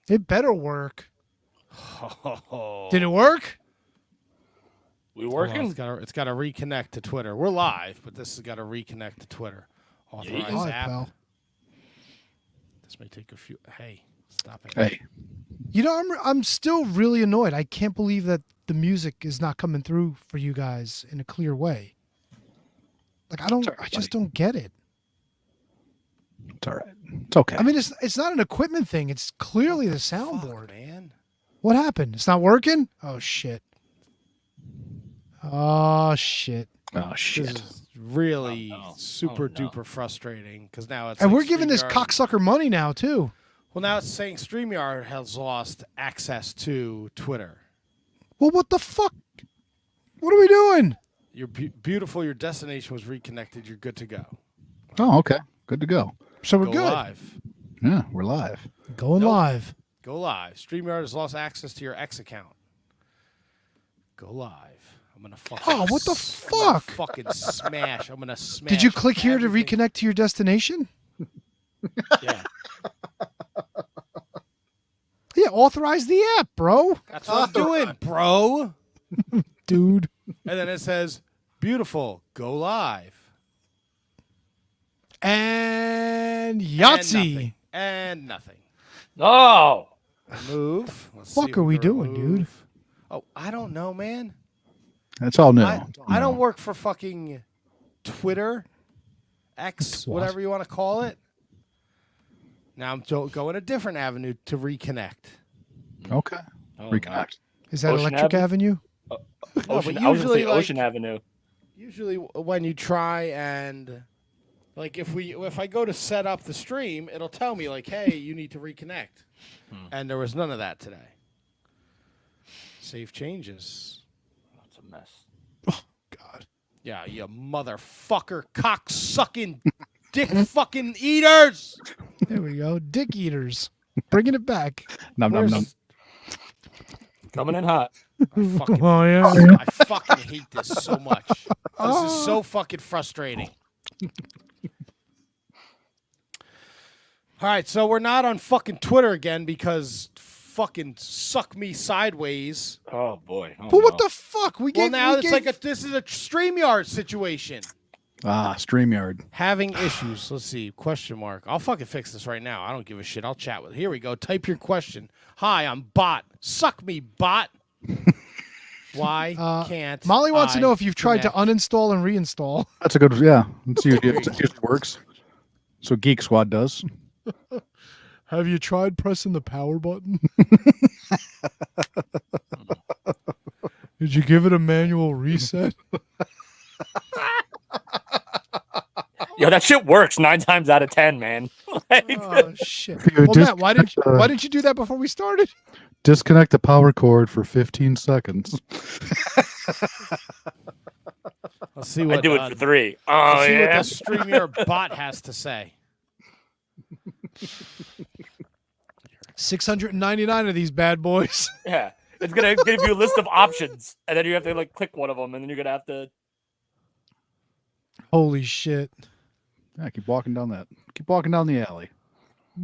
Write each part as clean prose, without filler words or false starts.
It better work. Oh. Did it work? We working? It's got to reconnect to Twitter. We're live, but this has got to reconnect to Twitter. Authorize Live, app. pal. This may take a few. Hey, stop it. Hey. You know, I'm still really annoyed. I can't believe that the music is not coming through for you guys in a clear way. Like I just don't get it. It's all right. It's okay. I mean, it's not an equipment thing. It's clearly the soundboard. Fuck, man. What happened? It's not working? Oh shit. Oh shit. Oh This shit. is really Oh, no. super Oh, no. duper frustrating because now it's And like we're giving this StreamYard- cocksucker money now too. Well, now it's saying StreamYard has lost access to Twitter. Well, what the fuck? What are we doing? You're beautiful. Your destination was reconnected. You're good to go. Oh, okay. Good to go. So we're Go good. live. Yeah, we're live. Going Nope. live. Go live. StreamYard has lost access to your X account. Go live. I'm gonna fucking. Oh, what the I'm gonna fuck? fucking smash. I'm gonna smash. Did you click here to everything. reconnect to your destination? Yeah. Yeah, authorize the app, bro. That's what I'm doing, bro. Dude. And then it says, "Beautiful. Go live." And And Yahtzee. nothing. And nothing. No. Move. Let's Fuck see if are we can doing, dude? remove- Oh, I don't know, man. That's all new. I don't work for fucking Twitter, X, What? whatever you want to call it. Now I'm going a different avenue to reconnect. Okay. Oh, Reconnect. Is that Ocean Electric Avenue? no. No, Ocean, but I was gonna say usually, like- Ocean Avenue. Usually, when you try and like if I go to set up the stream, it'll tell me like, "Hey, you need to reconnect," and there was none of that today. Save changes. That's a mess. God. Yeah, you motherfucker, cock-sucking, dick fucking eaters. There we go. Dick eaters. Bringing it back. Nom nom nom. Where's- Coming in hot. I fucking, Oh, yeah. I fucking hate this so much. This is so fucking frustrating. All right, so we're not on fucking Twitter again because fucking suck me sideways. Oh boy. Oh, But what no. the fuck? We Well, gave, now we it's gave- like this is a StreamYard situation. Streamyard. Having issues. Let's see. Question mark. I'll fucking fix this right now. I don't give a shit. I'll chat with. Here we go. Type your question. Hi, I'm Bot. Suck me, Bot. Why can't Molly wants to I know if you've tried to connect? uninstall and reinstall. That's a good. Yeah. It usually works. So Geek Squad does. Have you tried pressing the power button? Did you give it a manual reset? Yo, that shit works 9 times out of 10, man. Like, Oh shit! You Well, just- Matt, why didn't you do that before we started? Disconnect the power cord for 15 seconds. Let's see what I do it for 3. Oh let's see yeah. what the StreamYard bot has to say. 699 of these bad boys. Yeah. It's gonna give you a list of options, and then you have to like click one of them, and then you're gonna have to. Holy shit! Yeah, keep walking down that. Keep walking down the alley.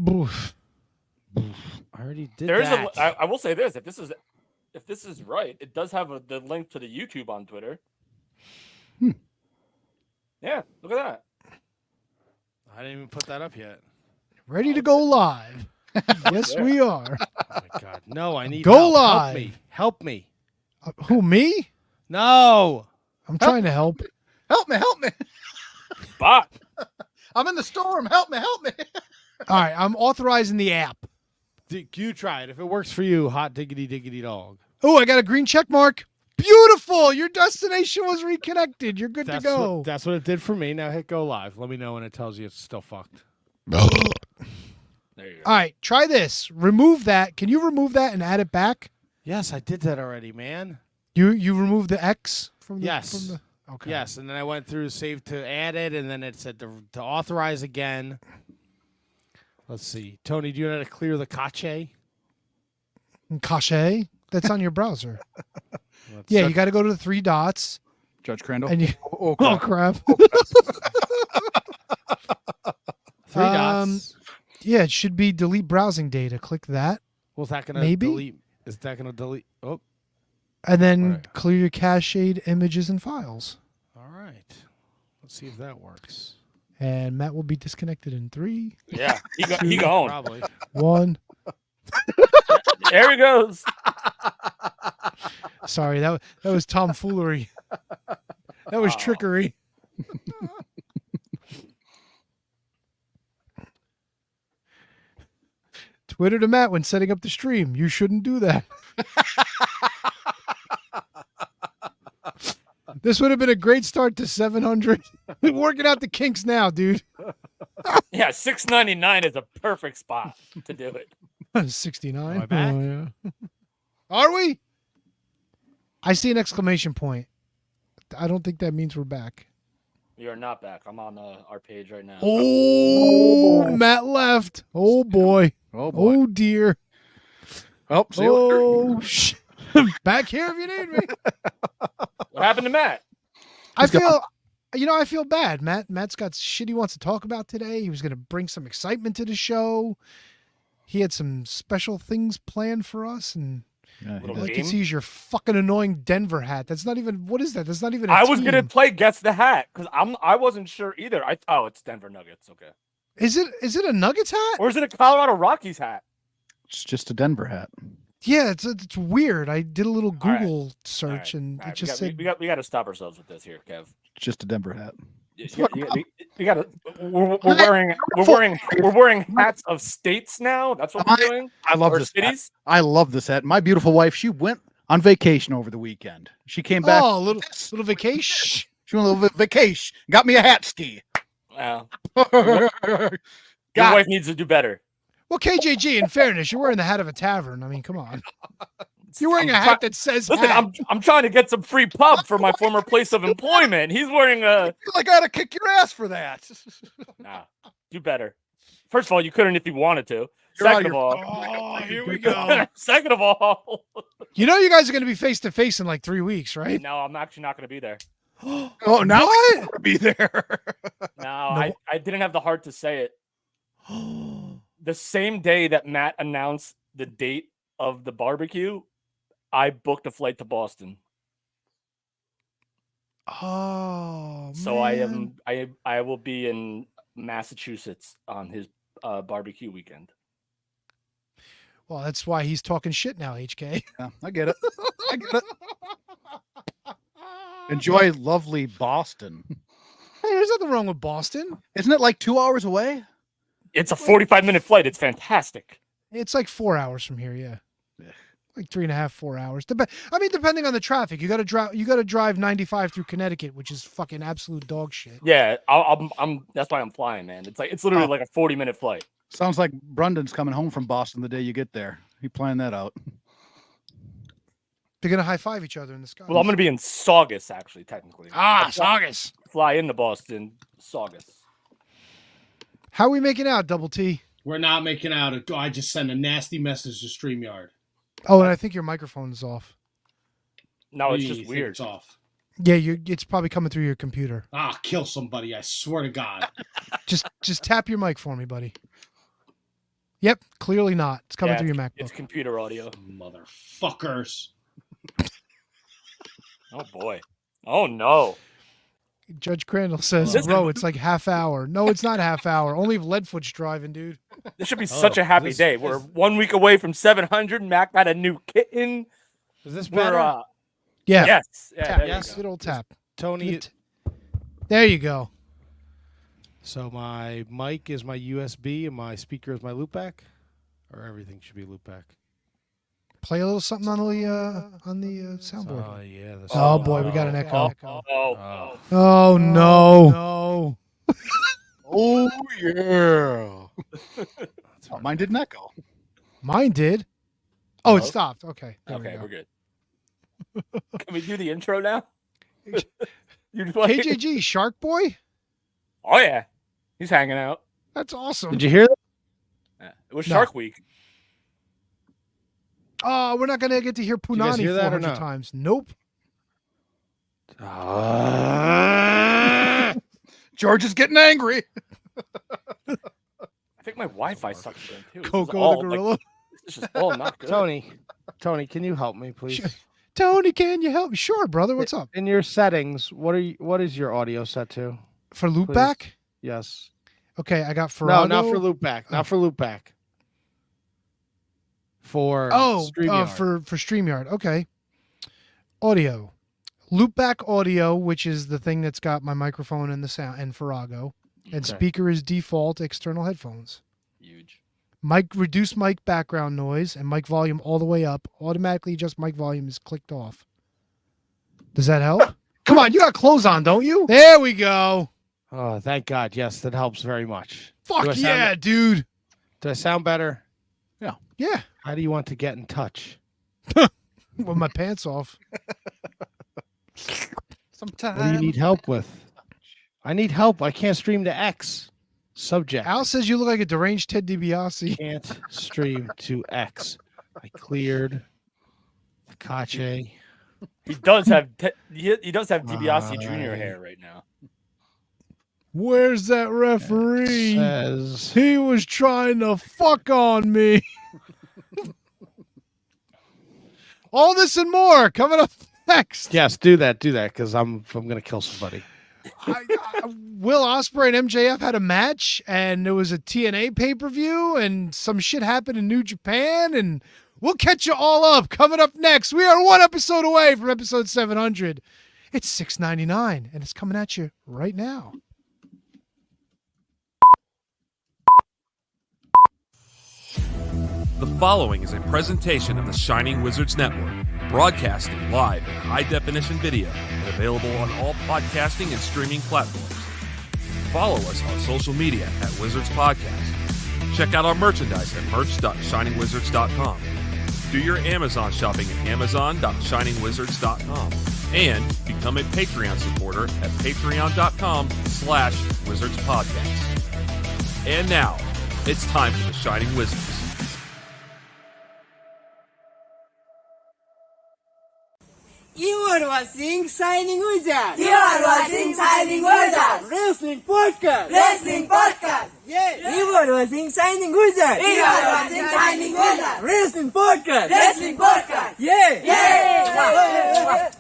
Oof. I already did There's that. I will say this: if this is right, it does have the link to the YouTube on Twitter. Yeah, look at that. I didn't even put that up yet. Ready to go live? Yes, Yeah. we are. Oh my god. No, I need Go help. live. Help me. Who, me? No. I'm trying to help. Help me! Help me! Bot. I'm in the storm. Help me! Help me! All right, I'm authorizing the app. You try it. If it works for you, hot diggity diggity dog. Oh, I got a green check mark. Beautiful. Your destination was reconnected. You're good to go. That's what it did for me. Now hit go live. Let me know when it tells you it's still fucked. There you go. All right, try this. Remove that. Can you remove that and add it back? Yes, I did that already, man. You removed the X from the Yes. From the, okay. Yes, and then I went through save to add it, and then it said to authorize again. Let's see. Tony, do you know how to clear the cache? Cache. That's on your browser. Let's- Yeah, you got to go to the 3 dots Judge Crandall. and you. Oh, Oh crap. crap. 3 dots. Yeah, it should be delete browsing data. Click that. Well, is that going to Maybe? delete? Is that going to delete? Oh, And then Right. clear your cached images and files. all right. Let's see if that works. And Matt will be disconnected in 3, Yeah, he gone. Probably. 1. There he goes. Sorry, that was tomfoolery. That was Oh. trickery. Twitter to Matt when setting up the stream. You shouldn't do that. This would have been a great start to 700. We're working out the kinks now, dude. Yeah, $6.99 is a perfect spot to do it. 69. Am I back? Oh, yeah. Are we? I see an exclamation point. I don't think that means we're back. You're not back. I'm on our page right now. Oh, Matt left. Oh, boy. Oh boy. Oh, dear. Oh, see you later. Oh, back here if you need me. What happened to Matt? I feel bad. Matt's got shit he wants to talk about today. He was going to bring some excitement to the show. He had some special things planned for us, and Yeah, Little all I game? can see is your fucking annoying Denver hat. That's not even. What is that? That's not even. I was gonna team. play Guess the Hat because I wasn't sure either. It's Denver Nuggets. Okay, Is it a Nuggets hat? or is it a Colorado Rockies hat? it's just a Denver hat. Yeah, it's weird. I did a little All right. Google search, All and right, it just said. we got to stop ourselves with this here, Kev. It's just a Denver hat. We got to. We're wearing hats of states now. That's what we're doing. I love Or this hat. cities. I love this hat. My beautiful wife, she went on vacation over the weekend. She came back. Oh, little vacation. She went on a little vacation. Got me a hat ski. Wow. God. Your wife needs to do better. Well, KJG, in fairness, you're wearing the hat of a tavern. I mean, come on. You're wearing a I'm hat that says Listen, hat. I'm trying to get some free pub for my former place of employment. He's wearing a. I gotta kick your ass for that. Nah, do better. First of all, you couldn't if you wanted to. You're out of Second of your- all, Here we go. Second of all, You know, you guys are going to be face to face in like 3 weeks, right? no, I'm actually not going to be there. Oh, now I want to be there. No, I didn't have the heart to say it. The same day that Matt announced the date of the barbecue, I booked a flight to Boston. Oh, So man. I will be in Massachusetts on his barbecue weekend. Well, that's why he's talking shit now, HK. Yeah, I get it. I get it. Enjoy lovely Boston. Hey, there's nothing wrong with Boston. Isn't it like 2 hours away? It's a 45-minute flight. It's fantastic. It's like 4 hours from here, yeah. Yeah. Like 3.5, 4 hours. Depending on the traffic. You got to drive 95 through Connecticut, which is fucking absolute dog shit. Yeah, I'm. That's why I'm flying, man. It's literally like a 40-minute flight. Sounds like Brundon's coming home from Boston the day you get there. He planned that out. They're gonna high five each other in the sky. Well, I'm going to be in Saugus, actually, technically. Saugus. Fly into Boston, Saugus. How are we making out, Double T? We're not making out. I just sent a nasty message to StreamYard. Oh, and I think your microphone is off. No, What it's do you just think weird. It's off. Yeah, it's probably coming through your computer. Kill somebody! I swear to God. Just tap your mic for me, buddy. Yep, clearly not. It's coming Yeah, through your MacBook. It's computer audio. Motherfuckers. Oh boy. Oh no. Judge Crandall says, This- bro, it's like half hour. No, it's not half hour. Only if Leadfoot's driving, dude. This should be such a happy day. We're 1 week away from 700. Mac got a new kitten. Is this We're better? Yeah. yes. Yeah, Tap. there you Yes. go. Good old tap. Tony, There you go. so my mic is my USB and my speaker is my loopback? Or everything should be loopback? Play a little something on the soundboard. Oh, yeah. the Oh, sound- boy, we got an echo. Oh. Oh, no. Oh, yeah. Oh, mine didn't echo. Mine did. Oh, it Hello? stopped. Okay. There we Okay, go. we're good. Can we do the intro now? You're like, KJG, Shark Boy? oh yeah, he's hanging out. That's awesome. Did you hear that? Yeah. It was No. Shark Week. Oh, we're not going to get to hear you guys Punani hear that or 400 no? times. Nope. George is getting angry. I think my Wi-Fi sucks for him too. This is Coco all, the like, gorilla. It's just all not good. Tony, can you help me, please? Sure. Tony, can you help me? Sure, brother. What's up? In your settings, what is your audio set to? For Please. loopback? Yes. Okay, I got Farrago. No, not for loopback. Not for loopback. For StreamYard. For StreamYard. Okay. Audio. Loopback audio, which is the thing that's got my microphone and the sound and Farrago. And Okay. speaker is default external headphones. Huge. Reduce mic background noise and mic volume all the way up. Automatically adjust mic volume is clicked off. Does that help? Come on, you got clothes on, don't you? There we go. Oh, thank God. Yes, that helps very much. Fuck Do I yeah, sound- dude. Do I sound better? Yeah. How do you want to get in touch? With my pants off. Sometimes. What do you need help with? I need help. I can't stream to X. Subject. Al says you look like a deranged Ted DiBiase. Can't stream to X. I cleared the cache. He does have he does have DiBiase Jr. hair right now. Where's that referee? Says He was trying to fuck on me. All this and more coming up next. yes, do that, because I'm gonna kill somebody. Will Ospreay and MJF had a match, and there was a TNA pay-per-view, and some shit happened in New Japan, and we'll catch you all up coming up next. We are one episode away from episode 700. It's $6.99, and it's coming at you right now. The following is a presentation of the Shining Wizards Network, broadcasting live in high-definition video and available on all podcasting and streaming platforms. Follow us on social media at Wizards Podcast. Check out our merchandise at merch.shiningwizards.com. Do your Amazon shopping at amazon.shiningwizards.com. And become a Patreon supporter at patreon.com/wizardspodcast. And now, it's time for the Shining Wizards. You are watching Shining Wizards. You are watching Shining Wizards. Wrestling podcast. Wrestling podcast. Yeah. You are watching Shining Wizards. You are watching Shining Wizards. Wrestling podcast. Wrestling podcast. Yeah. Yeah.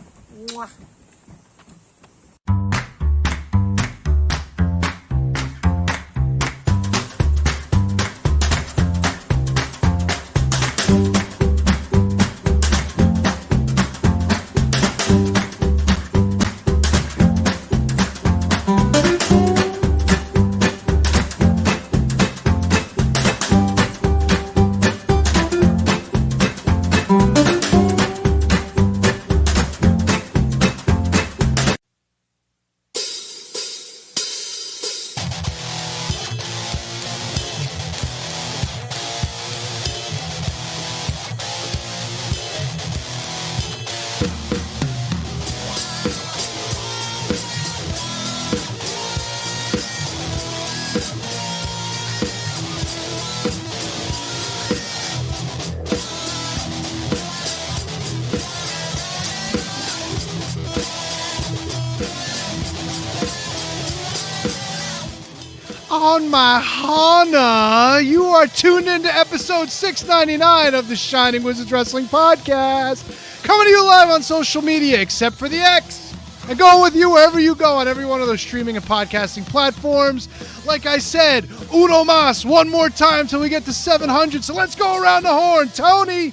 On my Hana, you are tuned into episode 699 of the Shining Wizards Wrestling Podcast. Coming to you live on social media, except for the X. And going with you wherever you go on every one of those streaming and podcasting platforms. Like I said, uno mas, one more time till we get to 700. So let's go around the horn. Tony.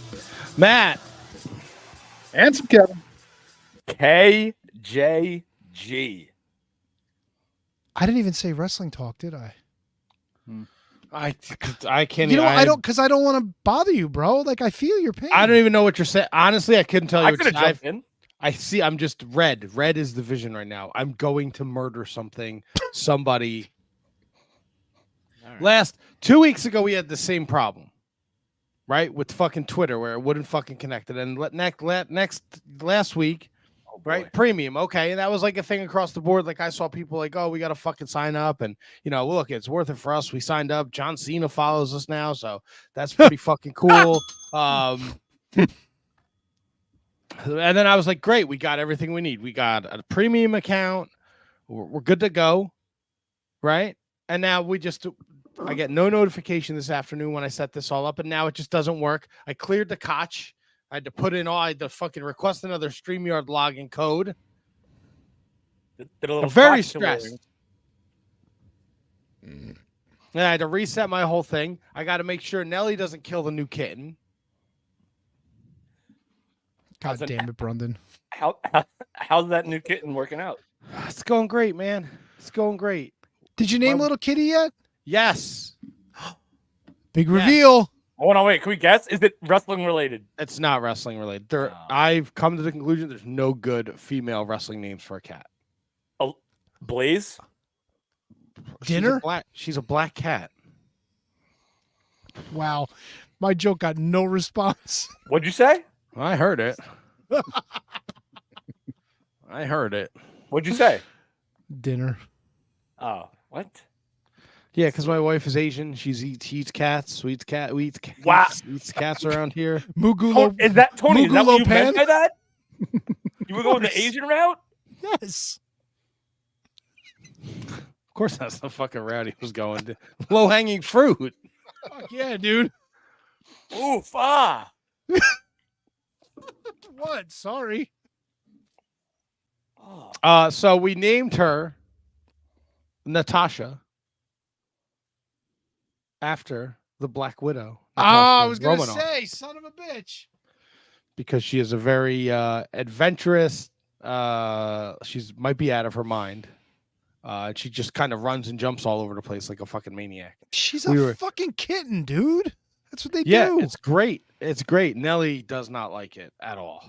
Matt. And some Kevin. KJG. I didn't even say wrestling talk, did I? I can't. You know, even, I don't want to bother you, bro. Like, I feel your pain. I don't even know what you're saying. Honestly, I couldn't tell you. I could have jumped in. I see. I'm just red. Red is the vision right now. I'm going to murder something. Somebody. Right. 2 weeks ago, we had the same problem, right? With fucking Twitter, where it wouldn't fucking connect it. And last week, Oh, right? boy. Premium. Okay. And that was like a thing across the board. Like I saw people like, oh, we got to fucking sign up. And, you know, look, it's worth it for us. We signed up. John Cena follows us now. So that's pretty fucking cool. And then I was like, great. We got everything we need. We got a premium account. We're good to go. Right. And now we just I get no notification this afternoon when I set this all up, and now it just doesn't work. I cleared the cotch. I had to put in I had to fucking request another StreamYard login code. I'm very stressed. And I had to reset my whole thing. I got to make sure Nelly doesn't kill the new kitten. God damn it, Brendan. How's that new kitten working out? It's going great, man. It's going great. Did you name little kitty yet? Yes. Big reveal. Oh no, wait. Can we guess? Is it wrestling related? It's not wrestling related. I've come to the conclusion there's no good female wrestling names for a cat. Blaze? Dinner? She's a black cat. Wow. My joke got no response. What'd you say? I heard it. I heard it. What'd you say? Dinner. Oh, what? Yeah, because my wife is Asian. She eats cats. Eats cats around here. Mugulo. Is that Tony? Is that what you Pan? meant by that? You were going the Asian route? Yes. Of course, that's the fucking route he was going to. Low hanging fruit. Fuck yeah, dude. Oof, ah. What? Sorry. So we named her Natasha after the Black Widow. I was going to say, son of a bitch. Because she is a very adventurous. She's might be out of her mind. She just kind of runs and jumps all over the place like a fucking maniac. She's a fucking kitten, dude. That's what they do. Yeah, it's great. It's great. Nelly does not like it at all.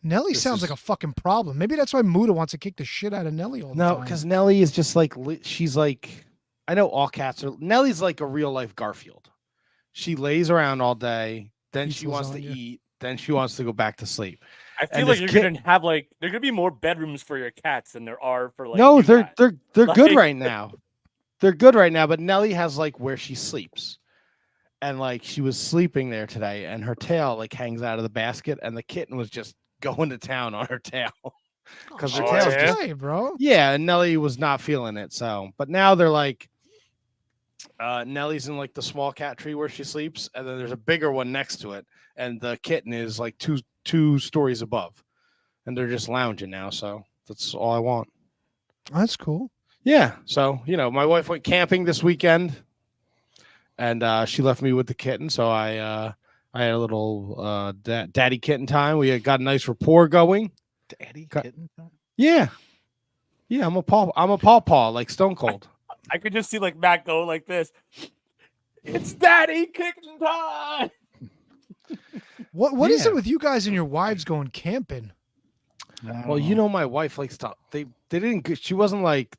Nelly sounds like a fucking problem. Maybe that's why Muda wants to kick the shit out of Nelly all the time. No, because Nelly is just like, she's like, I know all cats are. Nelly's like a real life Garfield. She lays around all day. Then she wants to eat. Then she wants to go back to sleep. I feel like you're gonna have there are gonna be more bedrooms for your cats than there are for No, they're good right now. They're good right now, but Nelly has like where she sleeps. And like she was sleeping there today and her tail like hangs out of the basket and the kitten was just going to town on her tail. Because her tail's just bro. Yeah, and Nelly was not feeling it. So but now they're like Nellie's in like the small cat tree where she sleeps, and then there's a bigger one next to it, and the kitten is like two stories above, and they're just lounging now. So that's all I want. That's cool. Yeah. So my wife went camping this weekend, and she left me with the kitten. So I had a little daddy kitten time. We got a nice rapport going. Daddy kitten time. Yeah. Yeah. I'm a paw like Stone Cold. I could just see like Matt go like this. It's daddy kitten time. What is it with you guys and your wives going camping? Well, my wife likes to. They didn't. She wasn't like.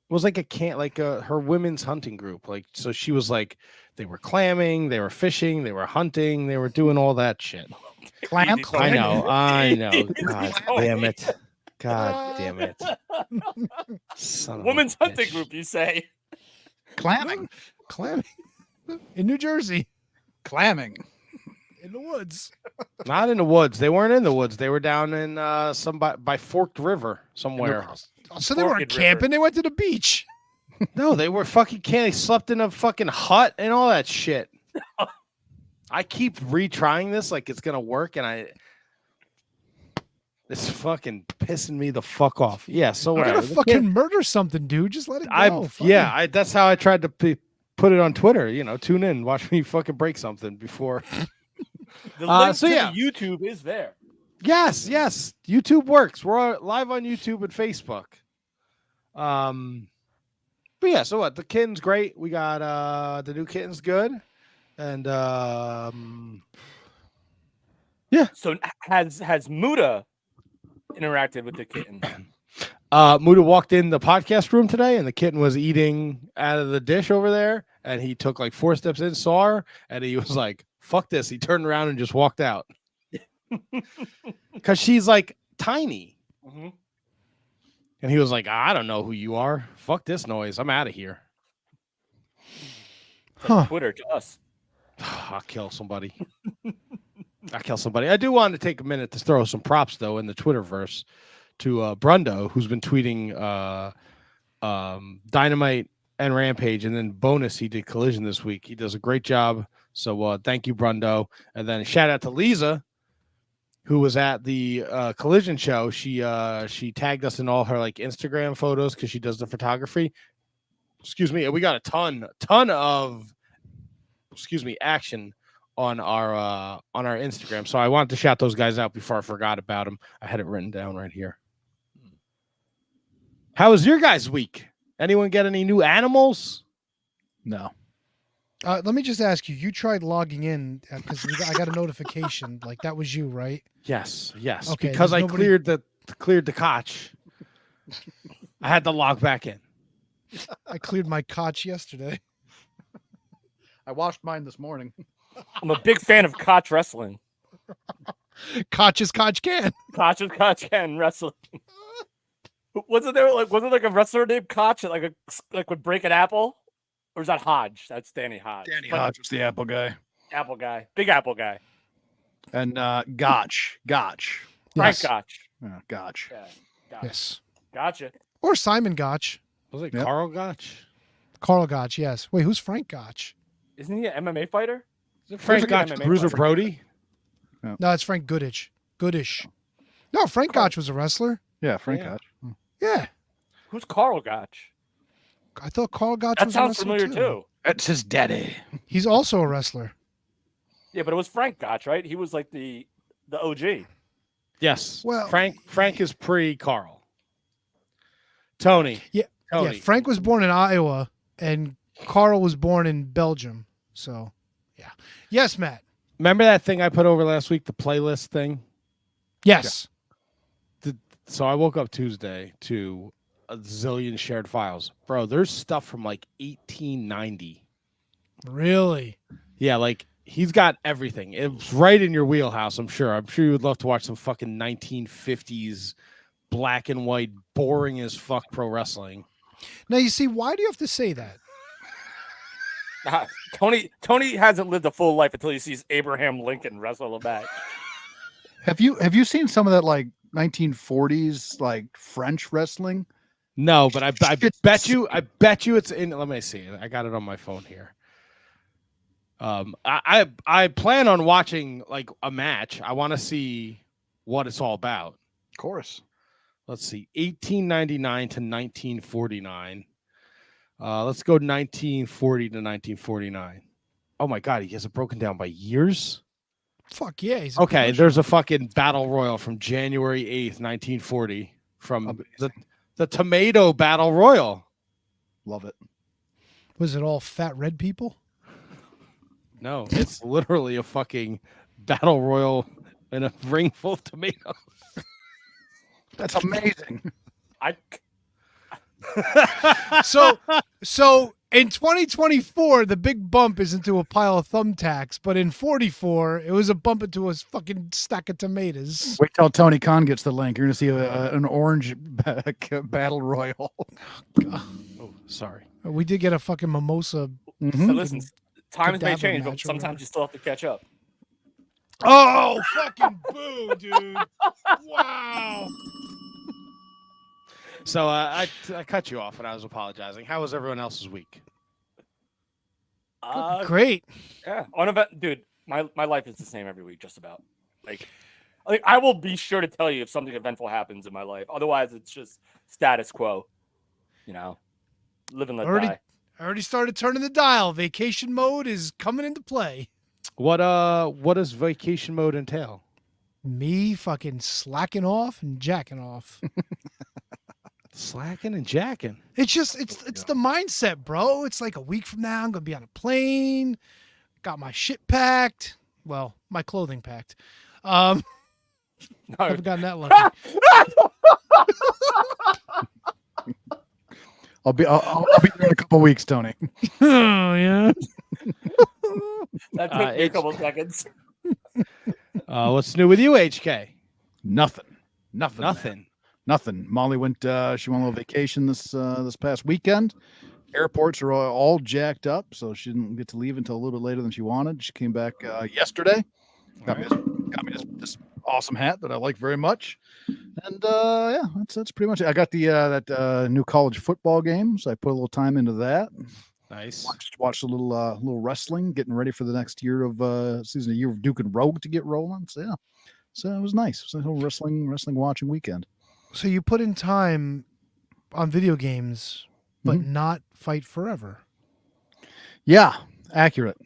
It was like a camp, like her women's hunting group. Like so, she was like. They were clamming, they were fishing, they were hunting, they were doing all that shit. Clam? I know. God damn it. God damn it. Women's hunting group, you say? Clamming. In New Jersey. Clamming. In the woods. Not in the woods. They weren't in the woods. They were down in by Forked River somewhere. So they weren't camping. They went to the beach. No, they were fucking They slept in a fucking hut and all that shit. I keep retrying this like it's gonna work, and it's fucking pissing me the fuck off. Yeah, so You're whatever. gonna fucking murder something, dude. Just let it go. That's how I tried to put it on Twitter. Tune in, watch me fucking break something before. The link to YouTube is there. Yes. YouTube works. We're live on YouTube and Facebook. But yeah, so what? The kitten's great. We got the new kitten's good. And yeah. So has Muda interacted with the kitten? Muda walked in the podcast room today and the kitten was eating out of the dish over there, and he took like 4 steps in, saw her, and he was like, fuck this. He turned around and just walked out. Because she's like tiny. Mm-hmm. And he was like, I don't know who you are. Fuck this noise. I'm out of here. Twitter to us. I'll kill somebody. I do want to take a minute to throw some props, though, in the Twitterverse to Brundo, who's been tweeting Dynamite and Rampage, and then bonus he did Collision this week. He does a great job. So thank you, Brundo. And then shout out to Lisa, who was at the Collision show. She tagged us in all her like Instagram photos because she does the photography. Excuse me. And we got a ton of action on our Instagram. So I wanted to shout those guys out before I forgot about them. I had it written down right here. How was your guys' week? Anyone get any new animals? No. Let me just ask you. You tried logging in because I got a notification. Like that was you, right? Yes. Okay, because I nobody... cleared the koch. I had to log back in. I cleared my koch yesterday. I washed mine this morning. I'm a big fan of Koch wrestling. Koch is Koch can. Koch is Koch can wrestling. Wasn't there like a wrestler named Koch that like would break an apple? Or is that Hodge? That's Danny Hodge. Danny Hodge was the apple guy. Apple guy. Big apple guy. And Gotch. Frank Gotch. Gotch. Yeah, gotcha. Yes. Gotcha. Or Simon Gotch. Was it Yep. Carl Gotch? Carl Gotch, yes. Wait, who's Frank Gotch? Isn't he an MMA fighter? Is it Frank Gotch, MMA Bruiser fighter. Brody? No, it's Frank Goodish. No, Frank Gotch was a wrestler. Yeah, Frank Yeah. Gotch. Yeah. Who's Carl Gotch? I thought Carl Gotch That was sounds a wrestler familiar too. That's his daddy. He's also a wrestler. Yeah, but it was Frank Gotch, right? He was like the OG. Yes. Well- Frank is pre-Carl. Tony. Yeah. Tony. Yeah, Frank was born in Iowa and Carl was born in Belgium. So, yeah. Yes, Matt. Remember that thing I put over last week, the playlist thing? Yes. So I woke up Tuesday to a zillion shared files. Bro, there's stuff from like 1890. Really? Yeah, like he's got everything. It's right in your wheelhouse, I'm sure. I'm sure you would love to watch some fucking 1950s black and white, boring as fuck pro wrestling. Now, you see, why do you have to say that? Tony hasn't lived a full life until he sees Abraham Lincoln wrestle a match. Have you seen some of that like 1940s like French wrestling? No, but I bet you it's in. Let me see. I got it on my phone here. I plan on watching like a match. I want to see what it's all about. Of course. Let's see, 1899 to 1949. Let's go 1940 to 1949. Oh my God, he has it broken down by years. Fuck yeah. He's Okay, there's a fucking battle royal from January 8th, 1940, from the Tomato Battle Royal. Love it. Was it all fat red people? No, it's literally a fucking battle royal in a ring full of tomatoes. That's amazing. So in 2024, the big bump is into a pile of thumbtacks, but in 44, it was a bump into a fucking stack of tomatoes. Wait till Tony Khan gets the link. You're gonna see an orange battle royal. Oh, sorry. We did get a fucking mimosa. So listen, times may Cadaver change, but match or sometimes whatever. you still have to catch up. Oh, fucking boo, dude. Wow. So I cut you off and I was apologizing. How was everyone else's week? Great. Yeah, dude. My life is the same every week, just about. Like I will be sure to tell you if something eventful happens in my life. Otherwise, it's just status quo. You know, live and let die. I already started turning the dial. Vacation mode is coming into play. What does vacation mode entail? Me fucking slacking off and jacking off. Slacking and jacking. It's the mindset, bro. It's like a week from now, I'm gonna be on a plane. Got my shit packed. Well, my clothing packed. I haven't gotten that lucky. I'll be there in a couple weeks, Tony. Oh yeah. That took me a couple seconds. What's new with you, HK? Nothing. Molly went. She went on a little vacation this past weekend. Airports are all jacked up, so she didn't get to leave until a little bit later than she wanted. She came back yesterday. Got me this awesome hat that I like very much. And yeah, that's pretty much it. I got the that new college football game, so I put a little time into that. Nice. Watched a little wrestling, getting ready for the next year of season, a year of Duke and Rogue to get rolling. So yeah, so it was nice. It was a whole wrestling watching weekend. So you put in time on video games, but not Fight Forever. Yeah, accurate.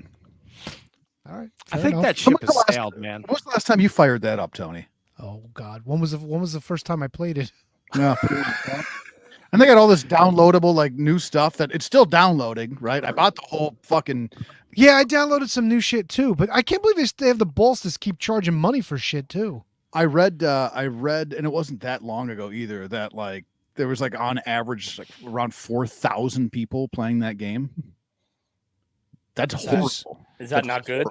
All right. I fair think enough. that ship has sailed, man. When was the last time you fired that up, Tony? Oh God, when was the first time I played it? Yeah. And they got all this downloadable like new stuff that it's still downloading, right? I bought the whole fucking. Yeah, I downloaded some new shit too, but I can't believe they have the balls to keep charging money for shit too. I read, and it wasn't that long ago either, that like there was like on average like around 4,000 people playing that game. That's horrible. Is that not good?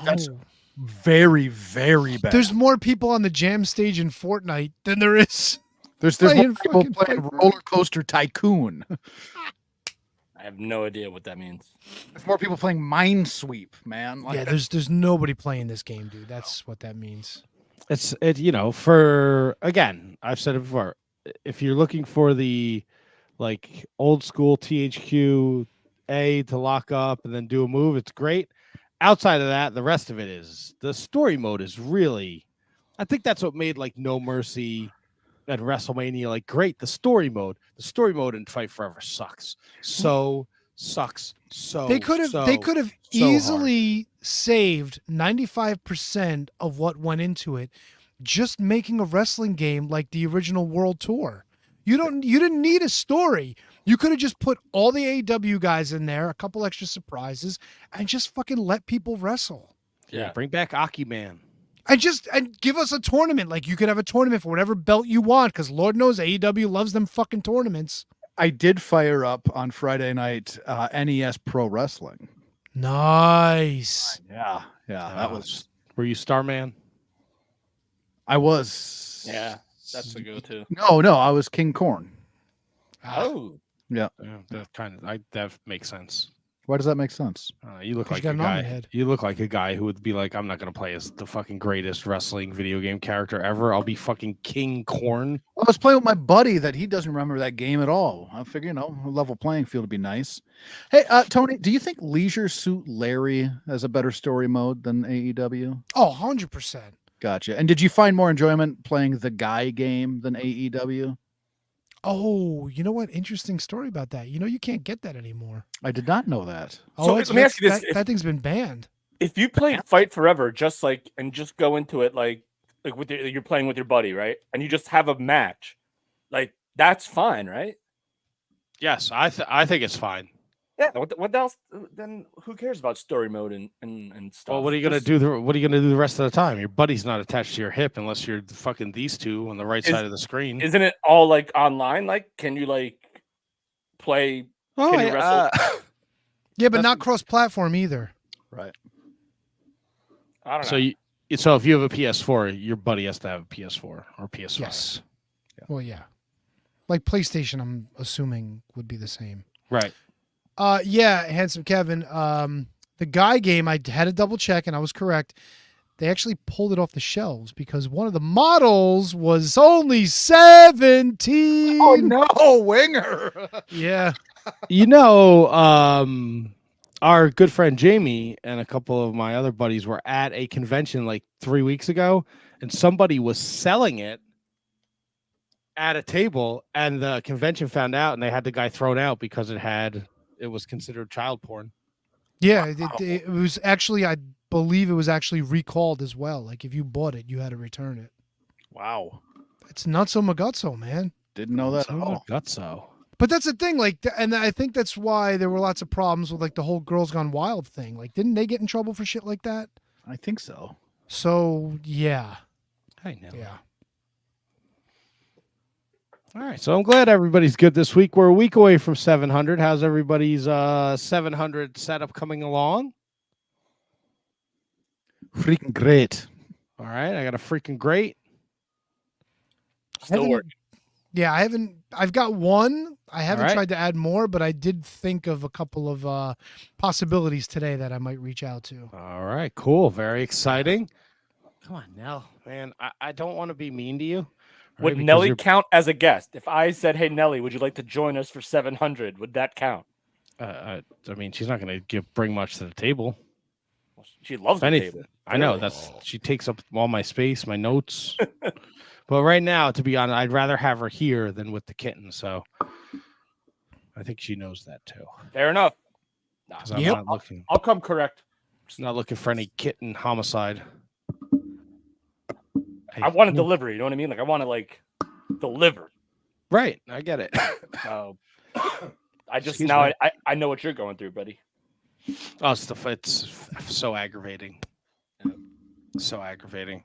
That's very, very bad. There's more people on the jam stage in Fortnite than there is. There's playing more people fucking playing Fight Roller Coaster Tycoon. I have no idea what that means. There's more people playing Minesweep, man. Like, Yeah, there's nobody playing this game, dude. That's what that means. It's for again, I've said it before. If you're looking for the like old school THQ to lock up and then do a move, it's great. Outside of that, the rest of it is the story mode is really. I think that's what made like No Mercy and WrestleMania like great. The story mode in Fight Forever sucks. So They could have easily saved 95% of what went into it just making a wrestling game like the original World Tour. You didn't need a story. You could have just put all the AEW guys in there, a couple extra surprises, and just fucking let people wrestle. Yeah, bring back Aki Man. And give us a tournament. Like you could have a tournament for whatever belt you want, because Lord knows AEW loves them fucking tournaments. I did fire up on Friday night NES Pro Wrestling. Nice. Yeah, that was. Were you Starman? I was. Yeah, that's a go-to. No, I was King Corn. Oh, yeah. That makes sense. Why does that make sense? You look like you a got an almond guy. head. You look like a guy who would be like, I'm not going to play as the fucking greatest wrestling video game character ever. I'll be fucking King Corn. I was playing with my buddy that he doesn't remember that game at all. I figure, a level playing field would be nice. Hey, Tony, do you think Leisure Suit Larry has a better story mode than AEW? Oh, 100%. Gotcha. And did you find more enjoyment playing the Guy game than AEW? Oh, you know what? Interesting story about that. You can't get that anymore. I did not know that. So let me ask you this: that thing's been banned. If you played Fight Forever, just go into it like you're playing with your buddy, right? And you just have a match, like that's fine, right? Yes, I think it's fine. Yeah. What else? Then who cares about story mode and stuff? Well, what are you gonna do? What are you gonna do the rest of the time? Your buddy's not attached to your hip unless you're fucking these two on the right side of the screen. Isn't it all like online? Like, can you play? Can you wrestle? Yeah, but not cross-platform either. Right. I don't know. So if you have a PS4, your buddy has to have a PS4 or PS5. Yes. Yeah. Well, yeah. Like PlayStation, I'm assuming would be the same. Right. Yeah, Handsome Kevin. The Guy game, I had to double check, and I was correct. They actually pulled it off the shelves because one of the models was only 17. Oh no, Winger. Yeah. Our good friend Jamie and a couple of my other buddies were at a convention like 3 weeks ago, and somebody was selling it at a table, and the convention found out, and they had the guy thrown out because it was considered child porn. Yeah, it was actually, I believe it was actually recalled as well. Like if you bought it, you had to return it. Wow. It's not so maguzzo, man. Didn't know that at all. Gutso. But that's the thing, and I think that's why there were lots of problems with the whole Girls Gone Wild thing. Like, didn't they get in trouble for shit like that? I think so. So, yeah. I know. Yeah. All right, so I'm glad everybody's good this week. We're a week away from 700. How's everybody's 700 setup coming along? Freaking great. All right, I got a freaking great. Still working. Yeah, I've got one. I haven't right. tried to add more, but I did think of a couple of possibilities today that I might reach out to. All right, cool. Very exciting. Come on, Nell, man. I don't want to be mean to you. Would right, because Nelly you're- count as a guest? If I said, "Hey Nelly, would you like to join us for 700?" Would that count? I mean, she's not going to bring much to the table. She loves the Anything. table. I know she takes up all my space, my notes. But right now, to be honest, I'd rather have her here than with the kitten. So I think she knows that too. Fair enough. Nah, 'Cause I'm not looking. I'll come correct. Just not looking for any kitten homicide. I want a delivery. You know what I mean? Like I want to deliver. Right. I get it. So I just Excuse now me. I know what you're going through, buddy. Oh, it's so aggravating. So aggravating.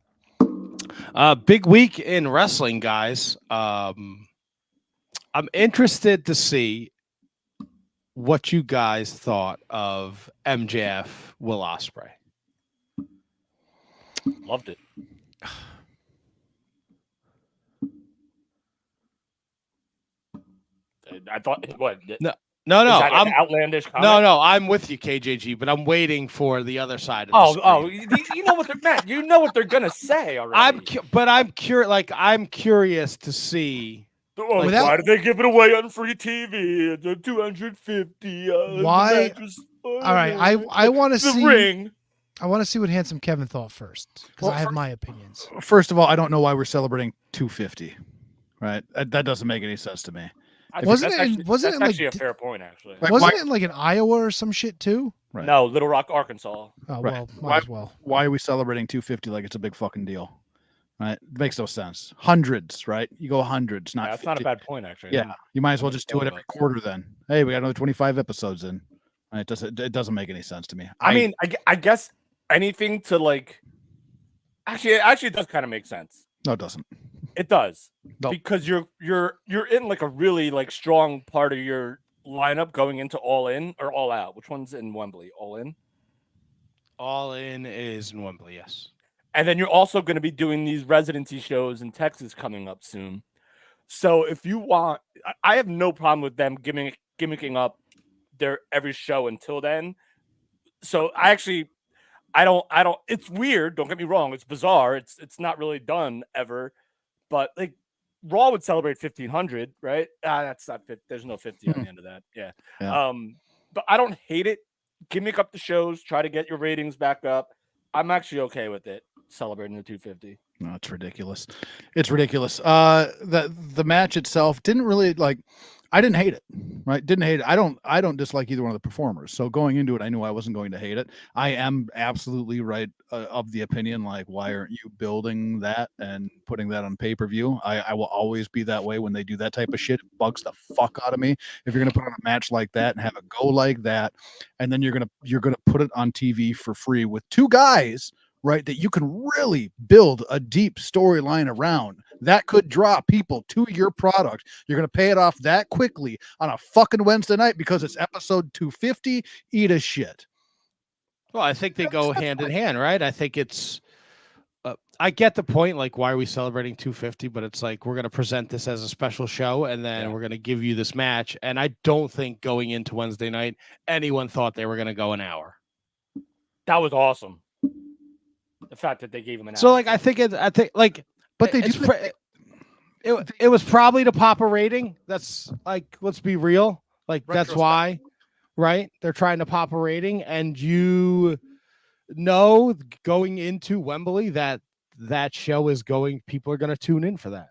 Big week in wrestling, guys. I'm interested to see what you guys thought of MJF Will Ospreay. Loved it. I thought what? No, Is that I'm an outlandish comment? no, I'm with you, KJG, but I'm waiting for the other side of the Oh, screen. you know what they're Matt. You know what they're gonna say already. I'm curious. Like I'm curious to see. Oh, Without- why did they give it away on free TV? The 250. Why- the mattress, All right, I want to the see. ring. I want to see what Handsome Kevin thought first because Well, I have my opinions. First of all, I don't know why we're celebrating 250. Right? That doesn't make any sense to me. I think Wasn't that's it in- actually, wasn't that's it in, actually like, a fair point? Actually, Like, Wasn't why- it in like in Iowa or some shit too? Right. no, Little Rock, Arkansas. Oh Right. well, might Why- as well. Why are we celebrating 250 like it's a big fucking deal? Right? It makes no sense. Hundreds, right? You go hundreds, not That's not a 50. bad point, actually. Yeah, you might as well just do it thought every about quarter then. Hey, we got another 25 episodes in. Right, it doesn't make any sense to me. I mean, I guess anything to actually, it does kind of make sense. no, it doesn't. It does Nope. because you're in a really strong part of your lineup going into All In or All Out. Which one's in Wembley? All In. All in is in Wembley, yes. And then you're also going to be doing these residency shows in Texas coming up soon. So if you want, I have no problem with them gimmicking up their every show until then. So I don't. It's weird. Don't get me wrong. It's bizarre. It's not really done ever. But Raw would celebrate 1500, right? That's not 50. There's no 50 on the end of that. Yeah. Yeah. But I don't hate it. Gimmick up the shows. Try to get your ratings back up. I'm actually okay with it. Celebrating the 250. No, it's ridiculous. It's ridiculous. The match itself didn't really I didn't hate it. Right? Didn't hate it. I don't dislike either one of the performers. So going into it, I knew I wasn't going to hate it. I am absolutely right of the opinion. Why aren't you building that and putting that on pay-per-view? I will always be that way when they do that type of shit. It bugs the fuck out of me. If you're gonna put on a match like that and have it go like that, and then you're gonna put it on TV for free with two guys, right, that you can really build a deep storyline around that could draw people to your product. You're going to pay it off that quickly on a fucking Wednesday night because it's episode 250. Eat a shit. Well, I think they go hand in hand, right? I think it's. I get the point. Why are we celebrating 250? But it's we're going to present this as a special show, and then we're going to give you this match. And I don't think going into Wednesday night, anyone thought they were going to go an hour. That was awesome. The fact that they gave him an So, hour. But they it's do. it was probably to pop a rating. That's let's be real. That's why, right? They're trying to pop a rating, and going into Wembley that show is going. People are going to tune in for that.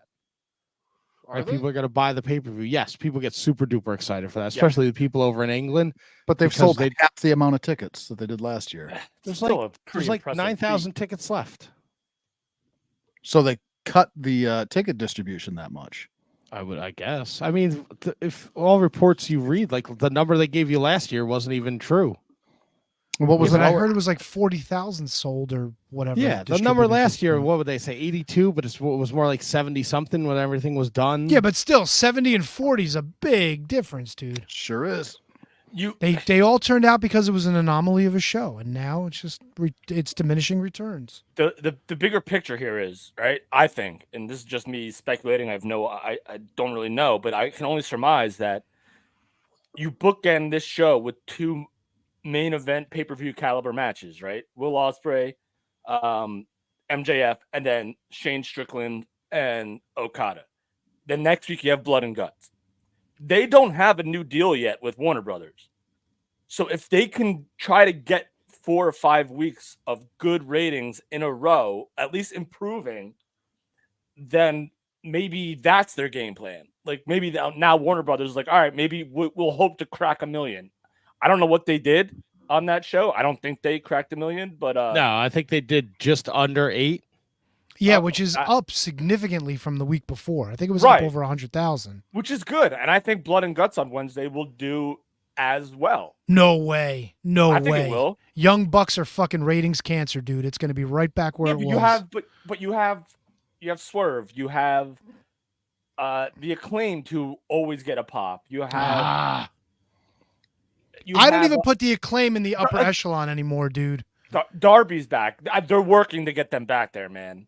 Right? People are going to buy the pay-per-view. Yes, people get super duper excited for that, especially the people over in England. But they've because sold they- half the amount of tickets that they did last year. There's Still a pretty there's impressive 9,000 tickets left. So they cut the ticket distribution that much. I guess. I mean, if all reports you read, the number they gave you last year wasn't even true. What was But I the heard it was 40,000 sold or whatever. Yeah, the number distributed last this year, month. what would they say, 82? But it was more like 70 something when everything was done. Yeah, but still, 70 and 40 is a big difference, dude. Sure is. They all turned out because it was an anomaly of a show, and now it's just it's diminishing returns. the bigger picture here is, right, I think, and this is just me speculating, I don't really know, but I can only surmise that you bookend this show with two main event pay-per-view caliber matches, right? Will Ospreay MJF, and then Shane Strickland and Okada. The next week you have Blood and Guts. They don't have a new deal yet with Warner Brothers. So if they can try to get 4 or 5 weeks of good ratings in a row, at least improving, then maybe that's their game plan. Like maybe now Warner Brothers is like, all right, maybe we'll hope to crack 1 million. I don't know what they did on that show. I don't think they cracked 1 million, but No, I think they did just under 8. Yeah, which is up significantly from the week before. I think it was Right. up over 100,000. which is good. And I think Blood and Guts on Wednesday will do as well. No way. No I way. think it will. Young Bucks are fucking ratings cancer, dude. It's going to be right back where Yeah, it but was. you have Swerve, you have the Acclaimed who always get a pop. You have I don't even put the Acclaim in the upper echelon anymore, dude. Darby's back. They're working to get them back there, man.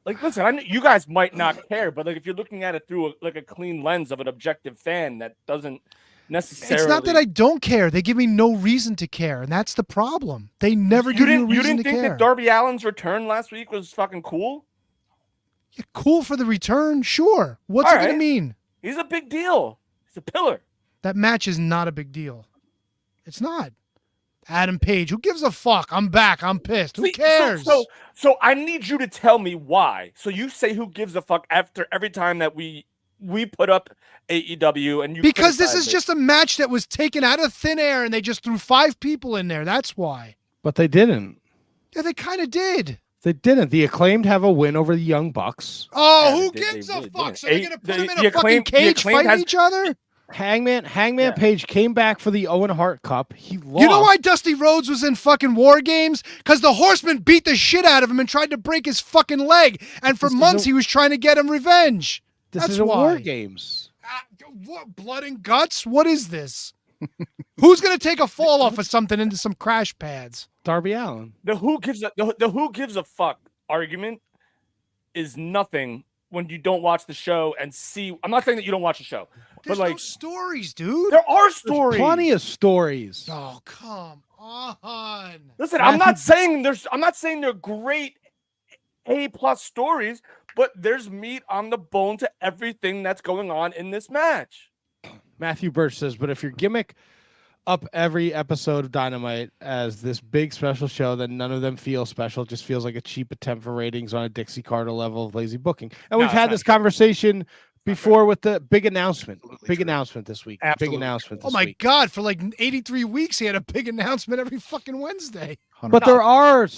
Like, listen, I know you guys might not care, but like if you're looking at it through a clean lens of an objective fan that doesn't necessarily. It's not that I don't care. They give me no reason to care, and that's the problem. They never give me a reason You didn't to think care. that Darby Allin's return last week was fucking cool? Yeah, cool for the return, sure. What's All it going right. to mean? He's a big deal. He's a pillar. That match is not a big deal. It's not. Adam Page, who gives a fuck? I'm back. I'm pissed. Who See, cares? So I need you to tell me why. So you say who gives a fuck after every time that we put up AEW and you Because this criticize is it. just a match that was taken out of thin air and they just threw 5 people in there. That's why. But they didn't. Yeah, they kind of did. They didn't. The Acclaimed have a win over the Young Bucks. Oh, Yeah, who they gives a really fuck? didn't. So they're going to put them in the a fucking Acclaimed- the cage Acclaimed fighting has- each other? Hangman Page came back for the Owen Hart Cup. He lost. You know why Dusty Rhodes was in fucking War Games? Because the Horseman beat the shit out of him and tried to break his fucking leg. And for This is months a- he was trying to get him revenge. This That's is a why. War Games. What, blood and guts? What is this? Who's going to take a fall off of something into some crash pads? Darby Allin. The who gives a fuck argument is nothing when you don't watch the show and see. I'm not saying that you don't watch the show, There's but like no stories, dude. there are There's stories. plenty of stories. Oh, come on. Listen, I'm not saying they're great A+ stories, but there's meat on the bone to everything that's going on in this match. Matthew Birch says, but if your gimmick up every episode of Dynamite as this big special show, then none of them feel special. It just feels like a cheap attempt for ratings on a Dixie Carter level of lazy booking. And we've it's had not this true. conversation before with the big announcement. Big announcement this week. Absolutely. Big announcement Oh this my week. God, for like 83 weeks, he had a big announcement every fucking Wednesday. But there are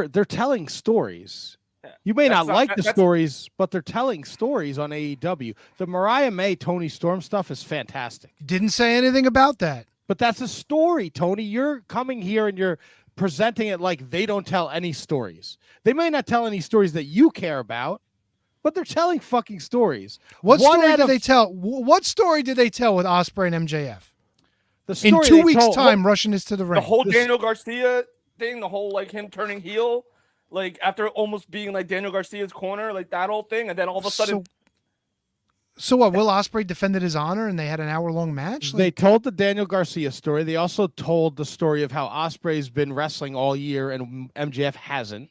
they're telling stories. You may not That's like the that's- stories, but they're telling stories on AEW. The Mariah May, Tony Storm stuff is fantastic. Didn't say anything about that. But that's a story, Tony. You're coming here and you're presenting it like they don't tell any stories. They may not tell any stories that you care about, but they're telling fucking stories. What One story out did of- they tell? What story did they tell with Ospreay and MJF? The In story 2 they weeks' told- time, Russian is to the The ring. whole Daniel Garcia thing, the whole like him turning heel, like after almost being like Daniel Garcia's corner, like that whole thing, and then all of a sudden, So what? Will Ospreay defended his honor and they had an hour-long match? They told the Daniel Garcia story. They also told the story of how Ospreay's been wrestling all year and MJF hasn't.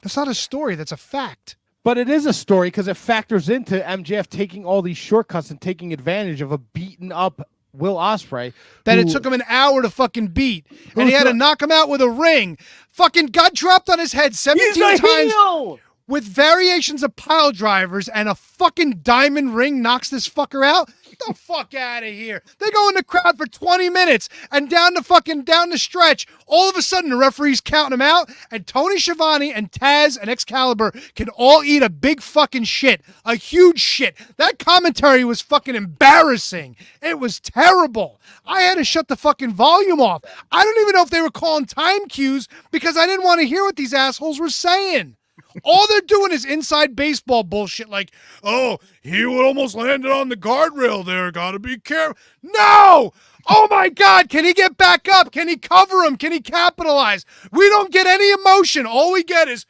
That's not a story. That's a fact. But it is a story because it factors into MJF taking all these shortcuts and taking advantage of a beaten up Will Ospreay. That it who- took him an hour to fucking beat, and he Who's had to the- knock him out with a ring. Fucking got dropped on his head 17 times with variations of pile drivers, and a fucking diamond ring knocks this fucker out. Get the fuck out of here. They go in the crowd for 20 minutes, and down the stretch, all of a sudden the referee's counting him out, and Tony Schiavone and Taz and Excalibur can all eat a big fucking shit, a huge shit. That commentary was fucking embarrassing. It was terrible. I had to shut the fucking volume off. I don't even know if they were calling time cues because I didn't want to hear what these assholes were saying. All they're doing is inside baseball bullshit like, oh, he would almost landed on the guardrail there. Gotta be careful. No! Oh my God, can he get back up? Can he cover him? Can he capitalize? We don't get any emotion. All we get is,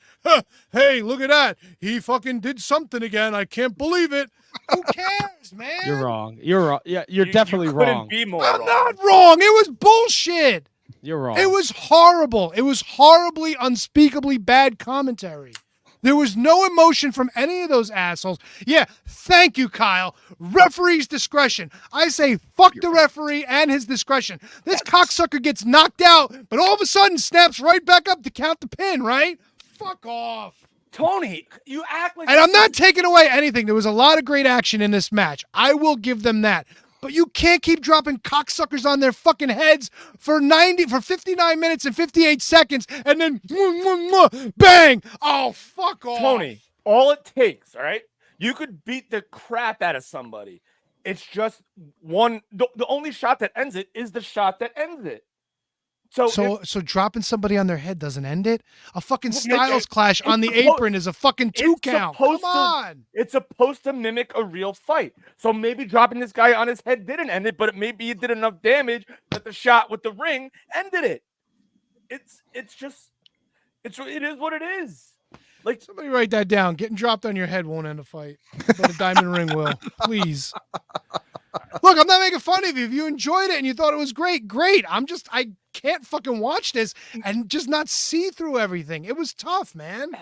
hey, look at that. He fucking did something again. I can't believe it. Who cares, man? You're wrong. You're wrong. Yeah, you're you definitely couldn't wrong. be more I'm wrong. not wrong. It was bullshit. You're wrong. It was horrible. It was horribly, unspeakably bad commentary. There was no emotion from any of those assholes. Yeah, thank you, Kyle. Referee's discretion. I say fuck the referee and his discretion. This cocksucker gets knocked out, but all of a sudden snaps right back up to count the pin, right? Fuck off. Tony, you act like... And I'm not taking away anything. There was a lot of great action in this match. I will give them that. But you can't keep dropping cocksuckers on their fucking heads for 59 minutes and 58 seconds and then bang. Oh, fuck off. Tony, all it takes, all right? You could beat the crap out of somebody. It's just one. The only shot that ends it is the shot that ends it. So dropping somebody on their head doesn't end it? A fucking Well, Styles clash on the apron is a fucking 2 count. Come on. It's supposed to mimic a real fight. So maybe dropping this guy on his head didn't end it, but maybe it did enough damage that the shot with the ring ended it. It is what it is. Like, somebody write that down. Getting dropped on your head won't end a fight, but a diamond ring will. Please. Look, I'm not making fun of you. If you enjoyed it and you thought it was great, great. I can't fucking watch this and just not see through everything. It was tough, man.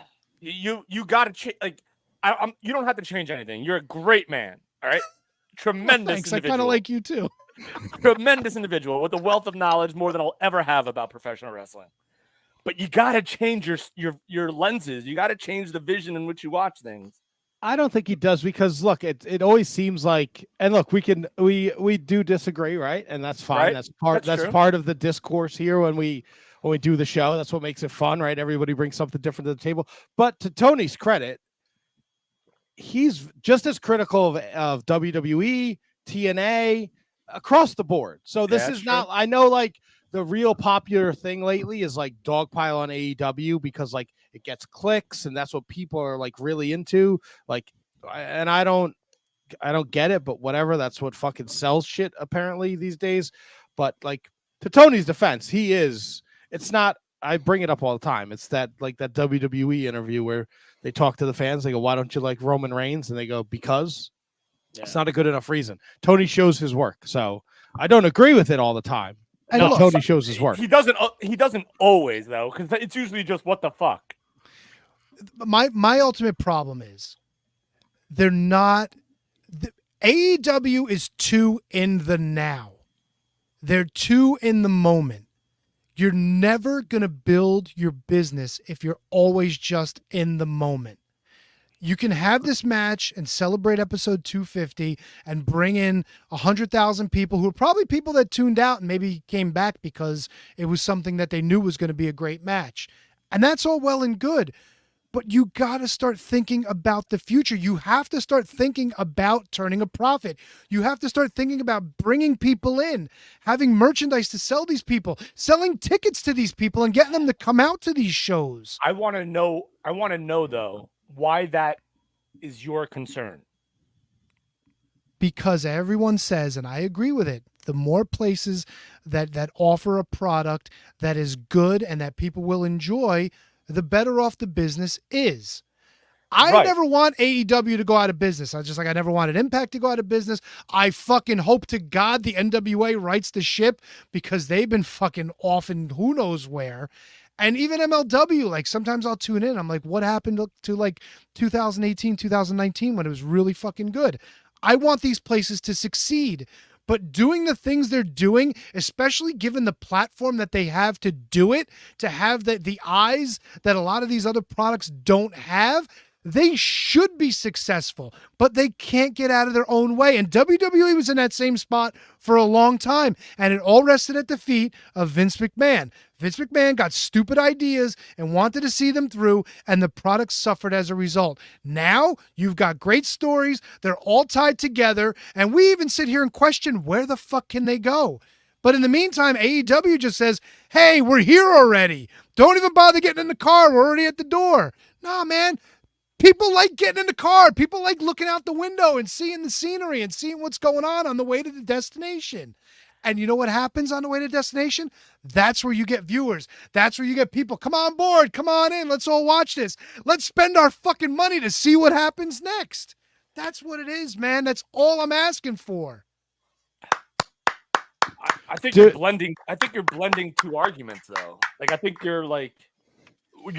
You got to change. Like, you don't have to change anything. You're a great man. All right, tremendous. Thanks. I individual. kind of like you too. Tremendous individual with a wealth of knowledge, more than I'll ever have about professional wrestling. But you got to change your lenses. You got to change the vision in which you watch things. I don't think he does because look, it always seems like, and look, we do disagree, right? And that's fine. Right? That's part of the discourse here when we do the show. That's what makes it fun, right? Everybody brings something different to the table. But to Tony's credit, he's just as critical of WWE, TNA, across the board. So this is not, I know, like, the real popular thing lately is like dogpile on AEW because like it gets clicks and that's what people are like really into. Like, and I don't get it, but whatever. That's what fucking sells shit apparently these days. But like, to Tony's defense, it's not, I bring it up all the time. It's that like that WWE interview where they talk to the fans. They go, "Why don't you like Roman Reigns?" And they go, "Because." Yeah. It's not a good enough reason. Tony shows his work. So I don't agree with it all the time. And no, Tony shows his work. He doesn't always though, because it's usually just what the fuck. My ultimate problem is they're not. AEW is too in the now. They're too in the moment. You're never gonna build your business if you're always just in the moment. You can have this match and celebrate episode 250 and bring in 100,000 people who are probably people that tuned out and maybe came back because it was something that they knew was going to be a great match. And that's all well and good. But you got to start thinking about the future. You have to start thinking about turning a profit. You have to start thinking about bringing people in, having merchandise to sell these people, selling tickets to these people and getting them to come out to these shows. I want to know though, why that is your concern. Because everyone says, and I agree with it, the more places that offer a product that is good and that people will enjoy, the better off the business is. I never want AEW to go out of business. I never wanted Impact to go out of business. I fucking hope to God the NWA rights the ship because they've been fucking off in who knows where. And even MLW, like sometimes I'll tune in. I'm like, what happened to like 2018, 2019 when it was really fucking good? I want these places to succeed. But doing the things they're doing, especially given the platform that they have to do it, to have the eyes that a lot of these other products don't have, they should be successful, but they can't get out of their own way. And WWE was in that same spot for a long time, and it all rested at the feet of Vince McMahon. Vince McMahon got stupid ideas and wanted to see them through, and the product suffered as a result. Now, you've got great stories. They're all tied together, and we even sit here and question, where the fuck can they go? But in the meantime, AEW just says, hey, we're here already. Don't even bother getting in the car. We're already at the door. Nah, man. People like getting in the car. People like looking out the window and seeing the scenery and seeing what's going on the way to the destination. And you know what happens on the way to destination? That's where you get viewers. That's where you get people. Come on board. Come on in. Let's all watch this. Let's spend our fucking money to see what happens next. That's what it is, man. That's all I'm asking for. I think Dude. you're blending. I think you're blending two arguments, though. Like, I think you're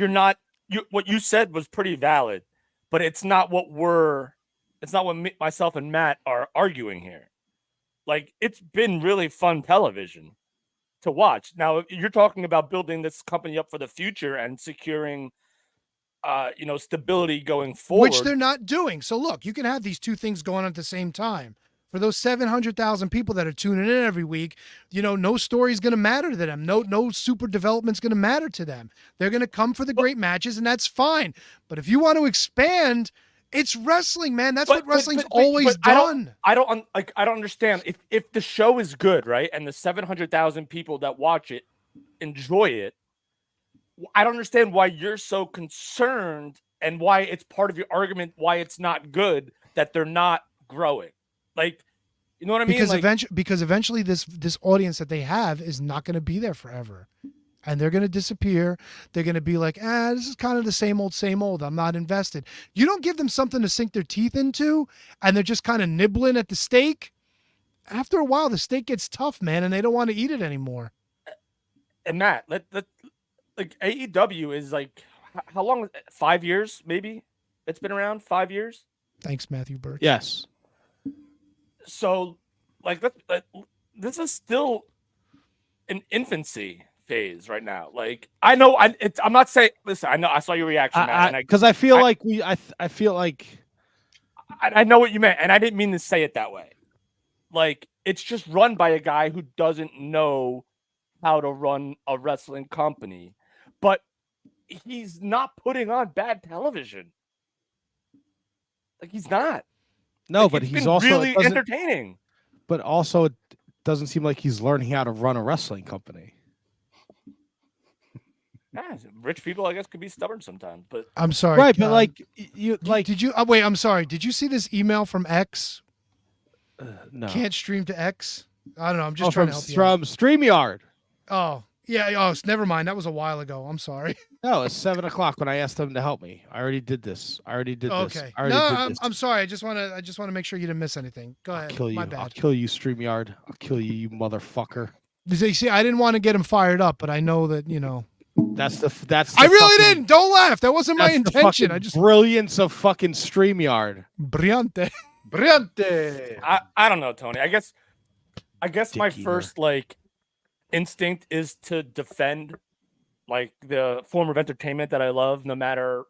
not. What you said was pretty valid, but it's not what myself and Matt are arguing here. Like, it's been really fun television to watch. Now, you're talking about building this company up for the future and securing, stability going forward, which they're not doing. So look, you can have these two things going on at the same time. For those 700,000 people that are tuning in every week, no story is going to matter to them. No super development's going to matter to them. They're going to come for the great matches, and that's fine. But if you want to expand, it's wrestling, man. That's what wrestling's always done. I don't understand. If the show is good, right, and the 700,000 people that watch it enjoy it, I don't understand why you're so concerned and why it's part of your argument why it's not good that they're not growing. Like, you know what I mean? Because eventually this audience that they have is not going to be there forever. And they're going to disappear. They're going to be like, this is kind of the same old. I'm not invested. You don't give them something to sink their teeth into, and they're just kind of nibbling at the steak. After a while, the steak gets tough, man, and they don't want to eat it anymore. And Matt, AEW is like, how long? 5 years, maybe? It's been around 5 years? Thanks, Matthew Birch. Yes. So, this is still an infancy phase right now. Like, I know, I'm not saying. Listen, I know I saw your reaction, Matt, because I feel like I know what you meant, and I didn't mean to say it that way. Like, it's just run by a guy who doesn't know how to run a wrestling company, but he's not putting on bad television. Like, he's not. No, but he's also really entertaining. But also, it doesn't seem like he's learning how to run a wrestling company. Yeah, rich people, I guess, could be stubborn sometimes. But I'm sorry, right? But did you? Wait, I'm sorry. Did you see this email from X? No, can't stream to X. I don't know. I'm just trying to help you. From StreamYard. Oh yeah. Oh, never mind. That was a while ago. I'm sorry. No, it's 7:00 when I asked them to help me. I already did this. Okay. I'm sorry. I just want to make sure you didn't miss anything. Go ahead. I'll kill you. My bad. I'll kill you, StreamYard. You motherfucker. You see, I didn't want to get him fired up, but I know that That's the I really didn't. Don't laugh. That wasn't my intention. I just brilliance of fucking StreamYard. Brillante. I don't know, Tony. I guess my first instinct is to defend the form of entertainment that I love, no matter.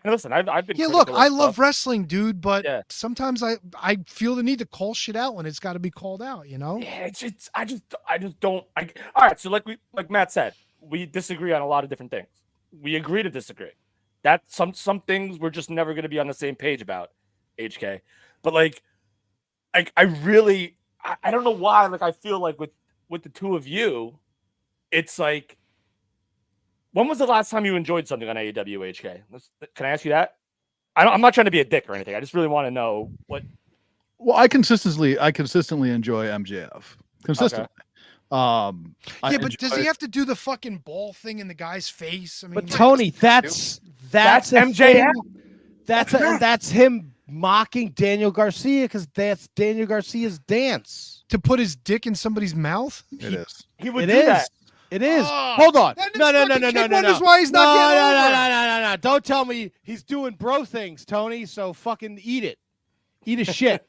Listen, I've been. Yeah, look, I love wrestling, dude, but sometimes I feel the need to call shit out when it's got to be called out. Yeah, I just don't. All right, so like Matt said, we disagree on a lot of different things. We agree to disagree. That some things we're just never going to be on the same page about, HK. But I really I don't know why. I feel like with the two of you, it's like. When was the last time you enjoyed something on AEW, HK? Can I ask you that? I'm not trying to be a dick or anything. I just really want to know what. Well, I consistently enjoy MJF. Consistently. Okay. But does he have to do the fucking ball thing in the guy's face? I mean, but Tony, that's MJF. That's him mocking Daniel Garcia because that's Daniel Garcia's dance. To put his dick in somebody's mouth? It is. He would do that. It is. Hold on. No. Wonders why he's not getting over. No. Don't tell me he's doing bro things, Tony. So fucking eat it. Eat his shit.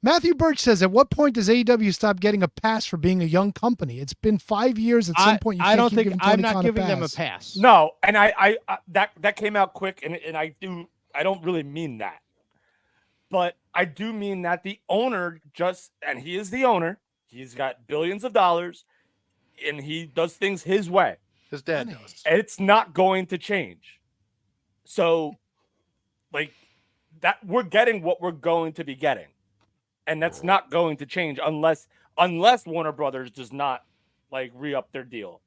Matthew Birch says, at what point does AEW stop getting a pass for being a young company? It's been 5 years. At some point, I'm not giving them a pass. No, and I that came out quick, and I don't really mean that, but I do mean that the owner and he is the owner. He's got billions of dollars. And he does things his way. His dad does. And it's not going to change. So, that we're getting what we're going to be getting. And that's not going to change unless Warner Brothers does not, re-up their deal.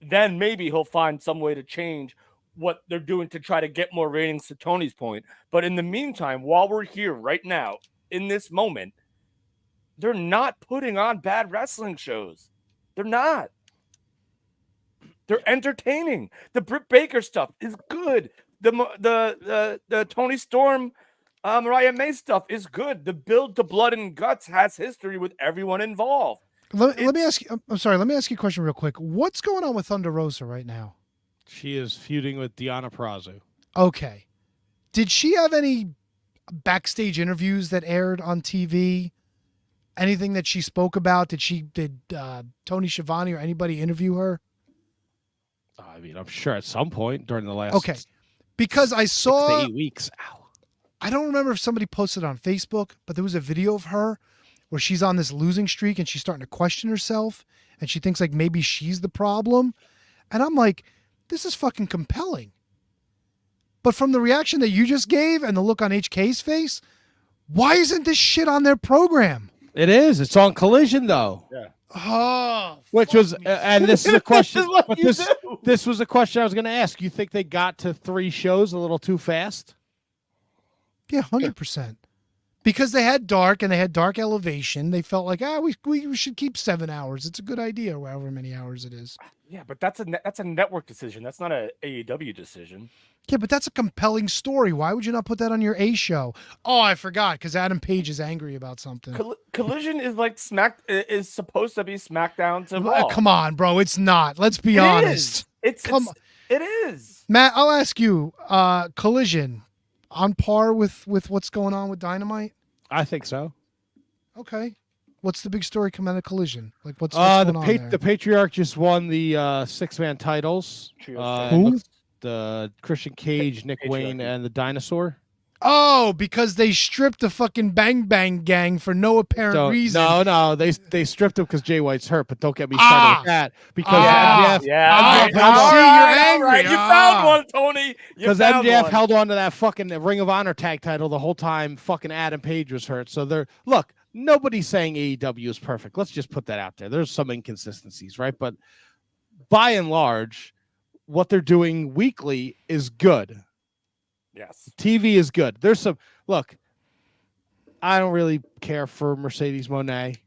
Then maybe he'll find some way to change what they're doing to try to get more ratings, to Tony's point. But in the meantime, while we're here right now, in this moment, they're not putting on bad wrestling shows. They're not. They're entertaining. The Britt Baker stuff is good. The Tony Storm Mariah May stuff is good. The build to Blood and Guts has history with everyone involved. Let me ask you. I'm sorry. Let me ask you a question real quick. What's going on with Thunder Rosa right now? She is feuding with Deonna Purrazzo. Okay. Did she have any backstage interviews that aired on TV? Anything that she spoke about? Did Tony Schiavone or anybody interview her? I mean, I'm sure at some point during the last Because I 6 saw to 8 weeks. Ow. I don't remember if somebody posted it on Facebook, but there was a video of her where she's on this losing streak and she's starting to question herself and she thinks like maybe she's the problem. And I'm like, this is fucking compelling. But from the reaction that you just gave and the look on HK's face, why isn't this shit on their program? It is. It's on Collision though. Yeah. Oh, Which was, and this is a question, What but you this was a question I was going to ask. You think they got to 3 shows a little too fast? yeah, 100%. Because they had Dark and they had Dark Elevation. They felt like, we should keep 7 hours. It's a good idea, however many hours it is. Yeah, but that's a network decision. That's not a AEW decision. Yeah, but that's a compelling story. Why would you not put that on your A show? Oh, I forgot, because Adam Page is angry about something. Collision is like is supposed to be SmackDown to Well, Raw. come on, bro. It's not. Let's be honest. It is. Matt, I'll ask you, Collision, on par with what's going on with Dynamite? I think so. Okay. What's the big story coming out of Collision? Like, what's going on there? The Patriarch just won the 6-man titles. Who? The Christian Cage, Nick Wayne, and the Dinosaur. Oh, because they stripped the fucking Bang Bang Gang for no apparent reason. No, they stripped him because Jay White's hurt, but don't get me started with that. Because MJF, you're angry. You found one, Tony. Because MJF held on to that fucking Ring of Honor tag title the whole time fucking Adam Page was hurt. So look, nobody's saying AEW is perfect. Let's just put that out there. There's some inconsistencies, right? But by and large, what they're doing weekly is good. Yes. TV is good. There's some look. I don't really care for Mercedes Moné.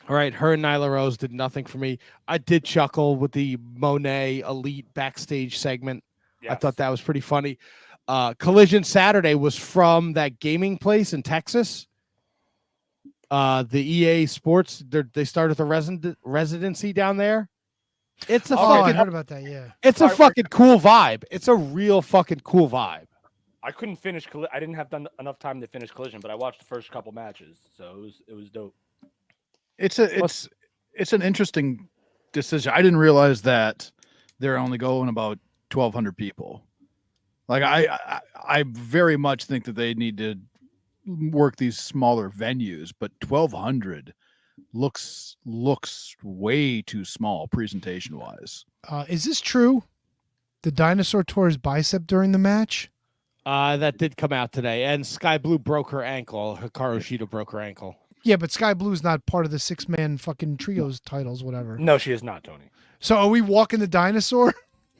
All right, her and Nyla Rose did nothing for me. I did chuckle with the Moné Elite backstage segment. Yes. I thought that was pretty funny. Collision Saturday was from that gaming place in Texas. The EA Sports. They started the residency down there. It's a I fucking. heard about that. Yeah. It's a fucking cool vibe. It's a real fucking cool vibe. I couldn't finish. I didn't have enough time to finish Collision, but I watched the first couple matches, so it was dope. It's an interesting decision. I didn't realize that they're only going about 1,200 people. Like I very much think that they need to work these smaller venues, but 1,200 looks way too small presentation wise. Is this true? The Dinosaur tore his bicep during the match? That did come out today, and Sky Blue broke her ankle. Hikaru Shida broke her ankle. Yeah, but Sky Blue's not part of the 6-man fucking trios titles, whatever. No, she is not, Tony. So are we walking the Dinosaur?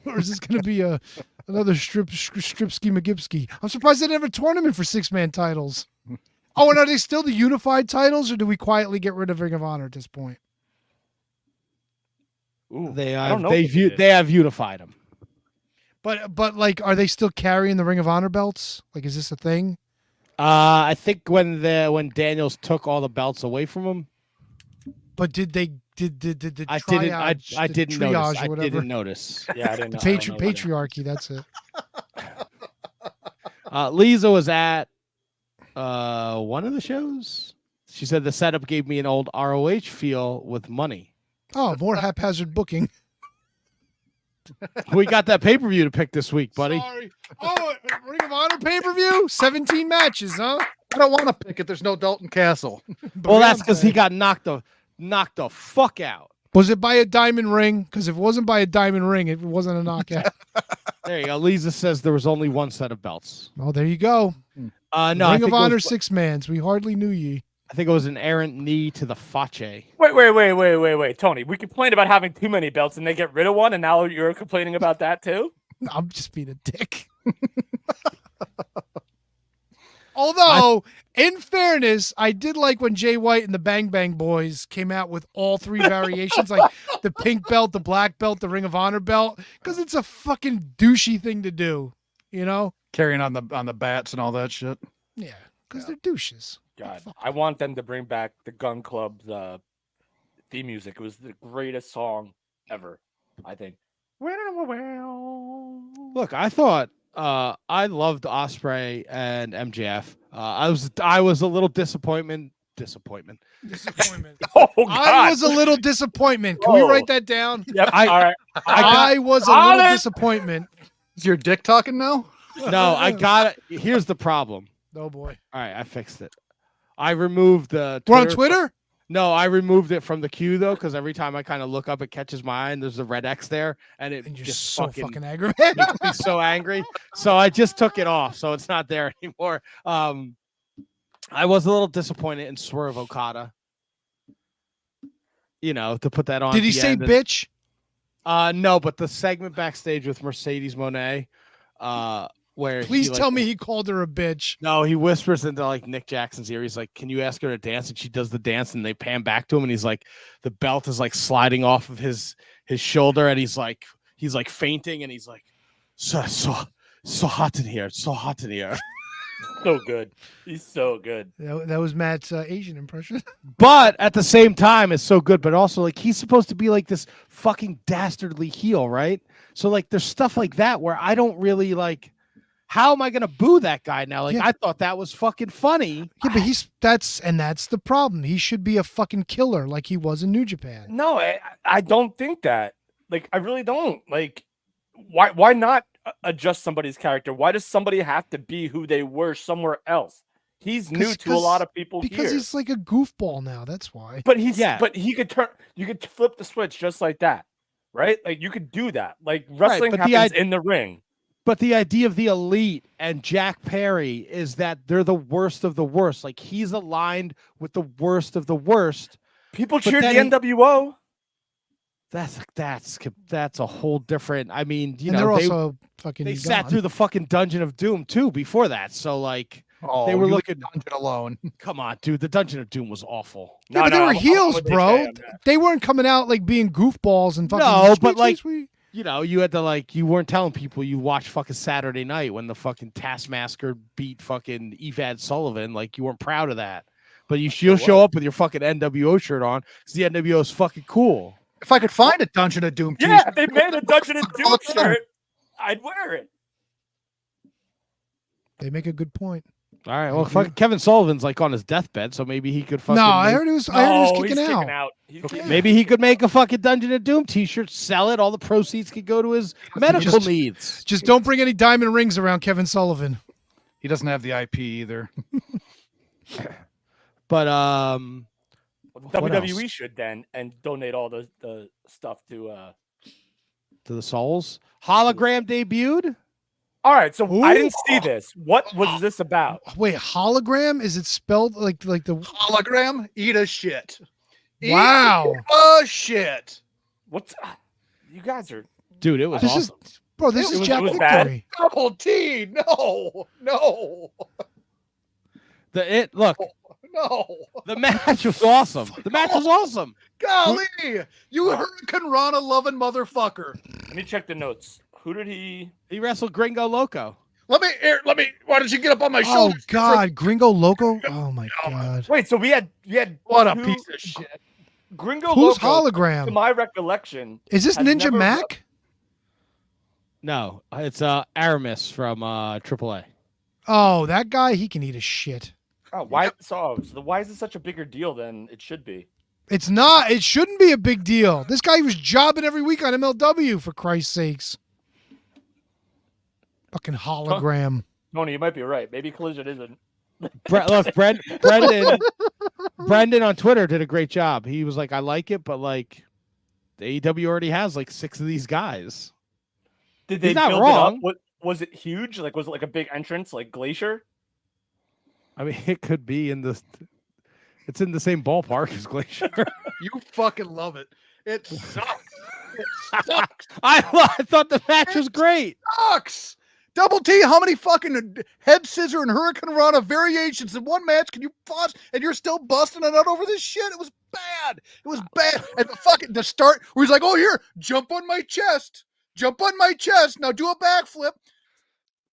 Or is this going to be another Stripski McGipski? I'm surprised they didn't have a tournament for 6-man titles. Oh, and are they still the unified titles, or do we quietly get rid of Ring of Honor at this point? Ooh, They have unified them. But like, are they still carrying the Ring of Honor belts? Like, is this a thing? I think when Daniels took all the belts away from him. But did they did I didn't notice. I didn't notice. Yeah, I didn't know. Patriarchy. That's it. Lisa was at one of the shows. She said the setup gave me an old ROH feel with money. Oh, more haphazard booking. We got that pay-per-view to pick this week, buddy. Sorry. Oh, Ring of Honor pay-per-view? 17 matches, huh? I don't want to pick it. There's no Dalton Castle. Well, that's because he got knocked the fuck out. Was it by a diamond ring? Because if it wasn't by a diamond ring, it wasn't a knockout. There you go. Lisa says there was only one set of belts. Oh, there you go. No, Ring of Honor 6-mans. We hardly knew ye. I think it was an errant knee to the face. Wait, Tony. We complained about having too many belts and they get rid of one, and now you're complaining about that too? I'm just being a dick. Although, in fairness, I did like when Jay White and the Bang Bang Boys came out with all 3 variations, like the pink belt, the black belt, the Ring of Honor belt, because it's a fucking douchey thing to do. you know? Carrying on the bats and all that shit. Yeah, because they're douches. God, I want them to bring back the Gun Club's theme music. It was the greatest song ever, I think. Look, I thought I loved Ospreay and MJF. I was a little disappointment. Disappointment. Oh God! I was a little disappointment. Can we write that down? Yep. All right. I was a little disappointment. Is your dick talking now? No, I got it. Here's the problem. Oh boy. All right, I fixed it. I removed the. We're on Twitter? No, I removed it from the queue though, because every time I kind of look up, it catches my eye, and there's a red X there, and it And you're just so fucking aggravated. makes me so angry. So I just took it off, so it's not there anymore. I was a little disappointed in Swerve Okada. You know, to put that on. Did he at the say end. bitch? No, but the segment backstage with Mercedes Moné, where Please tell me he called her a bitch. No, he whispers into like Nick Jackson's ear. He's like, "Can you ask her to dance?" And she does the dance, and they pan back to him, and he's like, the belt is like sliding off of his shoulder, and he's like fainting, and he's like, so hot in here, so hot in here. So good. He's so good. That was Matt's Asian impression. But at the same time, it's so good. But also, like, he's supposed to be like this fucking dastardly heel, right? So like, there's stuff like that where I don't really like. How am I gonna boo that guy now? Like, Yeah. I thought that was fucking funny. Yeah, but that's the problem. He should be a fucking killer like he was in New Japan. No, I don't think that. Like, I really don't. Like, why not adjust somebody's character? Why does somebody have to be who they were somewhere else? He's new to a lot of people because here. he's like a goofball now. That's why. But he could turn. You could flip the switch just like that, right? Like you could do that. Like wrestling but happens in the ring. But the idea of the Elite and Jack Perry is that they're the worst of the worst. Like, he's aligned with the worst of the worst. People But cheered the then NWO. That's a whole different. I mean, you And know, they're also fucking. they sat gone. through the fucking Dungeon of Doom too before that. So like, Oh, they were you leave looking. Dungeon alone. Come on, dude. The Dungeon of Doom was awful. Yeah, but they were heels, bro. They weren't coming out like being goofballs and fucking. No, sweet, but like, sweet. you know, you had to like, you weren't telling people you watched fucking Saturday Night when the fucking Taskmaster beat fucking Evad Sullivan. Like, you weren't proud of that. But you'll show up with your fucking NWO shirt on because the NWO is fucking cool. If I could find a Dungeon of Doom Yeah, t-shirt, if they made a Dungeon of Doom all the time. shirt, I'd wear it. They make a good point. All right. Well, fucking Kevin Sullivan's like on his deathbid, so maybe he could fucking. No, I heard he was. I heard he was he's kicking out. He's Okay, kicking maybe he could make a fucking Dungeon of Doom t-shirt, sell it. All the proceeds could go to his medical needs. Just don't bring any diamond rings around Kevin Sullivan. he doesn't have the IP either. But what WWE else? should then and donate all the stuff to. To the Souls hologram debuted. All right, so I Ooh. didn't see this. What was this about? Wait, hologram? Is it spelled like the? Hologram? Eat a shit. Wow. Eat a shit. What's you guys are? Dude, it was This awesome. is, bro. This It is was- Jack it was bad. Victory. Double T. No. Look, No. the match was awesome. The match was awesome. Golly. You Hurricane Rana loving motherfucker. Let me check the notes. Who did he? He wrestled Gringo Loco. Let me, why don't you get up on my Oh shoulder? God, Gringo Loco. Oh my God. Wait, so we had What a two- piece of shit. Gringo Who's Loco. To hologram? my recollection, Is this has Ninja never- Mac? No, it's Aramis from AAA. Oh, that guy. He can eat a shit. Oh, why? So why is it such a bigger deal than it should be? It's not. It shouldn't be a big deal. This guy was jobbing every week on MLW, for Christ's sakes. Fucking hologram. Tony, you might be right. Maybe Collision isn't. Look, Brendan on Twitter did a great job. He was like, I like it, but like, the AEW already has like 6 of these guys. Did they He's not build wrong. it up? Was it huge? Like, was it like a big entrance, like Glacier? I mean, it could be it's in the same ballpark as Glacier. You fucking love it. It sucks. It sucks. I thought the match was great. Sucks. Double T, how many fucking head scissor and Hurricane Rana variations in one match can you bust? And you're still busting it out over this shit? It was bad. It was bad. And the start where he's like, oh, here, jump on my chest. Jump on my chest. Now do a backflip.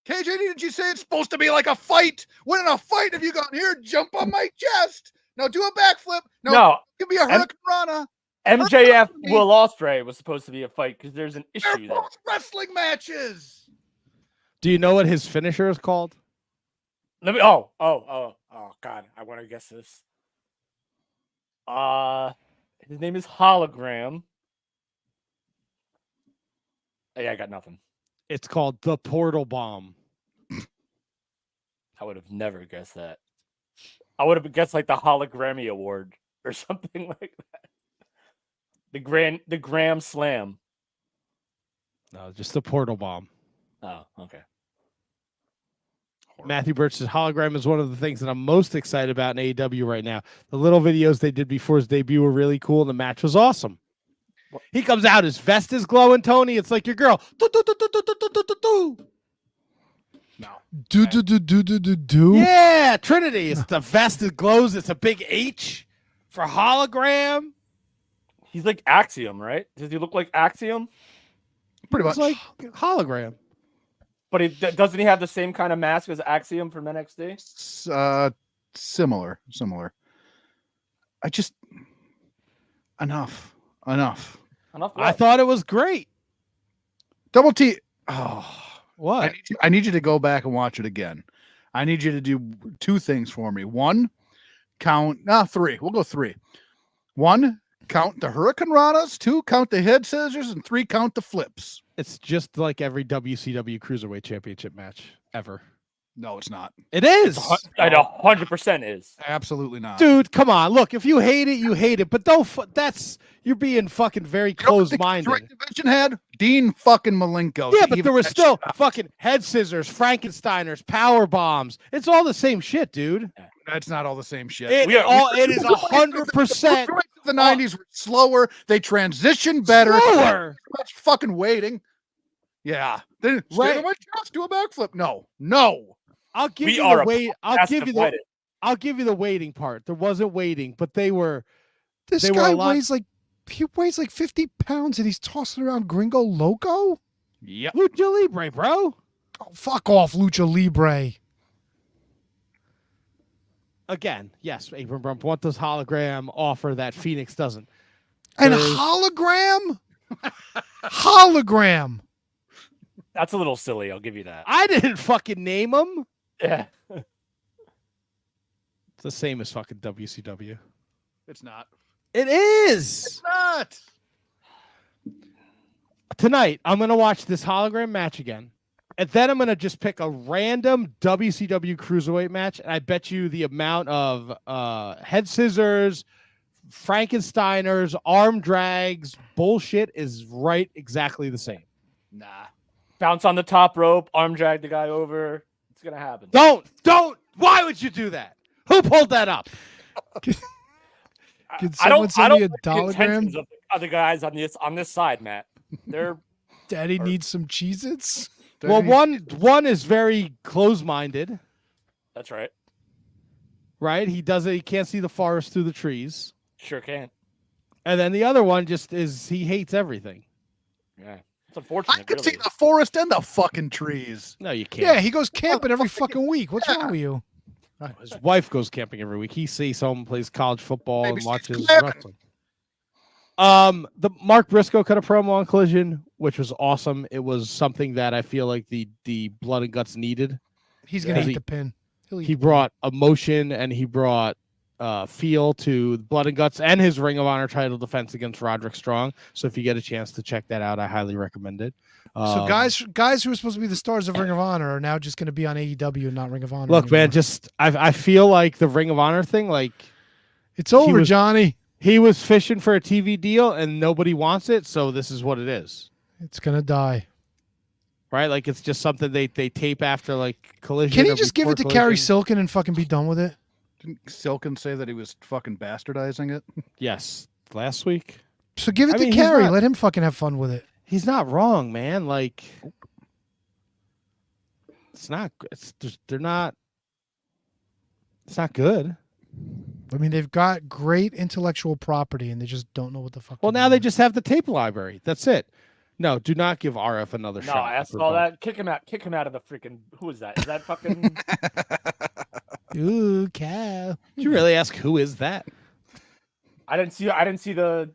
KJ, didn't you say it's supposed to be like a fight? When in a fight have you gone here? Jump on my chest. Now do a backflip. No, it could be a Hurricane Rana. MJF Will Ospreay was supposed to be a fight because there's an They're issue there. both wrestling matches. Do you know what his finisher is called? Let me. Oh, God! I want to guess this. His name is Hologram. Yeah, I got nothing. It's called the Portal Bomb. I would have never guessed that. I would have guessed like the Hologrammy Award or something like that. The Graham Slam. No, just the Portal Bomb. Oh, okay. Matthew Birch's hologram is one of the things that I'm most excited about in AEW right now. The little videos they did before his debut were really cool, and the match was awesome. He comes out, his vest is glowing, Tony. It's like your girl. Do. Yeah, Trinity. It's the vest that glows. It's a big H for hologram. He's like Axiom, right? Does he look like Axiom? Pretty much. It's like hologram. But doesn't he have the same kind of mask as Axiom from NXT? Similar. I just enough. Enough. I thought it was great. Double T. Oh, What? I need you to go back and watch it again. I need you to do two things for me. One, three. We'll go three. One, count the Hurricane Ranas. Two, count the head scissors. And three, count the flips. It's just like every WCW Cruiserweight Championship match ever. No, it's not. It is. It 100% is. Absolutely not. Dude, come on. Look, if you hate it, you hate it. But you're being fucking very closed-minded. Direct division had Dean fucking Malenko. Yeah, but there was still fucking head scissors, Frankensteiners, power bombs. It's all the same shit, dude. That's not all the same shit. It is 100%. The 90s were slower. They transitioned better. Slower. Much fucking waiting. Yeah. Then Right. stand on my chest, do a backflip. No. I'll give We you are the a wait. podcast I'll give you the waiting part. There wasn't waiting, but they were. This They were guy a lot- weighs like 50 pounds and he's tossing around Gringo Loco? Yep. Lucha Libre, bro. Oh, fuck off, Lucha Libre. Again, yes, Abram Brump want this hologram offer that Phoenix doesn't. And There's- hologram? Hologram. That's a little silly. I'll give you that. I didn't fucking name them. Yeah. It's the same as fucking WCW. It's not. It is. It's not. Tonight, I'm going to watch this hologram match again. And then I'm going to just pick a random WCW Cruiserweight match. And I bet you the amount of head scissors, Frankensteiners, arm drags, bullshit is right exactly the same. Nah. Bounce on the top rope, arm drag the guy over. It's going to happen. Don't. Why would you do that? Who pulled that up? Can I someone don't send me a like the intentions dologram? of the other guys on this side, Matt. They're Daddy needs some Cheez-Its? Well, one is very close-minded, that's right. right? He can't see the forest through the trees. Sure can. And then the other one just is he hates everything. Yeah. It's unfortunate. I can really. see the forest and the fucking trees. No, you can't. Yeah, he goes camping every fucking week. What's wrong with you? His wife goes camping every week. He sees someone plays college football Maybe and she's watches camping. wrestling. The Mark Briscoe cut a promo on Collision, which was awesome. It was something that I feel like the Blood and Guts needed. He's going to Yeah. eat the pin. He'll eat He the pin. brought emotion and he brought feel to Blood and Guts and his Ring of Honor title defense against Roderick Strong. So if you get a chance to check that out, I highly recommend it. So guys who are supposed to be the stars of Ring of Honor are now just going to be on AEW and not Ring of Honor. Look, man, anymore. I feel like the Ring of Honor thing, like It's over, was- Johnny. he was fishing for a TV deal and nobody wants it, so this is what it is. It's going to die. Right? Like it's just something they tape after like Collision. Can he or just give before it to Carrie Collision. Silken and fucking be done with it? Didn't Silken say that he was fucking bastardizing it? Yes. Last week. So give it I to mean, he's Carrie. not- Let him fucking have fun with it. He's not wrong, man. Like it's not they're not it's not good. I mean, they've got great intellectual property and they just don't know what the fuck. Well, to do now they with it. just have the tape library. That's it. No, do not give RF another No, shot. I saw that. Kick him out. Kick him out of the freaking. Who is that? Is that fucking? Ooh, cow. Did you really ask who is that? I didn't see the.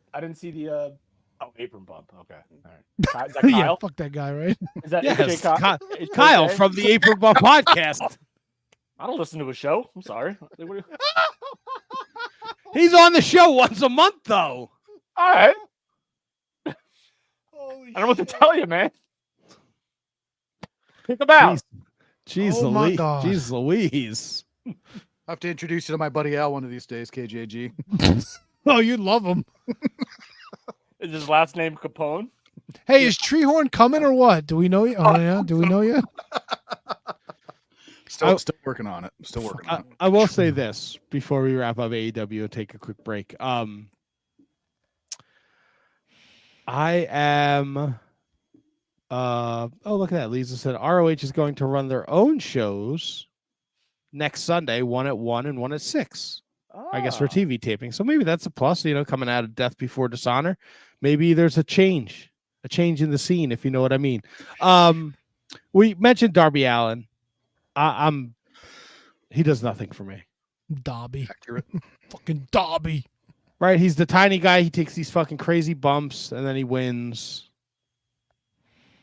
Oh, apron bump. Okay, all right. Is that Kyle? Yeah, fuck that guy, right? Is that Yes, AJ Kyle? Kyle from the Apron Bump podcast. I don't listen to a show. I'm sorry. He's on the show once a month, though. All right. I don't know what to tell you, man. Pick him out. Jeez, Oh my Louise. God. Jeez Louise. I have to introduce you to my buddy Al one of these days, KJG. Oh, you'd love him. Is his last name Capone? Hey, is Treehorn coming or what? Do we know you? Oh, yeah. Do we know you? Still working on it. Still working on it. I will say this before we wrap up AEW and take a quick break. I am. Oh, look at that. Lisa said ROH is going to run their own shows next Sunday, one at 1 and one at 6. I guess for TV taping. So maybe that's a plus, coming out of Death Before Dishonor. Maybe there's a change in the scene, if you know what I mean. We mentioned Darby Allin. He does nothing for me. Dobby. Accurate. Fucking Dobby. Right? He's the tiny guy. He takes these fucking crazy bumps and then he wins.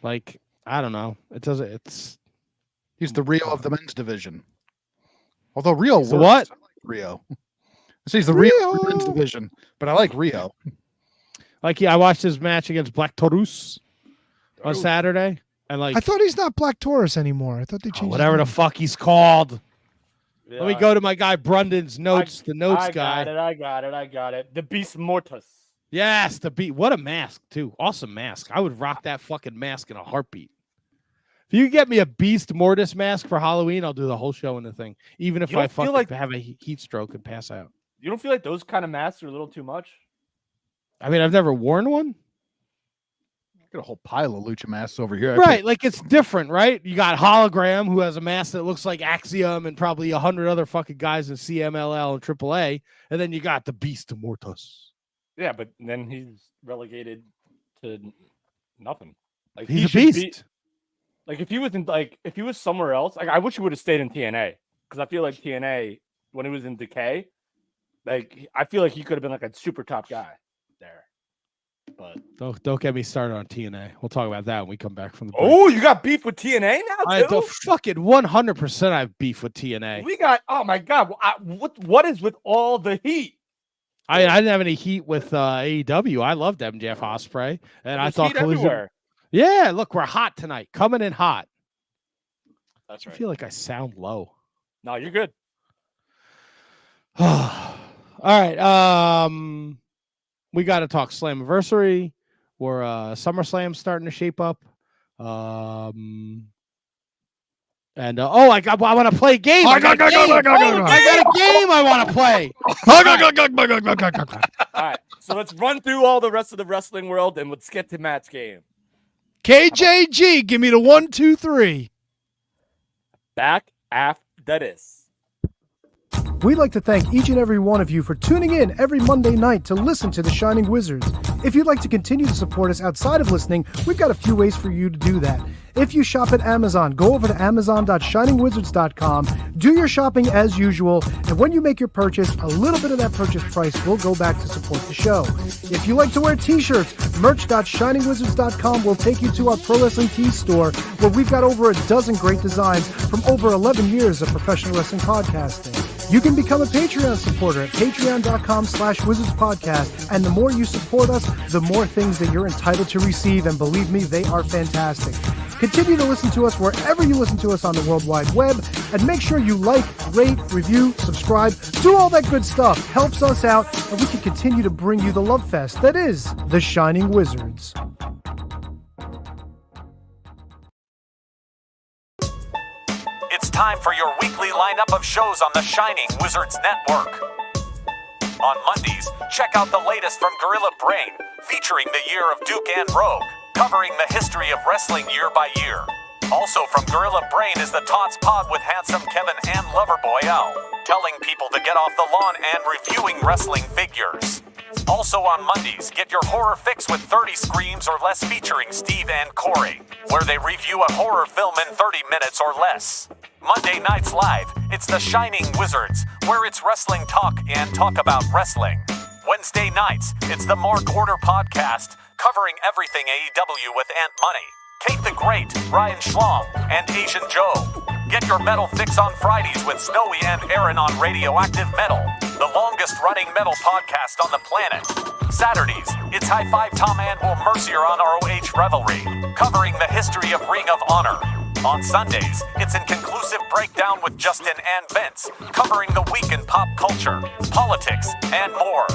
Like, I don't know. He's the Rio of the men's division. Although Rio works. What? I like Rio. So he's the Rio of the men's division, but I like Rio. Like, I watched his match against Black Taurus on Saturday. And I thought he's not Black Taurus anymore. I thought they changed whatever the fuck he's called. Yeah. Let me go to my guy Brundon's notes. I got it. The Beast Mortis. Yes, the beat. What a mask, too. Awesome mask. I would rock that fucking mask in a heartbeat. If you get me a Beast Mortis mask for Halloween, I'll do the whole show in the thing. Even if I fucking have a heat stroke and pass out. You don't feel like those kind of masks are a little too much? I mean, I've never worn one. Got a whole pile of lucha masks over here. Right, like it's different, right? You got Hologram, who has a mask that looks like Axiom and probably 100 other fucking guys in CMLL and AAA, and then you got the Beast Mortis. Yeah, but then he's relegated to nothing. Like he's a beast. If he was somewhere else, like I wish he would have stayed in TNA because I feel like TNA when he was in Decay, like I feel like he could have been like a super top guy there. But don't get me started on TNA. We'll talk about that when we come back from the break. Oh, you got beef with TNA now too? I don't fucking 100% I have beef with TNA. We got my God, what is with all the heat? I didn't have any heat with AEW. I loved MJF Ospreay, and I thought everywhere. Yeah, look, we're hot tonight, coming in hot. That's right. I feel like I sound low. No, you're good. All right. We got to talk Slammiversary or SummerSlam starting to shape up. I want to play a game. I got a game I want to play. All right, so let's run through all the rest of the wrestling world and let's get to Matt's game. KJG, give me the 1, 2, 3. Back after this. We'd like to thank each and every one of you for tuning in every Monday night to listen to The Shining Wizards. If you'd like to continue to support us outside of listening, we've got a few ways for you to do that. If you shop at Amazon, go over to amazon.shiningwizards.com, do your shopping as usual, and when you make your purchase, a little bit of that purchase price will go back to support the show. If you like to wear t-shirts, merch.shiningwizards.com will take you to our Pro Wrestling Tees store, where we've got over a dozen great designs from over 11 years of professional wrestling podcasting. You can become a Patreon supporter at patreon.com/wizardspodcast, and the more you support us, the more things that you're entitled to receive, and believe me, they are fantastic. Continue to listen to us wherever you listen to us on the World Wide Web, and make sure you like, rate, review, subscribe, do all that good stuff. Helps us out, and we can continue to bring you the love fest that is The Shining Wizards. It's time for your weekly lineup of shows on the Shining Wizards Network. On Mondays, check out the latest from Gorilla Brain, featuring the year of Duke and Rogue, covering the history of wrestling year by year. Also from Gorilla Brain is the Tots Pod with Handsome Kevin and Loverboy Al, telling people to get off the lawn and reviewing wrestling figures. Also on Mondays, get your horror fix with 30 Screams or Less featuring Steve and Corey, where they review a horror film in 30 minutes or less. Monday nights live, it's The Shining Wizards, where it's wrestling talk and talk about wrestling. Wednesday nights, it's the Mark Order podcast, covering everything AEW with Ant Money, Kate the Great, Ryan Schlong, and Asian Joe. Get your metal fix on Fridays with Snowy and Aaron on Radioactive Metal, the longest running metal podcast on the planet. Saturdays, it's High Five Tom and Will Mercier on ROH Revelry, covering the history of Ring of Honor. On Sundays, it's Inconclusive Breakdown with Justin and Vince, covering the week in pop culture, politics, and more.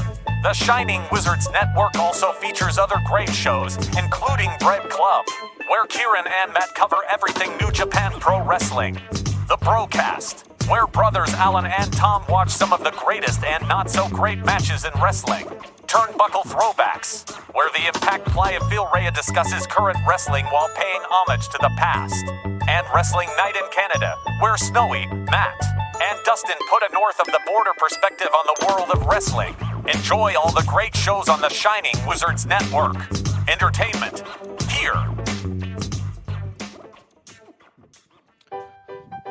The Shining Wizards Network also features other great shows, including Bread Club, where Kieran and Matt cover everything New Japan Pro Wrestling. The Brocast, where brothers Alan and Tom watch some of the greatest and not so great matches in wrestling. Turnbuckle Throwbacks, where the Impact Playa Phil Rhea discusses current wrestling while paying homage to the past. And Wrestling Night in Canada, where Snowy, Matt, and Dustin put a north of the border perspective on the world of wrestling. Enjoy all the great shows on the Shining Wizards Network. Entertainment, here.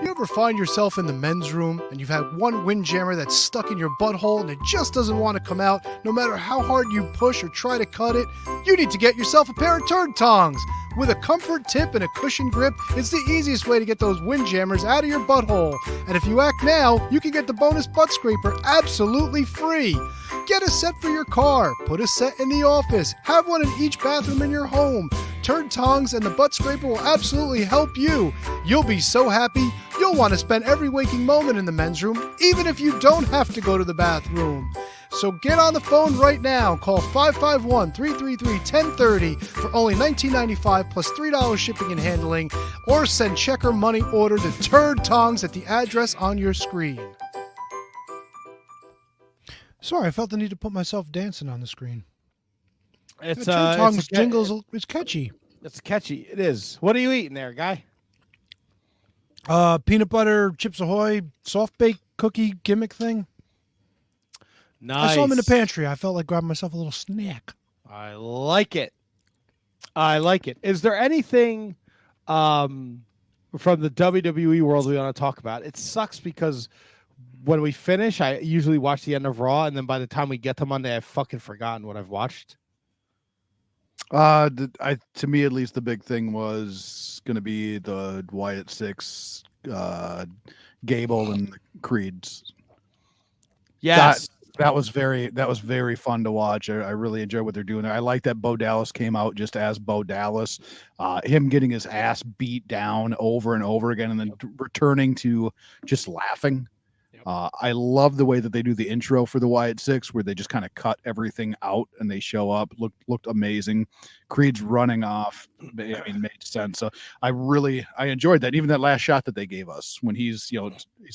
You ever find yourself in the men's room and you've had one windjammer that's stuck in your butthole and it just doesn't want to come out no matter how hard you push or try to cut it? You need to get yourself a pair of turd tongs. With a comfort tip and a cushion grip, it's the easiest way to get those windjammers out of your butthole. And if you act now, you can get the bonus butt scraper absolutely free. Get a set for your car, put a set in the office, have one in each bathroom in your home. Turd tongs and the butt scraper will absolutely help you. You'll be so happy, you'll want to spend every waking moment in the men's room, even if you don't have to go to the bathroom. So get on the phone right now. Call 551-333-1030 for only $19.95 plus $3 shipping and handling, or send check or money order to Turd Tongs at the address on your screen. Sorry, I felt the need to put myself dancing on the screen. It's Turd Tongs jingles is catchy. It's catchy. It is. What are you eating there, guy? Peanut butter, Chips Ahoy, soft baked cookie gimmick thing. Nice. I saw them in the pantry. I felt like grabbing myself a little snack. I like it. I like it. Is there anything from the WWE world we want to talk about? It sucks because when we finish, I usually watch the end of Raw, and then by the time we get to Monday, I've fucking forgotten what I've watched. To me, at least, the big thing was going to be the Wyatt Six, Gable, and the Creeds. Yes. That was very fun to watch. I really enjoy what they're doing there. I like that Bo Dallas came out just as Bo Dallas, him getting his ass beat down over and over again, and then returning to just laughing. Yep. I love the way that they do the intro for the Wyatt Six, where they just kind of cut everything out and they show up. Looked amazing. Creed's running off. I mean, made sense. So I enjoyed that. Even that last shot that they gave us when he's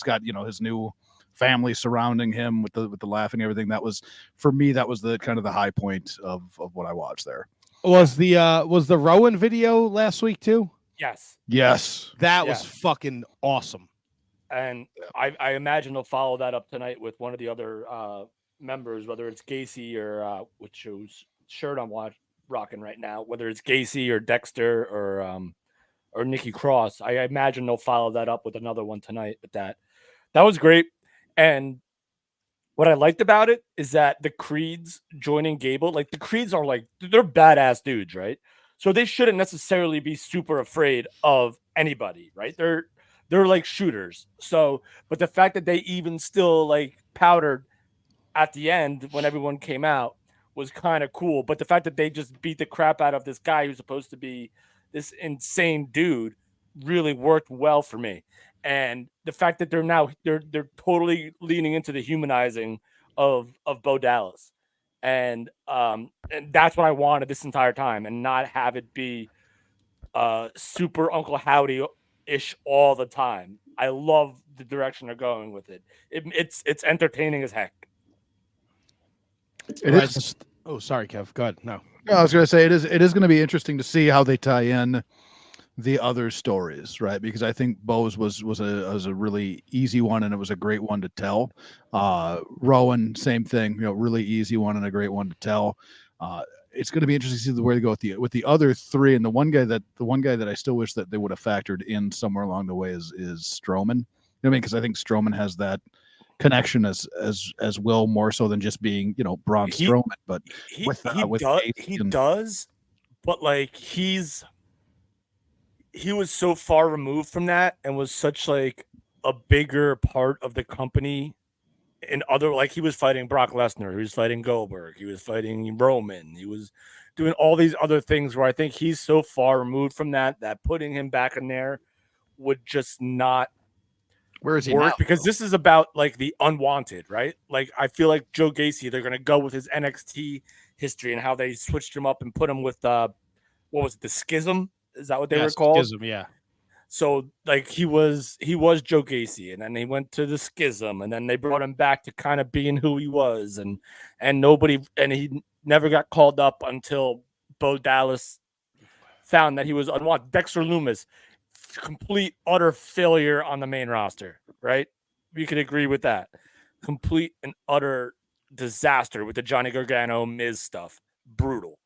got his new family surrounding him with the laughing and everything. That was, for me, that was the kind of the high point of what I watched there. Was the Rowan video last week too? Yes. That was fucking awesome. And I imagine they'll follow that up tonight with one of the other members, whether it's Gacy or which shirt I'm rocking right now, whether it's Gacy or Dexter or Nikki Cross. I imagine they'll follow that up with another one tonight. But that was great. And what I liked about it is that the Creeds joining Gable, like the Creeds are they're badass dudes, right? So they shouldn't necessarily be super afraid of anybody, right? They're like shooters. So, but the fact that they even still powdered at the end when everyone came out was kind of cool. But the fact that they just beat the crap out of this guy who's supposed to be this insane dude really worked well for me. And the fact that they're totally leaning into the humanizing of Bo Dallas, and that's what I wanted this entire time, and not have it be super Uncle Howdy-ish all the time. I love the direction they're going with it. It's entertaining as heck. It is. Oh, sorry, Kev. Go ahead. No, I was going to say it is going to be interesting to see how they tie in the other stories, right? Because I think Bo's was a really easy one, and it was a great one to tell. Rowan, same thing, really easy one and a great one to tell. It's going to be interesting to see where they go with the other three, and the one guy that I still wish that they would have factored in somewhere along the way is Strowman. You know what I mean? Because I think Strowman has that connection as Will, more so than just being Braun Strowman, but he does, but like he was so far removed from that and was such like a bigger part of the company. And he was fighting Brock Lesnar, he was fighting Goldberg, he was fighting Roman, he was doing all these other things where I think he's so far removed from that putting him back in there would just not Where is he work, now? because this is about like the unwanted, right? Like I feel like Joe Gacy, they're gonna go with his NXT history and how they switched him up and put him with what was it, the Schism? Is that what they were called? Schism, yeah. So like he was Joe Gacy, and then he went to the Schism, and then they brought him back to kind of being who he was, and he never got called up until Bo Dallas found that he was unwanted. Dexter Lumis, complete utter failure on the main roster, right? We could agree with that. Complete and utter disaster with the Johnny Gargano Miz stuff. Brutal.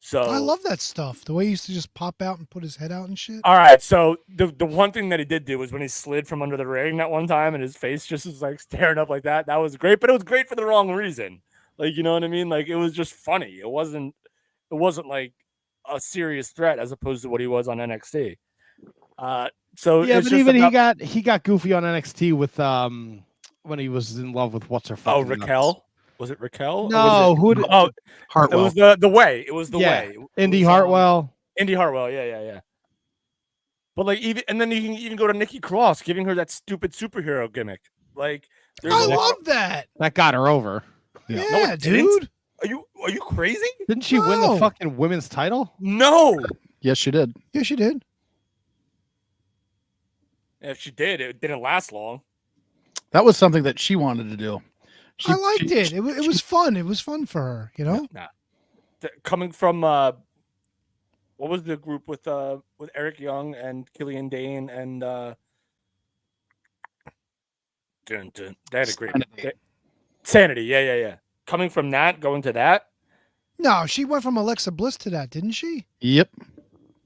So I love that stuff. The way he used to just pop out and put his head out and shit. All right, so the one thing that he did do was when he slid from under the ring that one time and his face just was like staring up like that. That was great, but it was great for the wrong reason. Like, you know what I mean? Like, it was just funny. It wasn't like a serious threat as opposed to what he was on NXT. So yeah, it's but just even about... he got goofy on NXT with when he was in love with what's her fucking Oh, Raquel. nuts. Was it Raquel? No, who did? Oh, Hartwell. It was the way. It was the way. Indy Hartwell. Indy Hartwell. Yeah. But like and then you can even go to Nikki Cross, giving her that stupid superhero gimmick. Like, I love that. That got her over. Yeah, No, dude. Are you crazy? Didn't she win the fucking women's title? No. Yes, she did. Yeah, she did. If she did, it didn't last long. That was something that she wanted to do. I liked it. It was fun. It was fun for her, Nah. Coming from what was the group with Eric Young and Killian Dane and they had a great Sanity. Yeah. Coming from that, going to that. No, she went from Alexa Bliss to that, didn't she? Yep.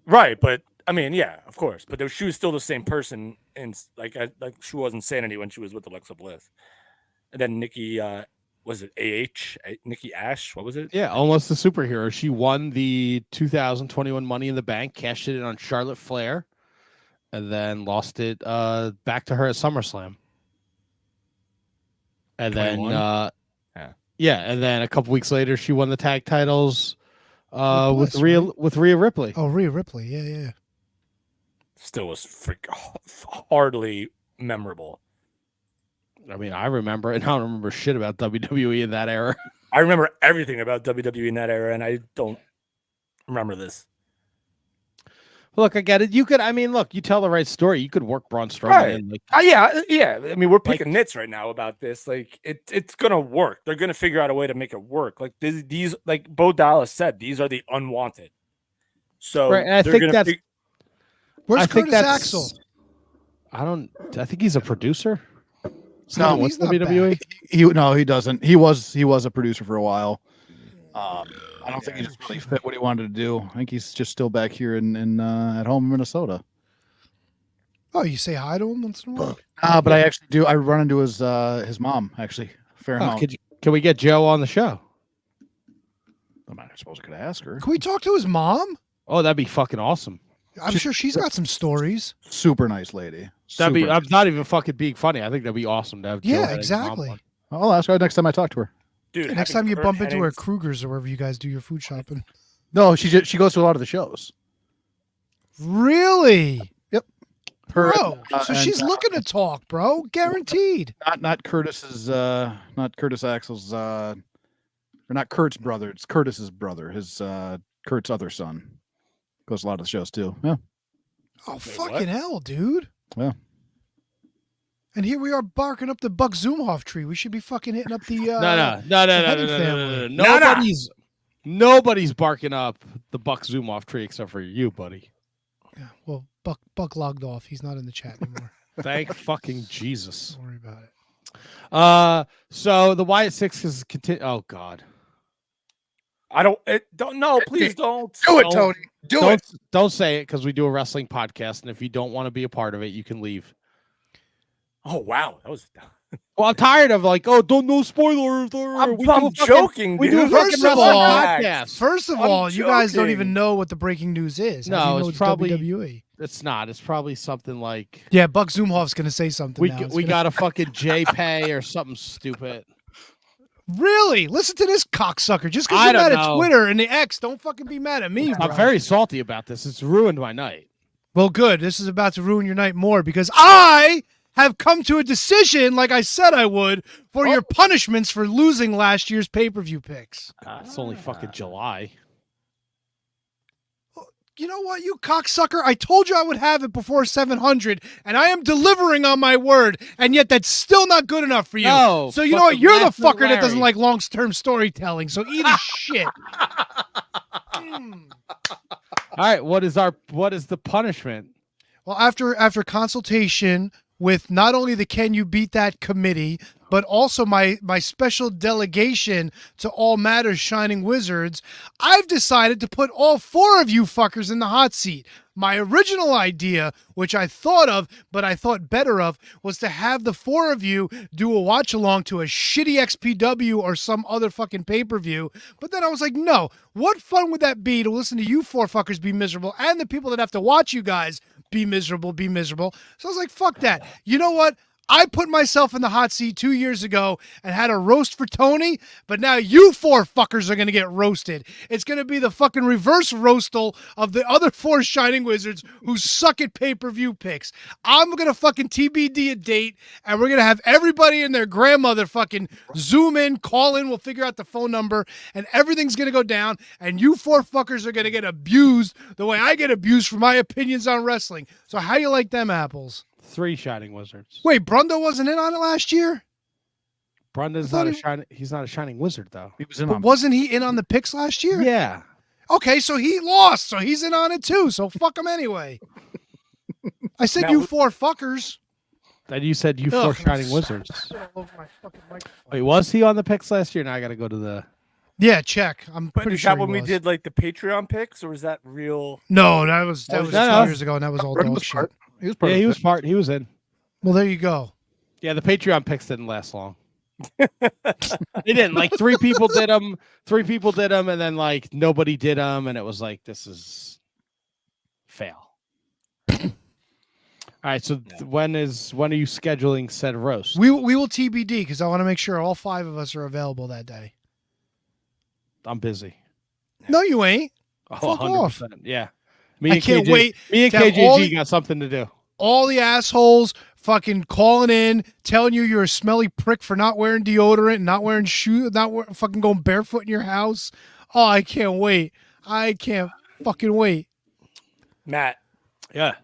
Right, but I mean, yeah, of course. But she was still the same person, and like she wasn't Sanity when she was with Alexa Bliss. And then Nikki, was it Nikki Ash? What was it? Yeah, almost a superhero. She won the 2021 Money in the Bank, cashed it in on Charlotte Flair, and then lost it back to her at SummerSlam. And 21? Then, and then a couple weeks later, she won the tag titles with Rhea Ripley. Oh, Rhea Ripley. Yeah. Still was hardly memorable. I mean, I remember it. I don't remember shit about WWE in that era. I remember everything about WWE in that era, and I don't remember this. Look, I get it. You tell the right story. You could work Braun Strowman in. Yeah. I mean, we're picking nits right now about this. Like, it's gonna work. They're gonna figure out a way to make it work. Like these like Bo Dallas said, these are the unwanted. So right, I think that's. Where's Curtis Axel? I think he's a producer. No, he's not WWE. He doesn't. He was a producer for a while. I don't think he just really fit what he wanted to do. I think he's just still back here in at home in Minnesota. Oh, you say hi to him once in a while? But I actually do. I run into his mom actually. Fair amount. Can we get Joe on the show? I suppose I could ask her. Can we talk to his mom? Oh, that'd be fucking awesome. I'm sure she's got some stories. Super nice lady. I'm not even fucking being funny. I think that'd be awesome to have Joe. Yeah, exactly. I'll ask her next time I talk to her. Dude, next time you bump into her at Kruger's or wherever you guys do your food shopping. No, she goes to a lot of the shows. Really? Yep. Bro, so she's looking to talk, bro. Guaranteed. Not Curtis's not Curtis Axel's or not Kurt's brother. It's Curtis's brother. His Kurt's other son. Goes to a lot of the shows too. Yeah. Oh, fucking hell, dude. Yeah. And here we are barking up the Buck Zumhoff tree. We should be fucking hitting up the No. Nobody's barking up the Buck Zumhoff tree except for you, buddy. Yeah, well, Buck logged off. He's not in the chat anymore. Thank fucking Jesus. Don't worry about it. So the Wyatt Six is continue. Oh God. Don't no, please don't. Do it, Tony. Don't say it because we do a wrestling podcast, and if you don't want to be a part of it, you can leave. Oh wow, that was. Well, I'm tired of don't no spoilers. I'm joking. We dude. do a fucking First of wrestling all- podcast. First of I'm all, you guys don't joking. even know what the breaking news is. How do No, you know it's probably- WWE. It's not. It's probably something like Yeah, Buck Zumhoff's gonna say something. we now. It's we gonna- got a fucking JPay or something stupid. Really? Listen to this cocksucker. Just because I you're don't mad at know. Twitter and the X, don't fucking be mad at me, bro. I'm very salty about this. It's ruined my night. Well, good. This is about to ruin your night more because I have come to a decision, like I said I would, for your punishments for losing last year's pay-per-view picks. It's only fucking July. You know what, you cocksucker? I told you I would have it before 700, and I am delivering on my word, and yet that's still not good enough for you. No, So you know what? fucking You're the Master fucker that doesn't Larry. like long-term storytelling, so eat his shit. All right, what is the punishment? Well, after consultation with not only the Can You Beat That committee, but also my special delegation to All Matters Shining Wizards, I've decided to put all 4 of you fuckers in the hot seat. My original idea, which I thought of, but I thought better of, was to have the 4 of you do a watch along to a shitty XPW or some other fucking pay-per-view. But then I was like, no, what fun would that be to listen to you 4 fuckers be miserable and the people that have to watch you guys be miserable. So I was like, fuck that. You know what? I put myself in the hot seat 2 years ago and had a roast for Tony, but now you 4 fuckers are going to get roasted. It's going to be the fucking reverse roastal of the other 4 Shining Wizards who suck at pay-per-view picks. I'm going to fucking TBD a date, and we're going to have everybody and their grandmother fucking zoom in, call in, we'll figure out the phone number, and everything's going to go down, and you 4 fuckers are going to get abused the way I get abused for my opinions on wrestling. So how you like them apples? 3 Shining Wizards. Wait, Brundo wasn't in on it last year? Brundon's I thought not a he- shining. He's not a Shining Wizard though. He was in But on wasn't he in on the picks last year? Yeah. Okay, so he lost, so he's in on it too. So fuck him anyway. I said Now, you 4 fuckers. And you said you 4 Ugh. Shining Wizards. Wait, was he on the picks last year? Now I got to go to the. Yeah, check. I'm But pretty is sure that he when we was. did like the Patreon picks, or was that real? No, that was No, 2 no. years ago, and that was all Brendan dog was shit. part. He was part. Yeah, of he the was pick. part. He was in. Well, there you go. Yeah, the Patreon picks didn't last long. They didn't. Like 3 people did them. 3 people did them, and then like nobody did them, and it was like this is fail. All right. So when are you scheduling said roast? We will TBD because I want to make sure all 5 of us are available that day. I'm busy. No, you ain't. Oh, Fuck off. 100%. Yeah. Me I and can't KJ wait Me and to have KJG all the- got something to do. All the assholes fucking calling in, telling you you're a smelly prick for not wearing deodorant, not wearing shoes, fucking going barefoot in your house. Oh, I can't wait. I can't fucking wait. Matt, Yeah.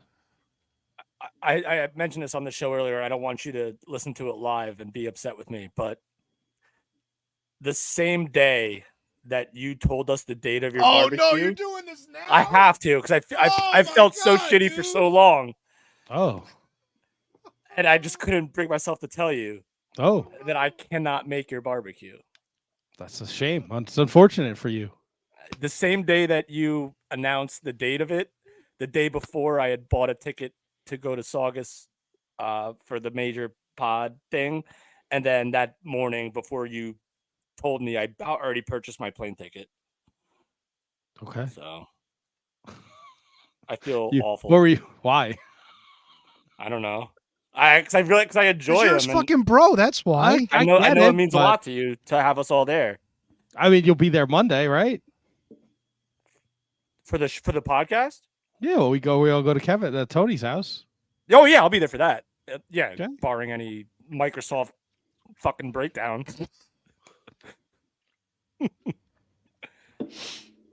I mentioned this on the show earlier. I don't want you to listen to it live and be upset with me, but the same day that you told us the date of your barbecue, doing this now. I have to because I felt so God, shitty for dude. so long, Oh. and I just couldn't bring myself to tell you Oh. that I cannot make your barbecue. That's a shame. It's unfortunate for you. The same day that you announced the date of it, the day before I had bought a ticket to go to Saugus for the major pod thing. And then that morning before you told me, I already purchased my plane ticket. Okay. So I feel You- awful. What were you? Why? I don't know. Because I enjoy You're him. his and fucking bro. That's why. I know get it means a but- lot to you to have us all there I mean, you'll be there Monday, right? for the podcast. Yeah. Well, we all go to Tony's house. Oh yeah, I'll be there for that. Yeah, Okay. barring any Microsoft fucking breakdown.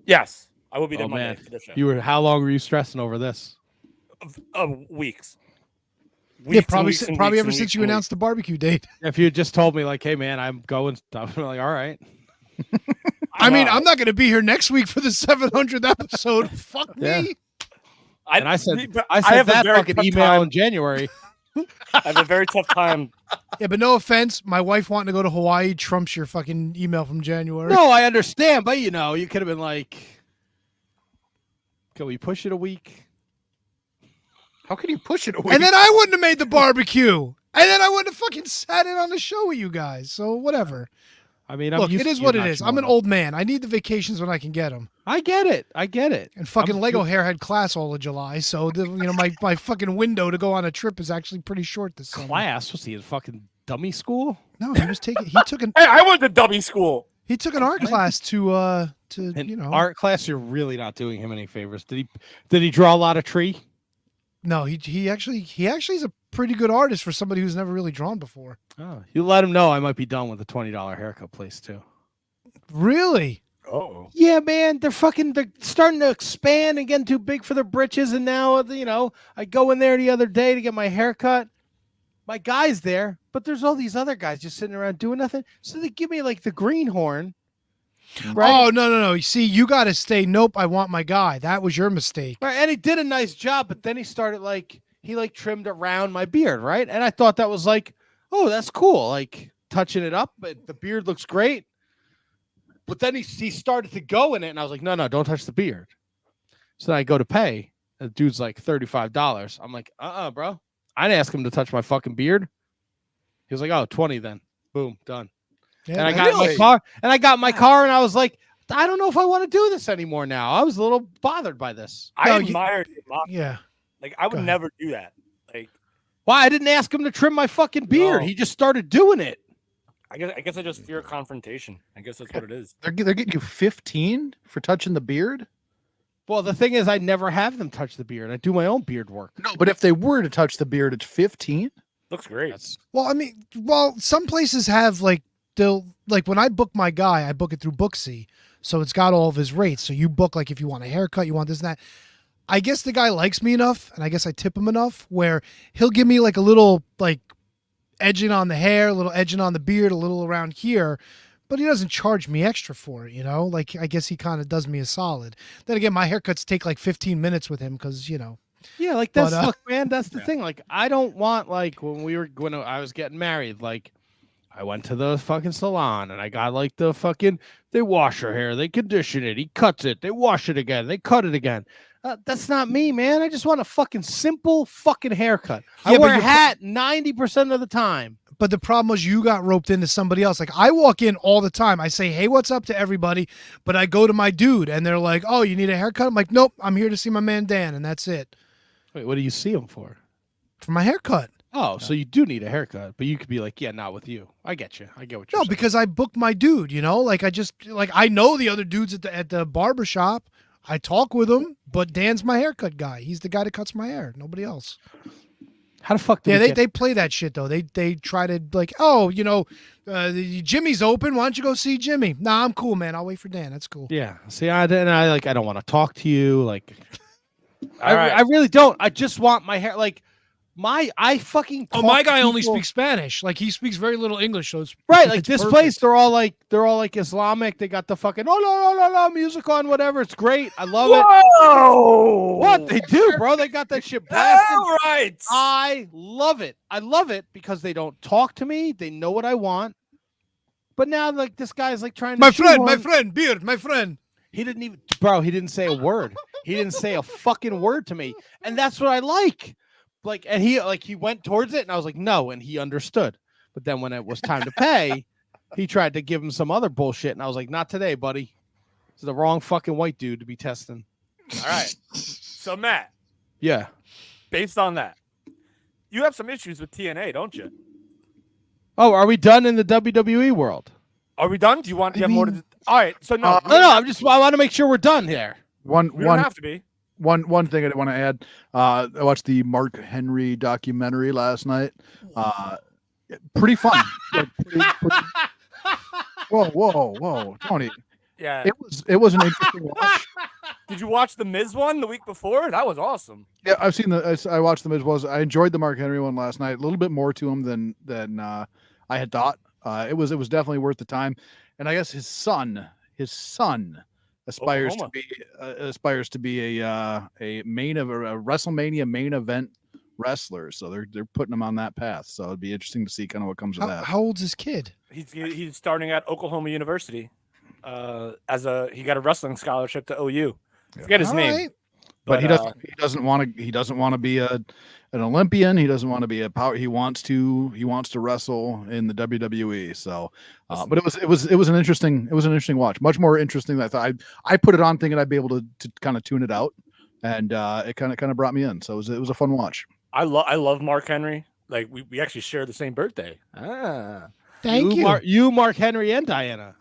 Yes, I will be there Oh, Monday man. for the show. How long were you stressing over this? Weeks. Yeah, Weeks and probably weeks and probably weeks ever and since weeks you and announced the barbecue date. If you had just told me, like, hey, man, I'm going, I'm like, all right. I mean, know. I'm not going to be here next week for the 700th episode. Fuck me. Yeah. And I said but I I sent have a that very fucking tough email time. in January. I have a very tough time. Yeah, but no offense, my wife wanting to go to Hawaii trumps your fucking email from January. No, I understand, but you could have been like, can we push it a week? How can you push it away? And then I wouldn't have made the barbecue. And then I wouldn't have fucking sat in on the show with you guys. So whatever. I mean, Look, it is what it is. I'm an old man. I need the vacations when I can get them. I get it. And fucking Lego Hair had class all of July, so my fucking window to go on a trip is actually pretty short this summer. Class? Was he in fucking dummy school? No, he was taking. He took an. Hey, I went to dummy school. He took an art class to art class. You're really not doing him any favors. Did he draw a lot of tree? No, he actually is a pretty good artist for somebody who's never really drawn before. Oh, you let him know I might be done with the $20 haircut place too. Really? Oh. Yeah, man, they're starting to expand and getting too big for their britches. And now, I go in there the other day to get my haircut. My guy's there, but there's all these other guys just sitting around doing nothing. So they give me like the greenhorn. Right? Oh, no. You see, you got to stay. Nope, I want my guy. That was your mistake. Right, and he did a nice job, but then he started he trimmed around my beard, right? And I thought that was like, oh, that's cool, like touching it up, but the beard looks great. But then he started to go in it, and I was like, no, don't touch the beard. So then I go to pay. The dude's like $35. I'm like, bro. I didn't ask him to touch my fucking beard. He was like, oh, 20 then. Boom, done. Yeah, and I got my car, and I was like, I don't know if I want to do this anymore now. I was a little bothered by this. I admired him. Yeah. Like, I would never do that. Like, why? I didn't ask him to trim my fucking beard. No. He just started doing it. I guess I just fear confrontation. I guess that's what it is. They're getting you 15 for touching the beard? Well, the thing is, I never have them touch the beard. I do my own beard work. No, but if they were to touch the beard, it's 15? Looks great. Well, I mean, some places have they'll when I book my guy, I book it through Booksy. So it's got all of his rates. So you book if you want a haircut, you want this and that. I guess the guy likes me enough, and I guess I tip him enough where he'll give me a little edging on the hair, a little edging on the beard, a little around here, but he doesn't charge me extra for it, I guess he kind of does me a solid. Then again, my haircuts take 15 minutes with him because, Yeah, that's look, man, that's the thing. I don't want when I was getting married, I went to the fucking salon and I got they wash her hair, they condition it, he cuts it, they wash it again, they cut it again. That's not me, man. I just want a fucking simple fucking haircut. I wear a hat 90% of the time. But the problem was you got roped into somebody else. I walk in all the time. I say, hey, what's up to everybody? But I go to my dude and they're like, oh, you need a haircut? I'm like, nope, I'm here to see my man Dan, and that's it. Wait, what do you see him for? For my haircut. Oh, so you do need a haircut, but you could be like, yeah, not with you. I get you. I get what you're saying. No, because I booked my dude, I know the other dudes at the barber shop. I talk with him, but Dan's my haircut guy. He's the guy that cuts my hair. Nobody else. How the fuck? They play that shit though. They try to Jimmy's open. Why don't you go see Jimmy? Nah, I'm cool, man. I'll wait for Dan. That's cool. Yeah. See, I don't want to talk to you. right. I really don't. I just want my hair. I fucking. My guy only speaks Spanish. He speaks very little English. So it's right. it's This perfect. place, they're all Islamic. They got the fucking no music on, whatever. It's great. I love it. Whoa! What they do, bro? They got that shit blasted. All right. I love it. I love it because they don't talk to me. They know what I want. But now, this guy's trying to. My friend, beard, my friend. He didn't even, bro. He didn't say a word. He didn't say a fucking word to me, and that's what I like. And he went towards it, and I was like, no, and he understood. But then when it was time to pay, he tried to give him some other bullshit, and I was like, not today, buddy. This is the wrong fucking white dude to be testing. All right. So Matt, Yeah. based on that, you have some issues with TNA, don't you? Oh, are we done in the WWE world? Are we done? Do you have more to? All right. So no, No. I want to make sure we're done here. we don't have to be. One thing I want to add. I watched the Mark Henry documentary last night. Pretty fun. Pretty... Whoa, Tony. Yeah. It was an interesting watch. Did you watch the Miz one the week before? That was awesome. Yeah, I watched the Miz. I enjoyed the Mark Henry one last night. A little bit more to him than I had thought. It was definitely worth the time. And I guess his son aspires Oklahoma. to be a WrestleMania main event wrestler. So they're putting him on that path. So it'd be interesting to see kind of what comes of that. How old's his kid? He's starting at Oklahoma University. He got a wrestling scholarship to OU. I forget his name. Right. But he doesn't want to be an Olympian. He doesn't want to be a power. He wants to wrestle in the WWE. So, but it was an interesting watch. Much more interesting than I thought. I put it on thinking I'd be able to kind of tune it out, and it kind of brought me in. So it was a fun watch. I love Mark Henry. Like we actually share the same birthday. Thank you. Mark Henry, and Diana.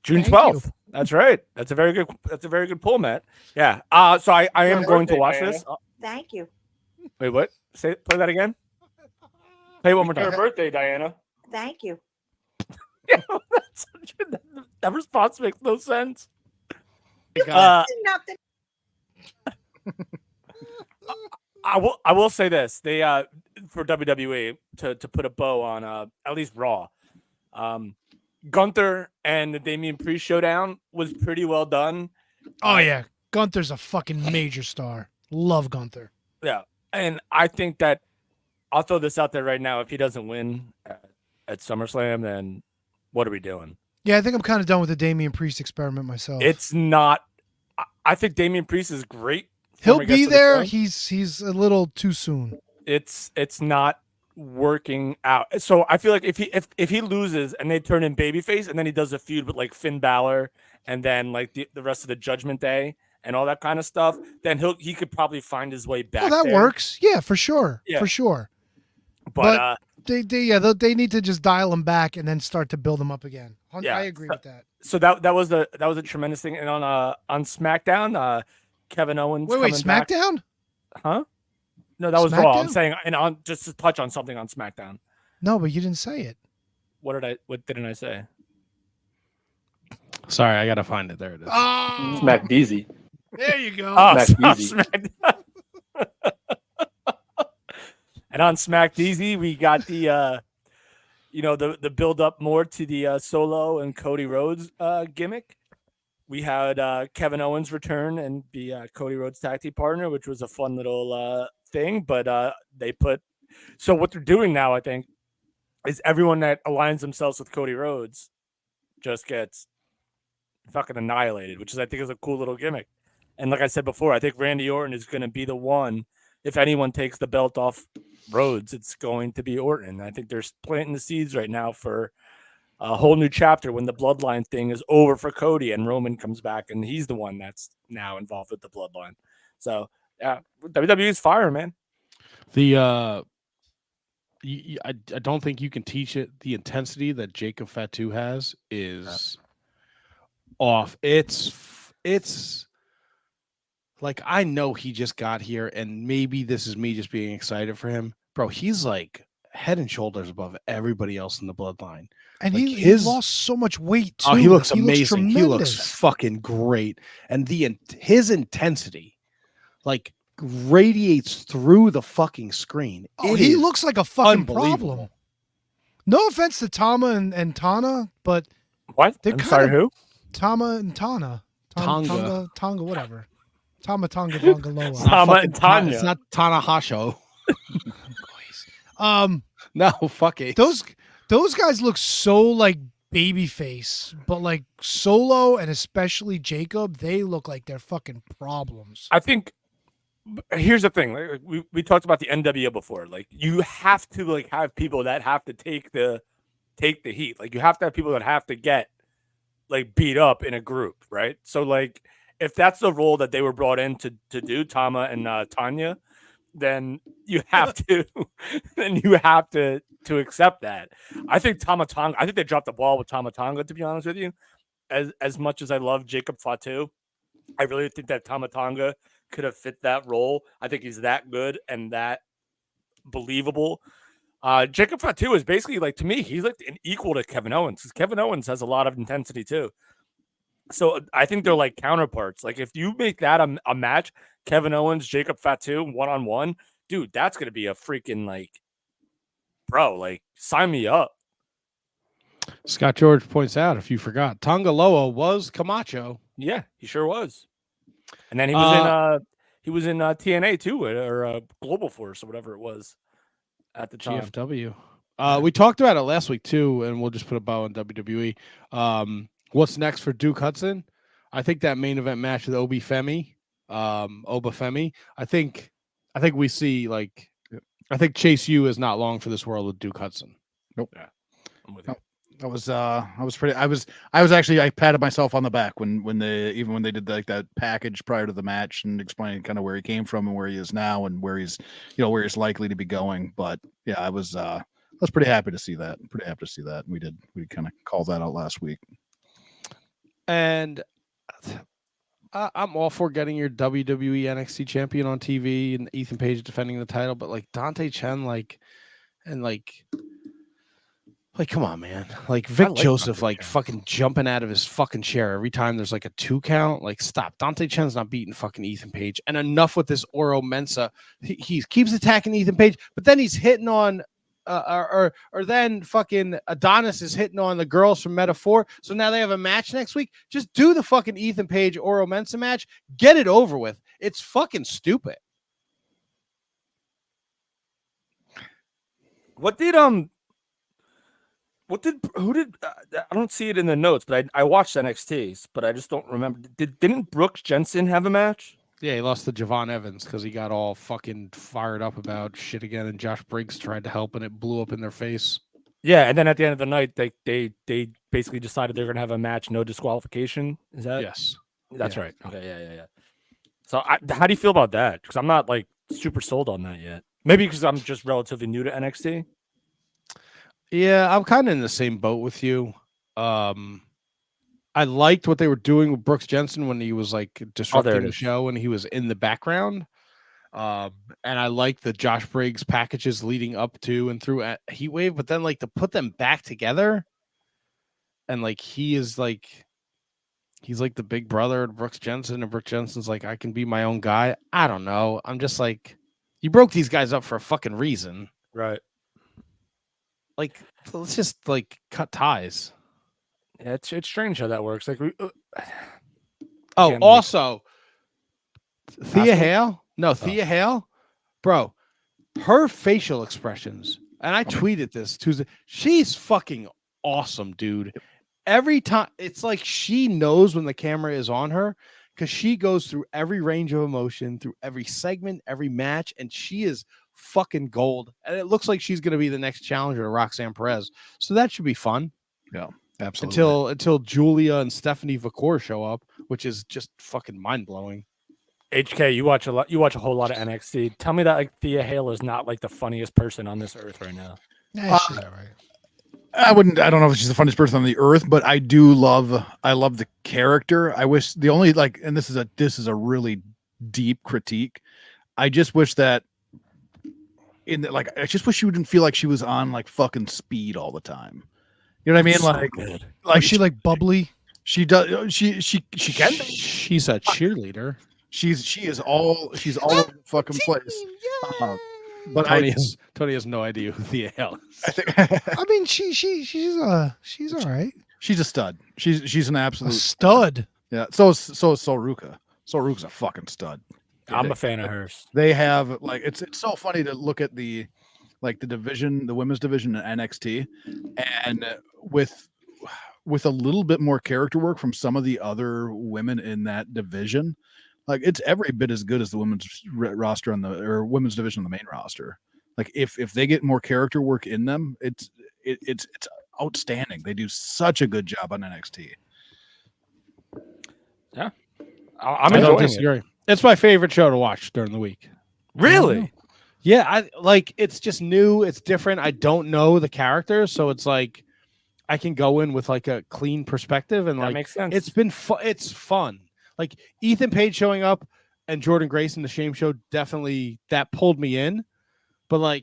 June 12th. That's right. That's a very good pull, Matt. Yeah. So I am going to watch this. Thank you. Wait, what? Play that again. Play it one more time. Happy birthday, Diana. Thank you. That response makes no sense. Nothing. I will say this. They for WWE to put a bow on at least Raw. Gunther and the Damian Priest showdown was pretty well done. Oh yeah, Gunther's a fucking major star. Love Gunther. Yeah, and I think that I'll throw this out there right now. If he doesn't win at SummerSlam, then what are we doing? Yeah, I think I'm kind of done with the Damian Priest experiment myself. It's not. I think Damian Priest is great. He'll be there. He's a little too soon. It's not working out. So I feel like if he loses and they turn him babyface and then he does a feud with like Finn Balor and then like the rest of the Judgment Day and all that kind of stuff, then he could probably find his way back. Oh, that works. Yeah, for sure. Yeah. For sure. But they need to just dial him back and then start to build him up again. Yeah. I agree with that. So that was a tremendous thing. And on SmackDown, Kevin Owens. Wait, SmackDown? Huh? No, that was SmackDown? Raw. I'm saying, and on just to touch on something on SmackDown. No, but you didn't say it. What didn't I say? Sorry, I gotta find it. There it is. Oh, Smack Deezy. there you go. And on Smack Deezy, we got the the build up more to the Solo and Cody Rhodes gimmick. We had Kevin Owens return and be Cody Rhodes' tag team partner, which was a fun little thing. But so what they're doing now, I think, is everyone that aligns themselves with Cody Rhodes just gets fucking annihilated, which I think is a cool little gimmick. And like I said before, I think Randy Orton is going to be the one. If anyone takes the belt off Rhodes, it's going to be Orton. I think they're planting the seeds right now for a whole new chapter when the bloodline thing is over for Cody and Roman comes back and he's the one that's now involved with the bloodline. So yeah, WWE is fire, man. I don't think you can teach it. The intensity that Jacob Fatu has is off. It's like, I know he just got here and maybe this is me just being excited for him. Bro, he's like head and shoulders above everybody else in the bloodline. And like he lost so much weight too. Oh, he looks amazing. He looks tremendous. fucking great. And his intensity like radiates through the fucking screen. Oh, he looks like a fucking unbelievable. problem. No offense to Tama and Tana, but What? they're I'm kind sorry, of who? Tama and Tana. Tonga. Tonga, whatever. Tama, Tonga, Tonga, Loa. Tama and Tanya. It's not Tanahasho. No, fuck it. Those guys look so like babyface, but like Solo and especially Jacob, they look like they're fucking problems. I think here's the thing. Like, we talked about the NWO before. Like, you have to like have people that have to take the heat. Like, you have to have people that have to get like beat up in a group, right? So like, if that's the role that they were brought in to do, Tama and Tanya, then you have to to accept that. I think Tama Tonga, I think they dropped the ball with Tama Tonga, to be honest with you. As much as I love Jacob Fatu, I really think that Tama Tonga could have fit that role. I think he's that good and that believable. Jacob Fatu is basically like, to me, he's like an equal to Kevin Owens, because Kevin Owens has a lot of intensity too. So I think they're like counterparts. Like, if you make that a match, Kevin Owens, Jacob Fatu, one-on-one, dude, that's going to be a freaking like, bro, like, sign me up. Scott George points out, if you forgot, Tongaloa was Camacho. Yeah, he sure was. And then he was in TNA too, or Global Force or whatever it was at the time. GFW. We talked about it last week too, and we'll just put a bow on WWE. What's next for Duke Hudson? I think that main event match with Oba Femi. I think we see I think Chase U is not long for this world with Duke Hudson. Nope. Yeah, I'm with you. I was actually, I patted myself on the back when they did that package prior to the match and explained kind of where he came from and where he is now and where he's likely to be going. But yeah, I was pretty happy to see that. We kind of called that out last week. And I'm all for getting your WWE NXT champion on TV and Ethan Page defending the title, but Dante Chen, come on, man. Vic Joseph, fucking jumping out of his fucking chair every time there's a 2 count. Stop. Dante Chen's not beating fucking Ethan Page. And enough with this Oro Mensa. He keeps attacking Ethan Page, but then he's hitting on, or then fucking Adonis is hitting on the girls from Metaphor. So now they have a match next week. Just do the fucking Ethan Page Oro Mensa match. Get it over with. It's fucking stupid. I don't see it in the notes, but I watched NXT, but I just don't remember. Didn't Brooks Jensen have a match? Yeah, he lost to Javon Evans because he got all fucking fired up about shit again, and Josh Briggs tried to help, and it blew up in their face. Yeah, and then at the end of the night, they basically decided they're gonna have a match, no disqualification. Is that? Yes, that's right. Okay, yeah. So, how do you feel about that? Because I'm not super sold on that yet. Maybe because I'm just relatively new to NXT. Yeah, I'm kind of in the same boat with you. I liked what they were doing with Brooks Jensen when he was disrupting the show and he was in the background. And I like the Josh Briggs packages leading up to and through Heatwave, but then to put them back together and he's the big brother to Brooks Jensen, and Brooks Jensen's I can be my own guy. I don't know. I'm just you broke these guys up for a fucking reason. Right. Let's just cut ties. Yeah, it's strange how that works. Also, Thea Hale? No, Thea Hale? Bro, her facial expressions, and I tweeted this Tuesday, she's fucking awesome, dude. Every time, it's she knows when the camera is on her because she goes through every range of emotion, through every segment, every match, and she is fucking gold. And it looks like she's going to be the next challenger to Roxanne Perez. So that should be fun. Yeah. Absolutely. Until Julia and Stephanie Vacour show up, which is just fucking mind blowing. HK, you watch a whole lot of NXT. Tell me that Thea Hale is not the funniest person on this earth right now. She's all right. I don't know if she's the funniest person on the earth, but I love the character. I wish the only and this is a really deep critique. I just wish that I just wish she wouldn't feel like she was on fucking speed all the time. You know what I mean? Is she bubbly? She does. She can be. She's a cheerleader. She's all over the fucking place. But Tony has no idea who Thea Hale is. I think. I mean, she's all right. She's a stud. She's an absolute stud. Yeah. So is Ruka. Ruka's a fucking stud. I'm a fan of hers. They have it's so funny to look at the division, the women's division in NXT, and with a little bit more character work from some of the other women in that division, it's every bit as good as the women's roster or women's division on the main roster. If they get more character work in them, it's outstanding. They do such a good job on NXT. Yeah, I don't disagree. It's my favorite show to watch during the week. Really? Yeah, it's just new, it's different. I don't know the characters, so it's I can go in with a clean perspective, and that makes sense. It's been it's fun. Ethan Page showing up and Jordan Grace in the Shame Show, definitely that pulled me in. But I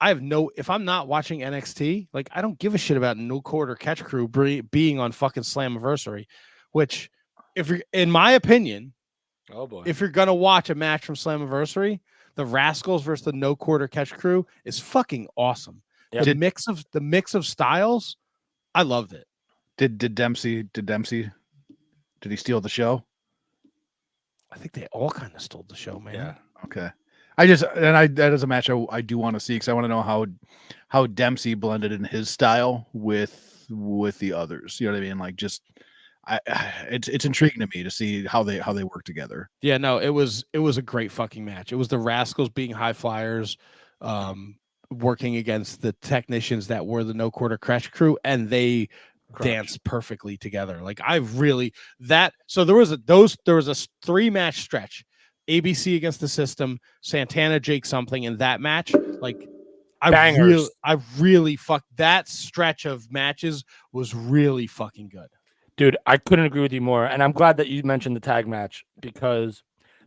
have if I'm not watching NXT, I don't give a shit about No Quarter Catch Crew being on fucking Slammiversary, which if you're, in my opinion, oh boy, if you're gonna watch a match from Slammiversary, the Rascals versus the No Quarter Catch Crew is fucking awesome Yeah. The mix of styles, I loved it. Did Dempsey did he steal the show? I think they all kind of stole the show, man. Yeah. Okay. That is a match I do want to see because I want to know how Dempsey blended in his style with the others. You know what I mean? Like just it's intriguing to me to see how they work together. Yeah, no, it was a great fucking match. It was the Rascals being high flyers, working against the technicians that were the No Quarter Crash crew, and they danced perfectly together. Like so there was a 3-match stretch. ABC against the System, Santana, Jake something in that match. Like Bangers. I really that stretch of matches was really fucking good. Dude, I couldn't agree with you more. And I'm glad that you mentioned the tag match because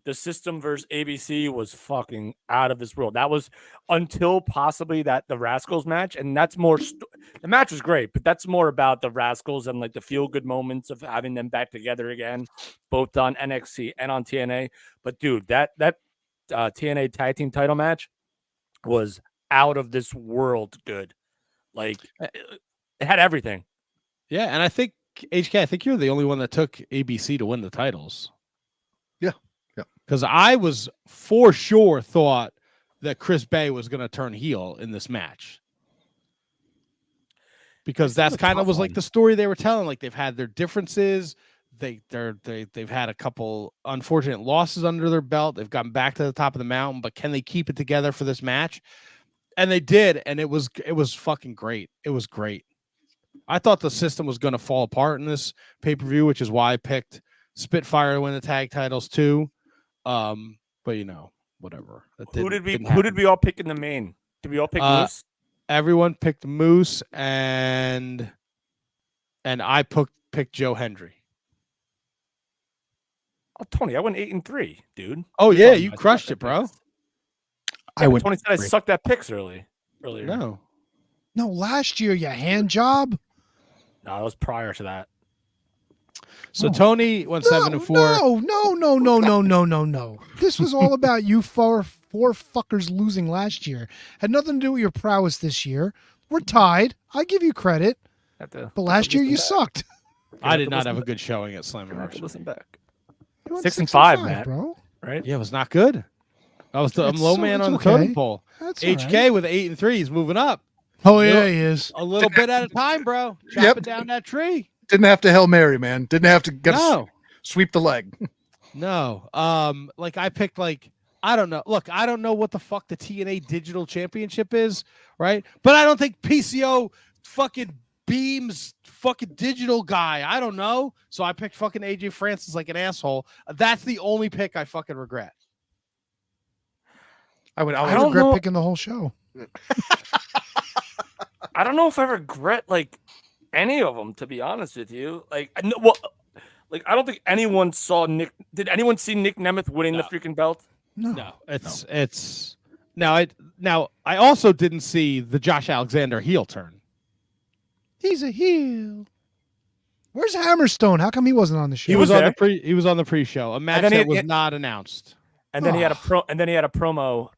the System versus ABC was fucking out of this world. That was until possibly the Rascals match. And that's more, the match was great, but that's more about the Rascals and like the feel good moments of having them back together again, both on NXT and on TNA. But dude, that TNA tag team title match was out of this world good. Like it had everything. Yeah. And I think HK, I think you're the only one that took ABC to win the titles. Yeah. Because I was for sure thought that Chris Bay was going to turn heel in this match. Because that's kind of was like the story they were telling. Like they've had their differences. They've had a couple unfortunate losses under their belt. They've gotten back to the top of the mountain, but can they keep it together for this match? And they did, and it was fucking great. It was great. I thought the System was going to fall apart in this pay-per-view, which is why I picked Spitfire to win the tag titles too. But whatever. Who did we all pick in the main? Did we all pick Moose? Everyone picked Moose, and I picked Joe Hendry. Oh, Tony, I went 8-3, dude. Oh yeah, you crushed it, bro. I went. Tony said I sucked at picks earlier. No, last year, you hand job. No, it was prior to that. So Tony went 7-4. No. This was all about you four fuckers losing last year. Had nothing to do with your prowess this year. We're tied. I give you credit. But last year you sucked. I did not have a good showing at Slammiversary. Listen back. You went 6-5, Matt. bro. Right? Yeah, it was not good. I'm low man on the totem pole. That's HK all right. with 8-3. He's moving up. Oh yeah, he is. A little bit at a time, bro. Chopping down that tree. Didn't have to Hail Mary, man. Didn't have to sweep the leg. No. Like I picked I don't know. Look, I don't know what the fuck the TNA Digital Championship is, right? But I don't think PCO fucking beams fucking digital guy. I don't know. So I picked fucking AJ Francis like an asshole. That's the only pick I fucking regret. I regret picking the whole show. I don't know if I regret any of them, to be honest with you. I don't think anyone saw Nick. Did anyone see Nick Nemeth winning the freaking belt? No. It's now I also didn't see the Josh Alexander heel turn. He's a heel. Where's Hammerstone? How come he wasn't on the show? He was on the pre-show. A match that was not announced. And then he had a promo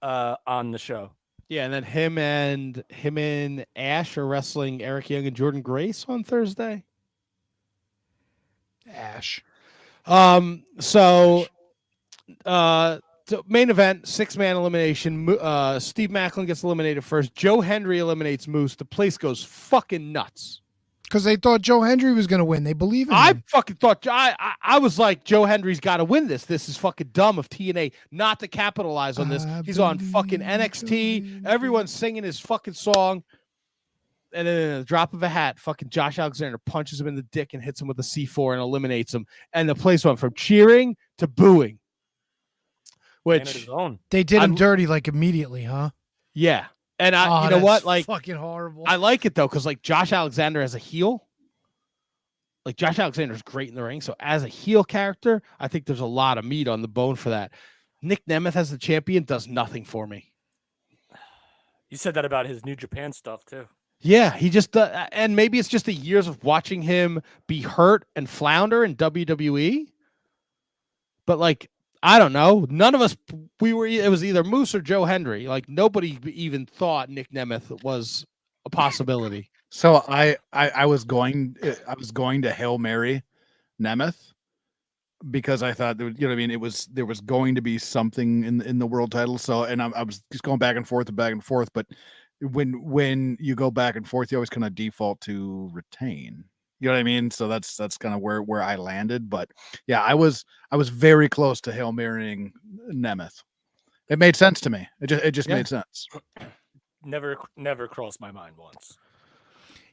on the show. Yeah, and then him and Ash are wrestling Eric Young and Jordan Grace on Thursday. Ash. So main event, 6-man elimination. Steve Macklin gets eliminated first. Joe Hendry eliminates Moose. The place goes fucking nuts. Because they thought Joe Hendry was going to win. They believe in him. I fucking thought I was like, Joe Hendry's got to win this. This is fucking dumb of TNA not to capitalize on this. He's on fucking NXT. Everyone's singing his fucking song. And then in a drop of a hat, fucking Josh Alexander punches him in the dick and hits him with a C4 and eliminates him. And the place went from cheering to booing. Which they did him dirty immediately, huh? Yeah. And you know what? Fucking horrible. I like it though, because Josh Alexander as a heel, Josh Alexander's great in the ring. So as a heel character, I think there's a lot of meat on the bone for that. Nick Nemeth as the champion does nothing for me. You said that about his New Japan stuff too. Yeah, he just and maybe it's just the years of watching him be hurt and flounder in WWE. But I don't know. None of us, it was either Moose or Joe Hendry. Nobody even thought Nick Nemeth was a possibility. So I was going to Hail Mary Nemeth because I thought there was, you know what I mean, there was going to be something in the world title. So and I was just going back and forth, but when you go back and forth, you always kind of default to retain. You know what I mean? So that's kind of where I landed. But yeah, I was very close to Hail Marying Nemeth. It made sense to me. It just made sense. Never crossed my mind once.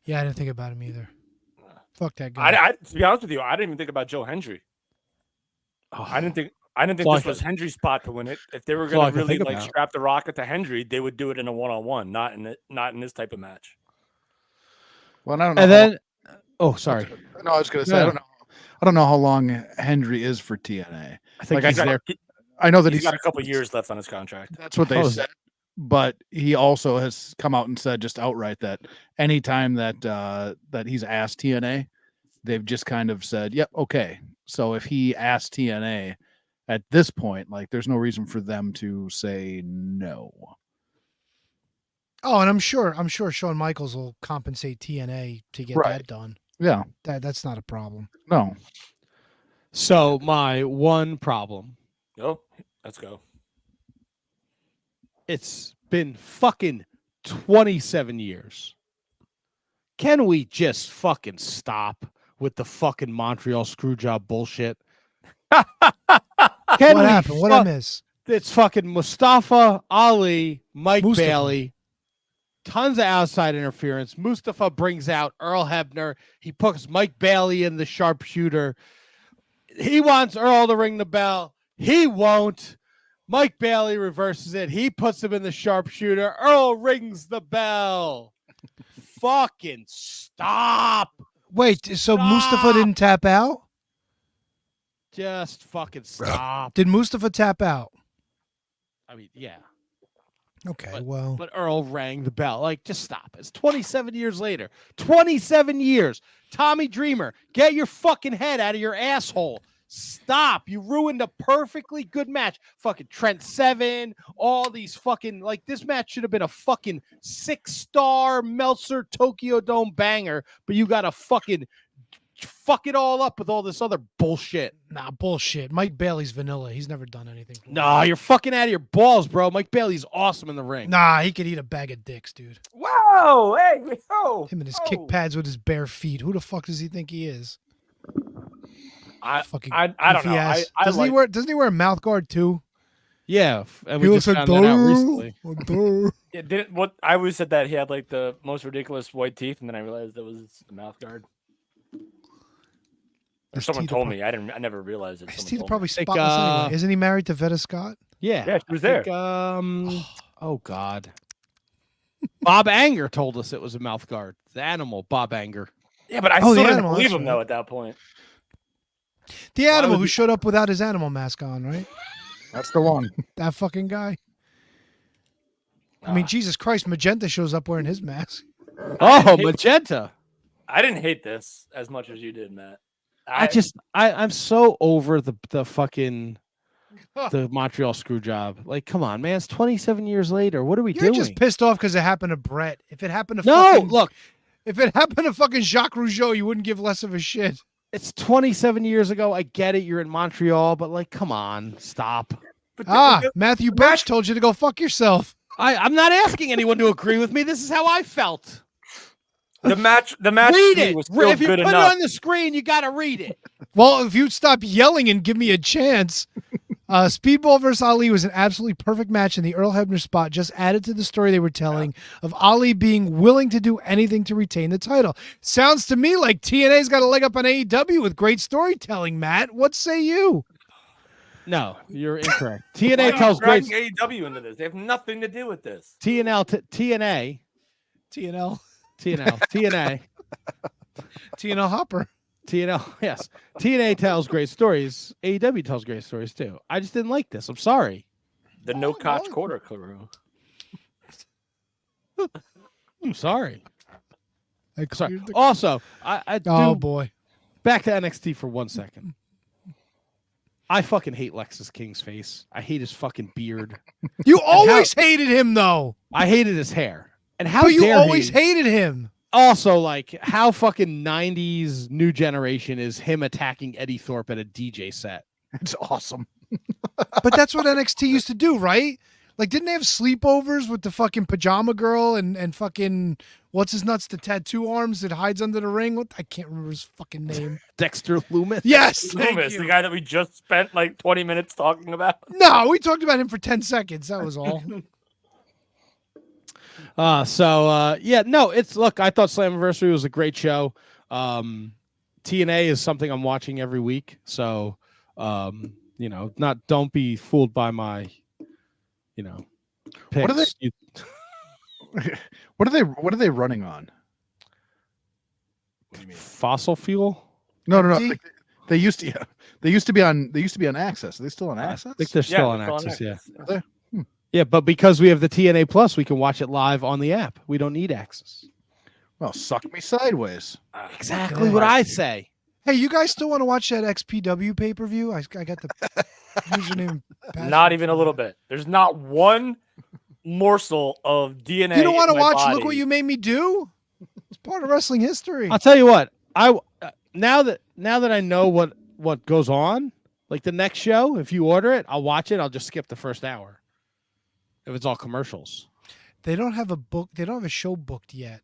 Yeah, I didn't think about him either. Fuck that guy. I to be honest with you, I didn't even think about Joe Hendry. I didn't think this was Hendry's spot to win it. If they were going to really like strap the rocket to Hendry, they would do it in a one-on-one, not in this type of match. Well, I don't know. And then, sorry. No, I was going to say I don't know how long Hendry is for TNA. I think I know that he's got a couple years left on his contract. That's what they said. But he also has come out and said just outright that anytime that he's asked TNA, they've just kind of said, "Yep, okay." So if he asked TNA at this point, like, there's no reason for them to say no. Oh, and I'm sure Shawn Michaels will compensate TNA to get that done. Yeah, that's not a problem. No. So my one problem. Oh, let's go. It's been fucking 27 years. Can we just fucking stop with the fucking Montreal Screwjob bullshit? What happened? What I miss? It's fucking Mustafa Ali, Mike Bailey. Tons of outside interference. Mustafa brings out Earl Hebner. He puts Mike Bailey in the sharpshooter. He wants Earl to ring the bell. He won't. Mike Bailey reverses it. He puts him in the sharpshooter. Earl rings the bell. Fucking stop. Wait, so Mustafa didn't tap out? Just fucking stop. Did Mustafa tap out? I mean, yeah. Okay, but Earl rang the bell. Like, just stop. It's 27 years later. 27 years. Tommy Dreamer, get your fucking head out of your asshole. Stop. You ruined a perfectly good match. Fucking Trent Seven, all these fucking, like, this match should have been a fucking 6-star Meltzer Tokyo Dome banger, but you got to fucking fuck it all up with all this other bullshit. Nah, bullshit. Mike Bailey's vanilla. He's never done anything. Nah, you're fucking out of your balls, bro. Mike Bailey's awesome in the ring. Nah, he could eat a bag of dicks, dude. Whoa, hey, whoa. Him and his kick pads with his bare feet. Who the fuck does he think he is? I don't know. Doesn't he wear a mouth guard too? Yeah, and he we looks just like found that out recently. Yeah, I always said that he had like the most ridiculous white teeth, and then I realized that was the mouth guard. Or someone told me. I never realized it. His teeth are probably spotless anyway. Isn't he married to Veta Scott? Yeah, she was there. Oh God. Bob Anger told us it was a mouth guard. The animal, Bob Anger. Yeah, but I still didn't believe him though at that point. The animal who showed up without his animal mask on, right? That's the one. That fucking guy. I mean, Jesus Christ, Magenta shows up wearing his mask. Oh, Magenta. I didn't hate this as much as you did, Matt. I'm so over the fucking the Montreal screw job. Like, come on, man. It's 27 years later. What are we doing? You're just pissed off because it happened to Brett. If it happened to look. If it happened to fucking Jacques Rougeau, you wouldn't give less of a shit. It's 27 years ago. I get it. You're in Montreal, but like, come on, stop. Matthew Birch told you to go fuck yourself. I'm not asking anyone to agree with me. This is how I felt. The match read it. Was still if you good put enough. it on the screen, you got to read it. Well, if you'd stop yelling and give me a chance. Speedball versus Ali was an absolutely perfect match, and the Earl Hebner spot just added to the story they were telling of Ali being willing to do anything to retain the title. Sounds to me like TNA's got a leg up on AEW with great storytelling, Matt. What say you? No, you're incorrect. TNA tells great AEW into this. They have nothing to do with this. TNA. TNL Hopper. TNL, yes. TNA tells great stories. AEW tells great stories too. I just didn't like this. I'm sorry. The no Koch quarter crew. I'm sorry. Sorry. Also, I do, oh boy. Back to NXT for 1 second. I fucking hate Lexus King's face. I hate his fucking beard. You always hated him though. I hated his hair. And how But you dare always he? hated him. Also, like, how fucking 90s new generation is him attacking Eddie Thorpe at a DJ set? It's awesome. But that's what NXT used to do, right? Like, didn't they have sleepovers with the fucking pajama girl and fucking what's his nuts, the tattoo arms that hides under the ring? What I can't remember his fucking name. Dexter Loomis. Yes, thank Loomis, you. the guy that we just spent like 20 minutes talking about. No, we talked about him for 10 seconds. That was all. Yeah, no, look, I thought Slammiversary was a great show. TNA is something I'm watching every week. So, don't be fooled by my, picks. What are they? What are they running on? What do you mean? Fossil fuel? No. Empty? They used to be on Access. Are they still on Access? I think they're still on they're Access, yeah. Are they? Yeah, but because we have the TNA Plus, we can watch it live on the app. We don't need Access. Well, suck me sideways. Exactly what I say. Hey, you guys still want to watch that XPW pay-per-view? I got the username. Not even a little bit. There's not one morsel of DNA. You don't want to in my watch body. Look What You Made Me Do? It's part of wrestling history. I'll tell you what. Now that I know what goes on, like the next show, if you order it, I'll watch it. I'll just skip the first hour. If it's all commercials. They don't have a show booked yet.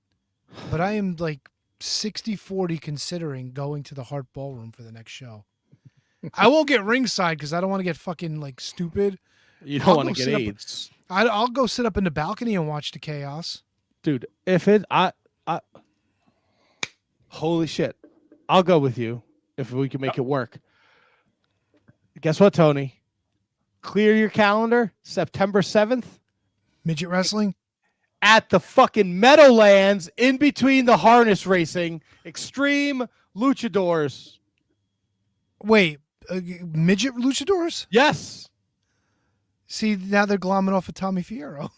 But I am like 60-40 considering going to the Hart Ballroom for the next show. I won't get ringside because I don't want to get fucking like stupid. You don't want to get AIDS. I'll go sit up in the balcony and watch the chaos. Dude, if it holy shit. I'll go with you if we can make it work. Guess what, Tony? Clear your calendar, September 7th. Midget wrestling? At the fucking Meadowlands in between the harness racing, Extreme Luchadors. Wait, midget luchadors? Yes. See, now they're glomming off of Tommy Fierro.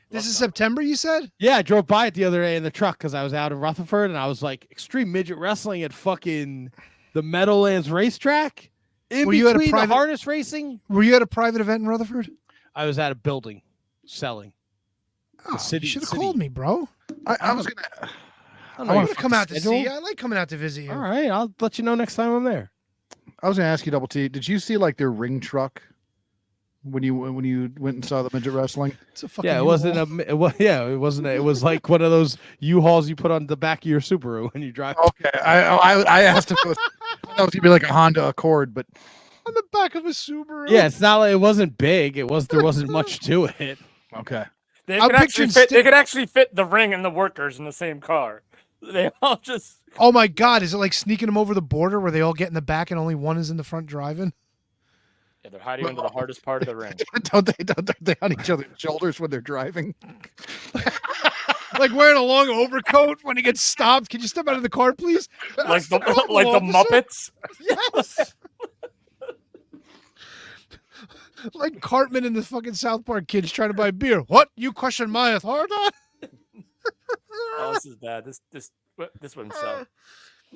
This is September, you said? Yeah, I drove by it the other day in the truck because I was out in Rutherford and I was like, Extreme Midget Wrestling at fucking the Meadowlands racetrack? In between the harness racing? Were you at a private event in Rutherford? I was at a building selling. Oh, you should have called me, bro. I was gonna. I want to come out to see you. I like coming out to visit you. All right, I'll let you know next time I'm there. I was gonna ask you, Double T. Did you see like their ring truck when you went and saw the midget wrestling? It's a fucking Yeah, it wasn't it wasn't. It was like one of those U-Hauls you put on the back of your Subaru when you drive. Okay, I asked if it was. I thought it was gonna be like a Honda Accord, but on the back of a Subaru. Yeah, it's not like it wasn't big. There wasn't much to it. Okay. They could actually fit the ring and the workers in the same car. They all just. Oh my God! Is it like sneaking them over the border where they all get in the back and only one is in the front driving? Yeah, they're hiding under the hardest part of the ring. don't they on each other's shoulders when they're driving? Like wearing a long overcoat when he gets stopped. Can you step out of the car, please? Like the Muppets. Yes. Like Cartman and the fucking South Park kids trying to buy beer. What? You question my authority? Oh, this is bad. This wouldn't sell.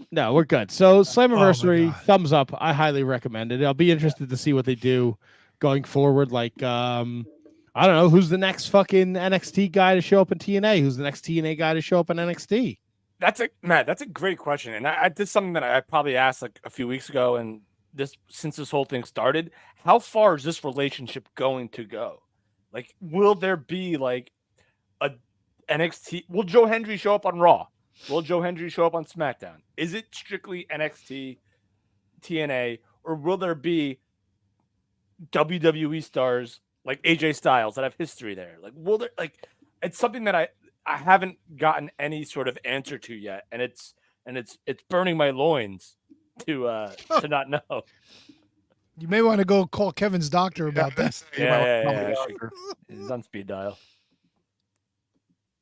No, we're good. So Slammiversary, thumbs up. I highly recommend it. I'll be interested to see what they do going forward. Like, I don't know, who's the next fucking NXT guy to show up in TNA? Who's the next TNA guy to show up in NXT? That's a great question. And I did something that I probably asked like a few weeks ago. And since this whole thing started, how far is this relationship going to go? Like, will there be like a NXT? Will Joe Hendry show up on Raw? Will Joe Hendry show up on SmackDown? Is it strictly NXT, TNA, or will there be WWE stars like AJ Styles that have history there? Like, will there it's something that I haven't gotten any sort of answer to yet, and it's burning my loins to not know. You may want to go call Kevin's doctor about that. Yeah. He's on speed dial.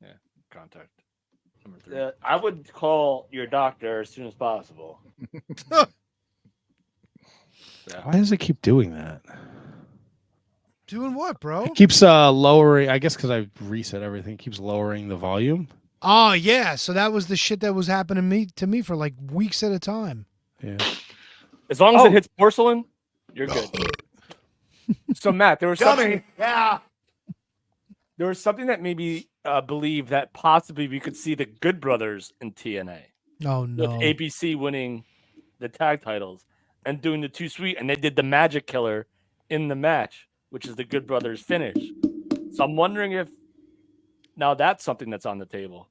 Yeah, contact. I would call your doctor as soon as possible. Why does it keep doing that? Doing what, bro? It keeps lowering. I guess because I reset everything. It keeps lowering the volume. Oh yeah, so that was the shit that was happening to me for like weeks at a time. Yeah. As long as it hits porcelain, you're good. So Matt, there was something. Yeah. there was something that made me believe that possibly we could see the Good Brothers in TNA. Oh With no. ABC winning the tag titles and doing the Too Sweet, and they did the Magic Killer in the match, which is the Good Brothers finish. So I'm wondering if now that's something that's on the table.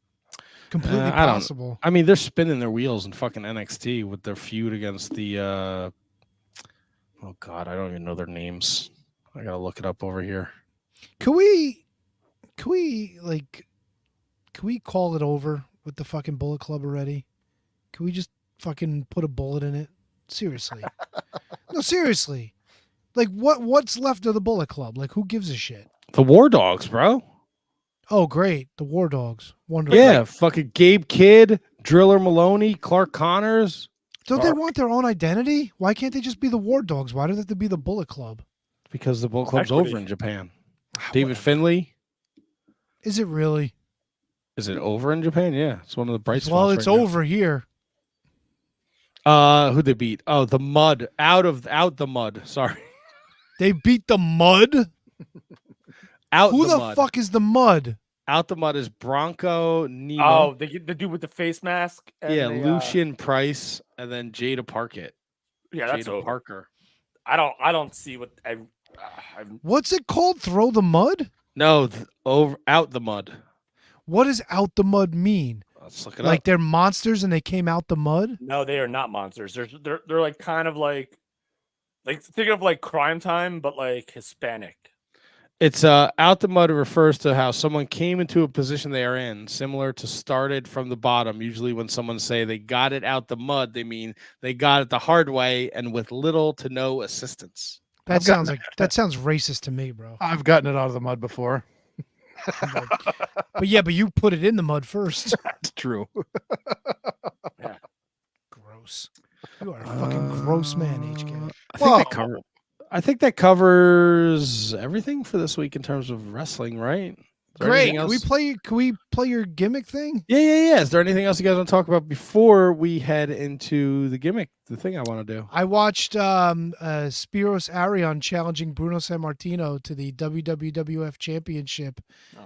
Completely possible. I mean, they're spinning their wheels in fucking NXT with their feud against the. Oh God, I don't even know their names. I gotta look it up over here. Can we call it over with the fucking Bullet Club already? Can we just fucking put a bullet in it? Seriously. No, seriously. Like what's left of the Bullet Club? Like who gives a shit? The War Dogs, bro. Oh, great. The War Dogs. Wonderful. Yeah, fucking Gabe Kidd, Driller Maloney, Clark Connors. Don't they want their own identity? Why can't they just be the War Dogs? Why do they have to be the Bullet Club? Because the Bullet Club's Equity. over in Japan. David Finley. Is it really? Is it over in Japan? Yeah, it's one of the bright spots. Well, it's right now. over here. Who'd they beat? Oh, the Mud. Out the Mud. Sorry. They beat the Mud? Who the Mud. fuck is the Mud? Out the Mud is Bronco Nemo. Oh, the dude with the face mask. And yeah, the, Lucian Price, and then Jada Parkett. Yeah, that's Jada over. Parker. I don't see what I'm What's it called? Throw the Mud? No, out the Mud. What does out the mud mean? Let's look it Like up. they're monsters and they came out the mud? No, they are not monsters. They're like kind of like think of like Crime Time, but like Hispanic. It's out the mud refers to how someone came into a position they are in, similar to started from the bottom. Usually when someone say they got it out the mud, they mean they got it the hard way and with little to no assistance. That sounds racist to me, bro. I've gotten it out of the mud before. But you put it in the mud first. That's true. Yeah. Gross. You are a fucking gross man, HK. I think that covers everything for this week in terms of wrestling, right? Great. Can we play your gimmick thing? Yeah. Is there anything else you guys want to talk about before we head into the gimmick, the thing I want to do? I watched Spiros Arion challenging Bruno Sammartino to the WWF Championship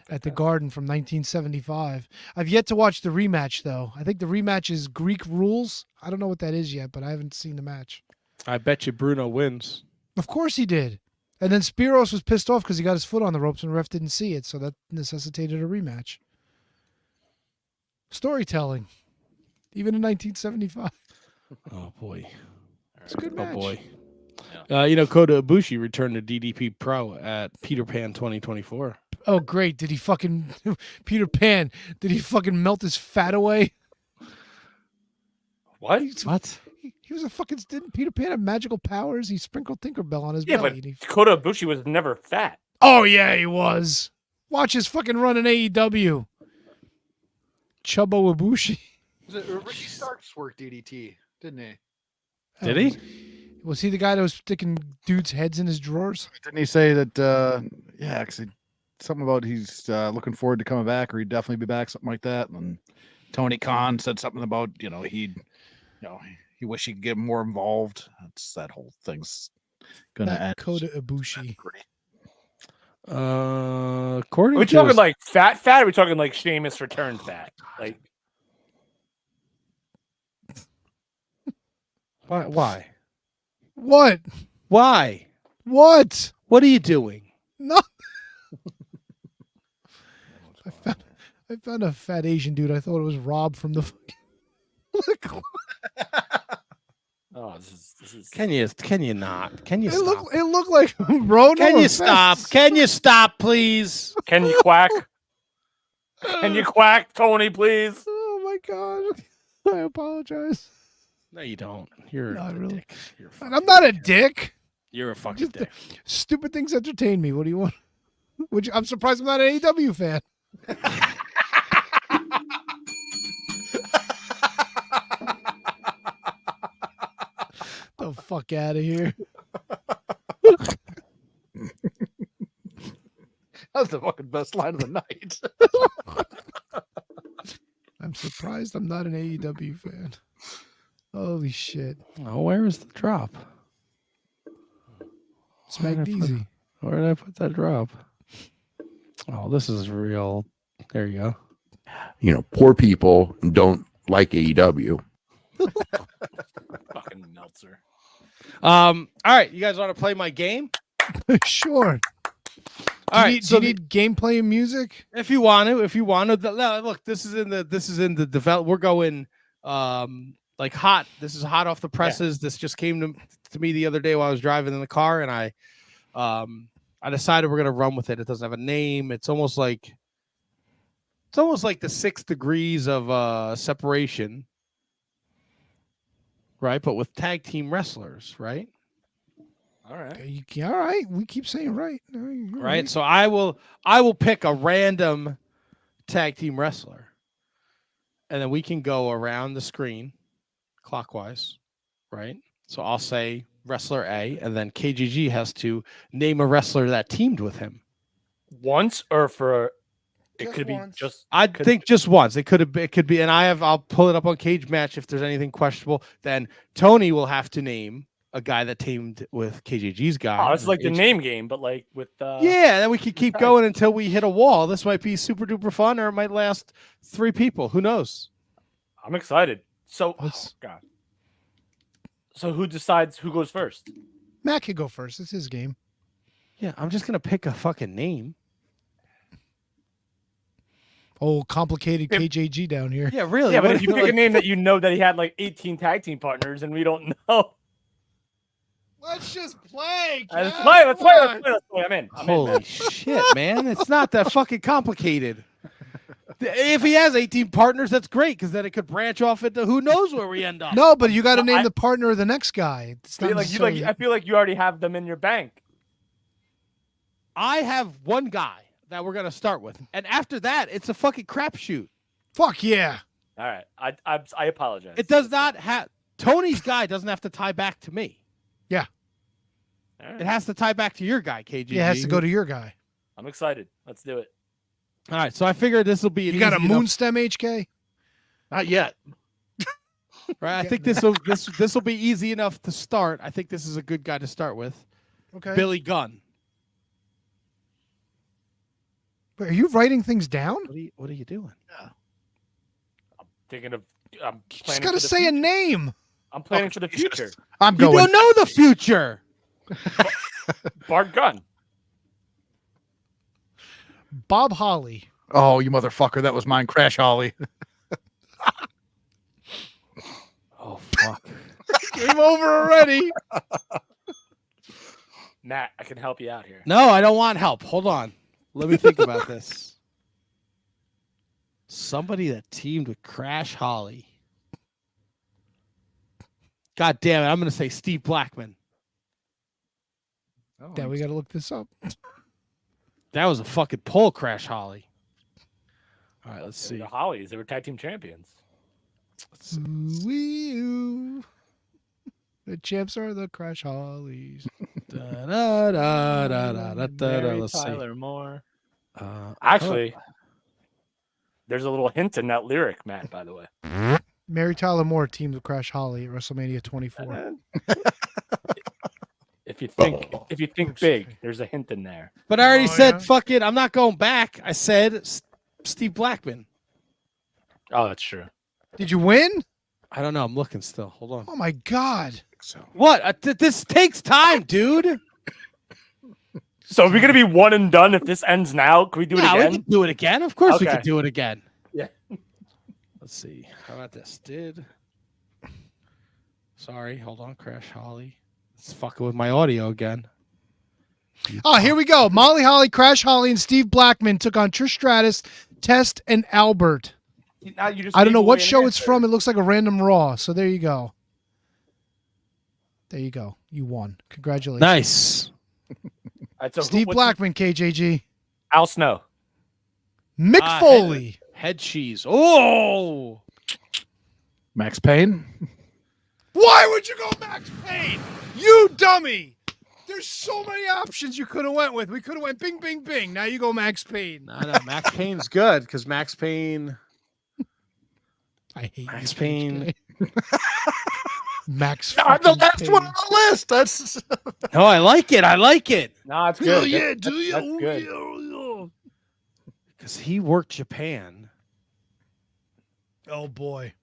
at the Garden from 1975. I've yet to watch the rematch, though. I think the rematch is Greek Rules. I don't know what that is yet, but I haven't seen the match. I bet you Bruno wins. Of course he did. And then Spiros was pissed off because he got his foot on the ropes and the ref didn't see it, so that necessitated a rematch. Storytelling. Even in 1975. Oh, boy. It's a good match. Oh, boy. Yeah. Kota Ibushi returned to DDP Pro at Peter Pan 2024. Oh, great. Did he fucking... Peter Pan, did he fucking melt his fat away? What? He was a fucking... Didn't Peter Pan have magical powers? He sprinkled Tinkerbell on his Yeah, belly. but Kota Ibushi was never fat. Oh, yeah, he was. Watch his fucking run in AEW. Chubbo Ibushi. Ricky Starks worked DDT, didn't he? Did he? Was he the guy that was sticking dudes' heads in his drawers? Didn't he say that, something about he's looking forward to coming back, or he'd definitely be back, something like that. And Tony Khan said something about, he wish he could get more involved. That whole thing's going to end. Kota Ibushi. According Are we to talking like fat? Or are we talking like Sheamus return fat? Like, why? What? Why? What? What are you doing? No. I found a fat Asian dude. I thought it was Rob from the. oh, this is. Can you not? Can you It stop? looked like bro. Can you stop? Can you stop, please? Can you quack? Can you quack, Tony, please? Oh my god! I apologize. No, you don't. You're Not a really. dick. You're a fucking I'm not a dick. You're a fucking dick. Stupid things entertain me. What do you want? Which I'm surprised I'm not an AEW fan. The fuck out of here. That's the fucking best line of the night. I'm surprised I'm not an AEW fan. Holy shit. Oh, where is the drop? Smack Deezy. Where did I put that drop? Oh, this is real. There you go. You know, poor people don't like AEW. Fucking Meltzer. All right, you guys want to play my game? Sure. All right, Do you need gameplay and music? if you want to, look, this is in the develop. We're going like hot. This is hot off the presses. This just came to me the other day while I was driving in the car, and I decided we're gonna run with it. It doesn't have a name. It's almost like the 6 degrees of separation, right? But with tag team wrestlers, right? All right. All right. We keep saying right. All right. Right. So I will pick a random tag team wrestler, and then we can go around the screen clockwise, right? So I'll say wrestler A, and then KGG has to name a wrestler that teamed with him. Once or for it Just could be once. just. I think just once. It could be, and I'll pull it up on Cage Match if there's anything questionable. Then Tony will have to name a guy that teamed with KGG's guy. Oh, it's like the name game, but like with Yeah, then we could keep going until we hit a wall. This might be super duper fun, or it might last 3 people. Who knows? I'm excited. So, God. So who decides who goes first? Matt can go first. It's his game. Yeah, I'm just gonna pick a fucking name. Oh, complicated KJG down here. Yeah, really. Yeah, but What if you if pick a name that you know that he had like 18 tag team partners and we don't know. Let's just play. Let's play. I'm in. Holy shit, man! It's not that fucking complicated. If he has 18 partners, that's great because then it could branch off into who knows where we end up. No, but you got to name the partner of the next guy. It's not necessarily- I feel like you already have them in your bank. I have one guy that we're gonna start with, and after that, it's a fucking crapshoot. Fuck yeah! All right, I apologize. It does not have Tony's guy doesn't have to tie back to me. Yeah, All right. It has to tie back to your guy, KG. yeah, it has to go to your guy. I'm excited. Let's do it. All right, so I figured this will be. You got a moon stem, HK? Not yet. Right, I think this will be easy enough to start. I think this is a good guy to start with. Okay. Billy Gunn. Wait, are you writing things down? What are you doing? Thinking of. I'm Just planning. got to for the say a future. name. I'm planning for the future. I'm You going. don't know the future. Bart Gunn. Bob Holly. Oh, you motherfucker! That was mine, Crash Holly. Oh fuck! Game over already. Matt, I can help you out here. No, I don't want help. Hold on. Let me think about this. Somebody that teamed with Crash Holly. God damn it! I'm gonna say Steve Blackman. Yeah, we got to look this up. That was a fucking pull, Crash Holly. All right, let's see. The Hollies, they were tag team champions. Ooh-wee-oo. The champs are the Crash Hollies. Let's see. Tyler Moore. Actually, there's a little hint in that lyric, Matt. By the way, Mary Tyler Moore teamed with Crash Holly at WrestleMania 24. if you think big, there's a hint in there. But I already Oh, said yeah? fuck it. I'm not going back. I said Steve Blackman. Oh, that's true. Did you win? I don't know. I'm looking still. Hold on. Oh my God. What? This takes time, dude. So are we gonna be one and done if this ends now? Can we do it Yeah, we again? can do it again. Of course we Okay. can do it again. Yeah. Let's see. How about this? Sorry. Hold on. Crash Holly. It's fucking with my audio again. Oh, here we go. Molly Holly, Crash Holly, and Steve Blackman took on Trish Stratus, Test, and Albert. Now you just I don't know gave what away an show it's answer. from. It looks like a random Raw. So there you go. There you go. You won. Congratulations. Nice. All right, so Steve what's Blackman, KJG. Al Snow. Mick Foley. Head cheese. Oh. Max Payne. Why would you go Max Payne? You dummy. There's so many options you could have went with. We could have went bing, bing, bing. Now you go Max Payne. No, Max Payne's good because Max Payne. I hate Max you, Payne. Max. The fucking last Payne. one on the list. That's Oh, I like it. I like it. No, it's Oh, good. yeah, That's do you? That's Oh, good. yeah, oh, Because he worked Japan. Oh boy.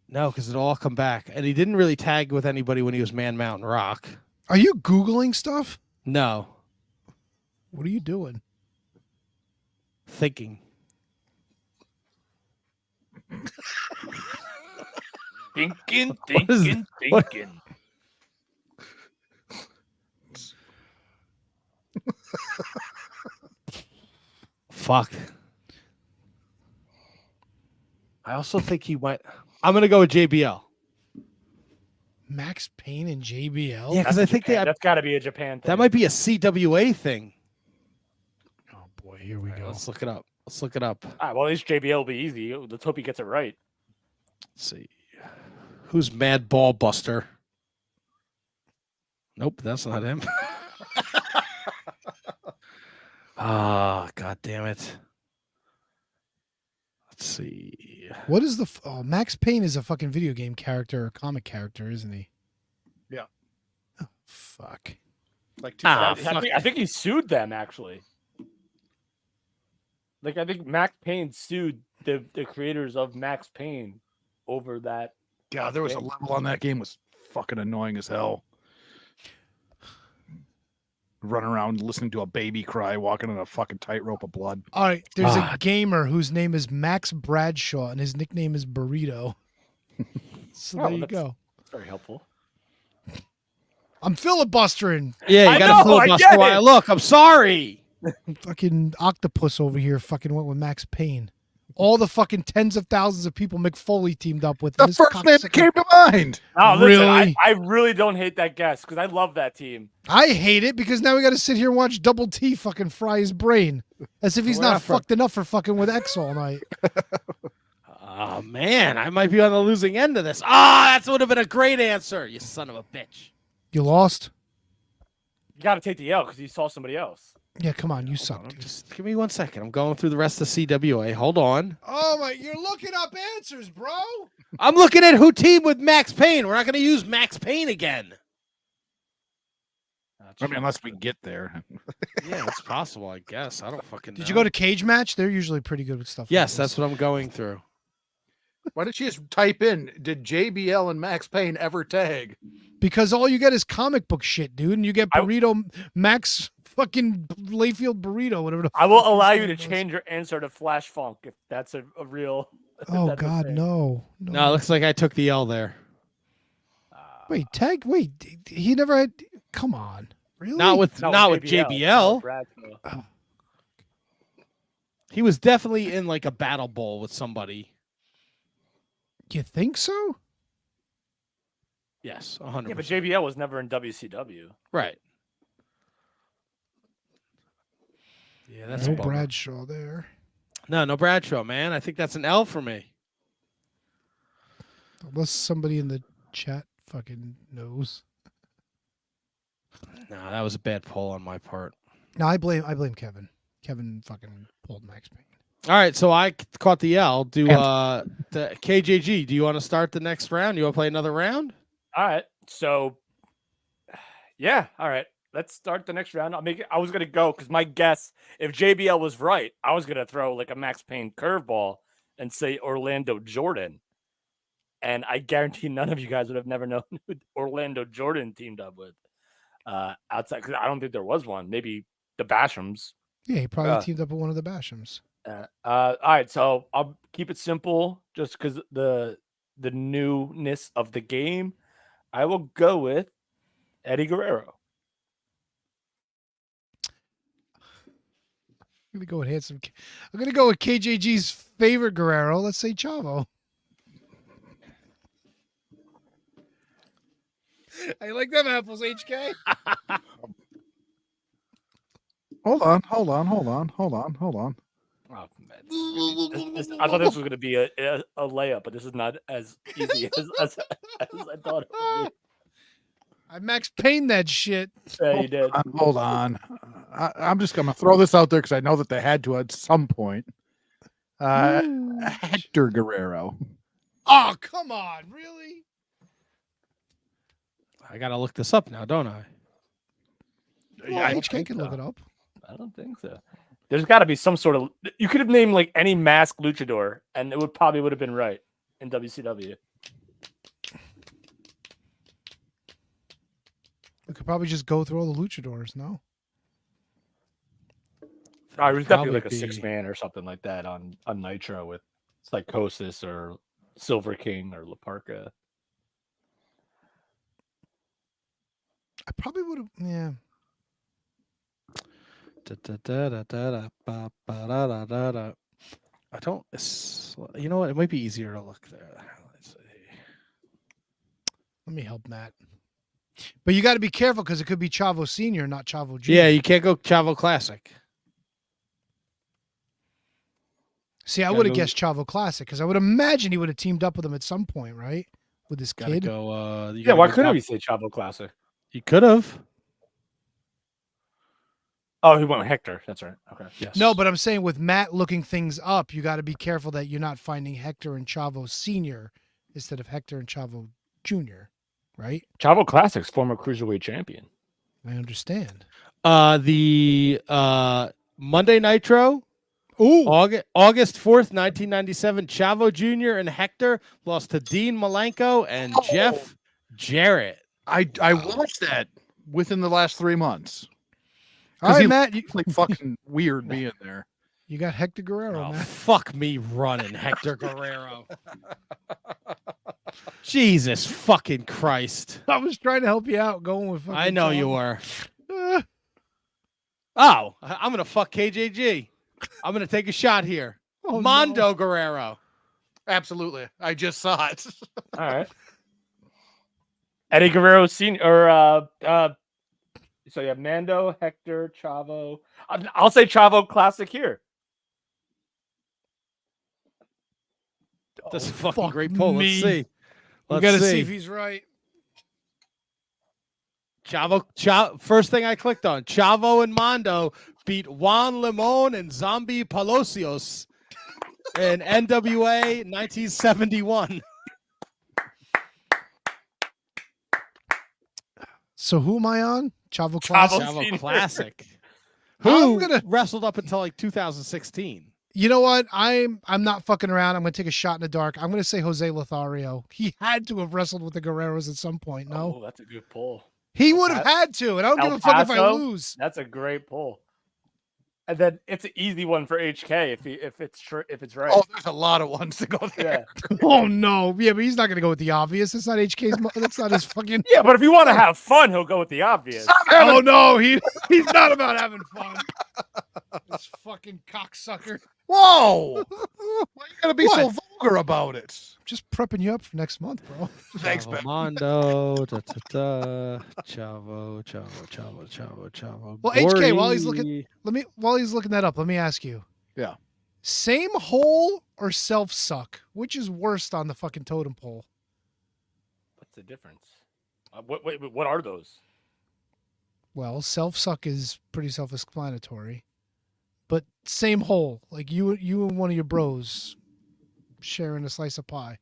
No, because it'll all come back. And he didn't really tag with anybody when he was Man Mountain Rock. Are you Googling stuff? No. What are you doing? Thinking. Thinking. Fuck. I also think he went. I'm going to go with JBL. Max Payne and JBL? Yeah, because I think that's got to be a Japan thing. that might be a CWA thing. Oh boy, here we go. Let's look it up. Let's look it up. All right, well, at least JBL will be easy. Let's hope he gets it right. Let's see. Who's Mad Ball Buster? Nope, that's not him. Ah, God damn it. Let's see. What is the Max Payne is a fucking video game character or comic character, isn't he? Yeah. Oh, fuck. Like I think he sued them actually. Like I think Max Payne sued the creators of Max Payne over that. God, there was a level on that game was fucking annoying as hell. Running around listening to a baby cry, walking on a fucking tightrope of blood. All right, there's a gamer whose name is Max Bradshaw, and his nickname is Burrito. So there you go. That's very helpful. I'm filibustering. Yeah, you got to filibuster while I look. I'm sorry. Fucking octopus over here fucking went with Max Payne. All the fucking tens of thousands of people Mick Foley teamed up with. The first name that came to mind. Oh, listen, Really? I really don't hate that guess because I love that team. I hate it because now we got to sit here and watch Double T fucking fry his brain as if he's not fucked enough for fucking with X all night. Oh, man, I might be on the losing end of this. That would have been a great answer, you son of a bitch. You lost? You got to take the L because you saw somebody else. Yeah, come on, you suck, dude. Just give me 1 second. I'm going through the rest of CWA. Hold on. Oh my, you're looking up answers, bro. I'm looking at who teamed with Max Payne. We're not going to use Max Payne again. I mean, unless we get there. Yeah, it's possible, I guess. I don't fucking know. Did you go to Cage Match? They're usually pretty good with stuff. Yes, like that's what I'm going through. Why don't you just type in, did JBL and Max Payne ever tag? Because all you get is comic book shit, dude, and you get Burrito Max fucking Layfield Burrito, whatever. I will allow you to change your answer to Flash Funk if that's a real. Oh God, no. No, it looks like I took the L there. Wait, tag. Wait, he never had. Come on, really? Not with JBL. Oh. He was definitely in like a battle bowl with somebody. You think so? Yes, 100%. Yeah, but JBL was never in WCW. Right. Yeah, that's no a bummer. Bradshaw there. No Bradshaw, man. I think that's an L for me. Unless somebody in the chat fucking knows. No, that was a bad poll on my part. No, I blame Kevin. Kevin fucking pulled Max Payne. All right, so I caught the L. Do the KJG? Do you want to start the next round? You want to play another round? All right, so yeah, all right. Let's start the next round. I was gonna go because my guess, if JBL was right, I was gonna throw like a Max Payne curveball and say Orlando Jordan, and I guarantee none of you guys would have never known who Orlando Jordan teamed up with outside because I don't think there was one. Maybe the Bashams. Yeah, he probably teamed up with one of the Bashams. All right, so I'll keep it simple just because the newness of the game. I will go with Eddie Guerrero. I'm gonna go with handsome. I'm gonna go with KJG's favorite Guerrero. Let's say Chavo. I like them apples, HK. Hold on. Oh, I thought this was going to be a layup, but this is not as easy as I thought it would be. I Max Payne that shit. Yeah, you did. Hold on. I'm just going to throw this out there because I know that they had to at some point. Hector Guerrero. Oh, come on. Really? I got to look this up now, don't I? Well, HK can look it up. I don't think so. There's got to be some sort of. You could have named like any masked luchador, and it would have been right in WCW. We could probably just go through all the luchadors. No. It was definitely like a Probably 6-man or something like that on Nitro with Psychosis or Silver King or La Parca. I probably would have. Yeah. I don't. You know what? It might be easier to look there. Let's see. Let me help Matt. But you got to be careful because it could be Chavo Senior, not Chavo Jr. Yeah, you can't go Chavo Classic. See, I Gotta would have go- guessed Chavo Classic because I would imagine he would have teamed up with him at some point, right? With this Gotta kid. go. Yeah, why couldn't we say Chavo Classic? You could have. Oh, he went with Hector. That's right. Okay. Yes. No, but I'm saying with Matt looking things up, you got to be careful that you're not finding Hector and Chavo Senior instead of Hector and Chavo Jr., right? Chavo Classic's former cruiserweight champion. I understand. The Monday Nitro. Ooh. August 4th, 1997. Chavo Jr. and Hector lost to Dean Malenko and Jeff Jarrett. I watched that within the last 3 months. All right, he Matt, looked like fucking weird being there. you got Hector Guerrero, Oh, Matt. fuck me running, Hector Guerrero. Jesus fucking Christ. I was trying to help you out going with fucking I know you Chavo. were. Oh, I'm going to fuck KJG. I'm going to take a shot here. Oh, Mondo no. Guerrero. Absolutely. I just saw it. All right. Eddie Guerrero Senior or so you have Mando, Hector, Chavo. I'll say Chavo Classic here. That's a fucking fuck great poll. me. Let's see. We got to see if he's right. Chavo. First thing I clicked on, Chavo and Mondo beat Juan Limon and Zombie Palacios in NWA 1971. So who am I on? Chavo Classic. Chavo Senior. Chavo Classic. I'm Who gonna- wrestled up until like 2016. You know what? I'm not fucking around. I'm gonna take a shot in the dark. I'm gonna say Jose Lothario. He had to have wrestled with the Guerreros at some point. No, Oh, that's a good pull. he would have had to, and I don't El give a fuck if I Paso? lose. That's a great pull. And then it's an easy one for HK if it's right. Oh, there's a lot of ones to go there. yeah. Oh no, yeah, but he's not gonna go with the obvious. That's not HK's. That's not his fucking. Yeah, but if you want to have fun, he'll go with the obvious. Oh no, he's not about having fun. This fucking cocksucker. Whoa! Why you gotta be so What? vulgar about it? Just prepping you up for next month, bro. Thanks, Chavo man. Mondo, Chavo. Well, HK, while he's Gordy. while he's looking that up, let me ask you. Yeah. Same hole or self suck? Which is worst on the fucking totem pole? What's the difference? What are those? Well, self suck is pretty self explanatory. But same hole. Like you and one of your bros sharing a slice of pie.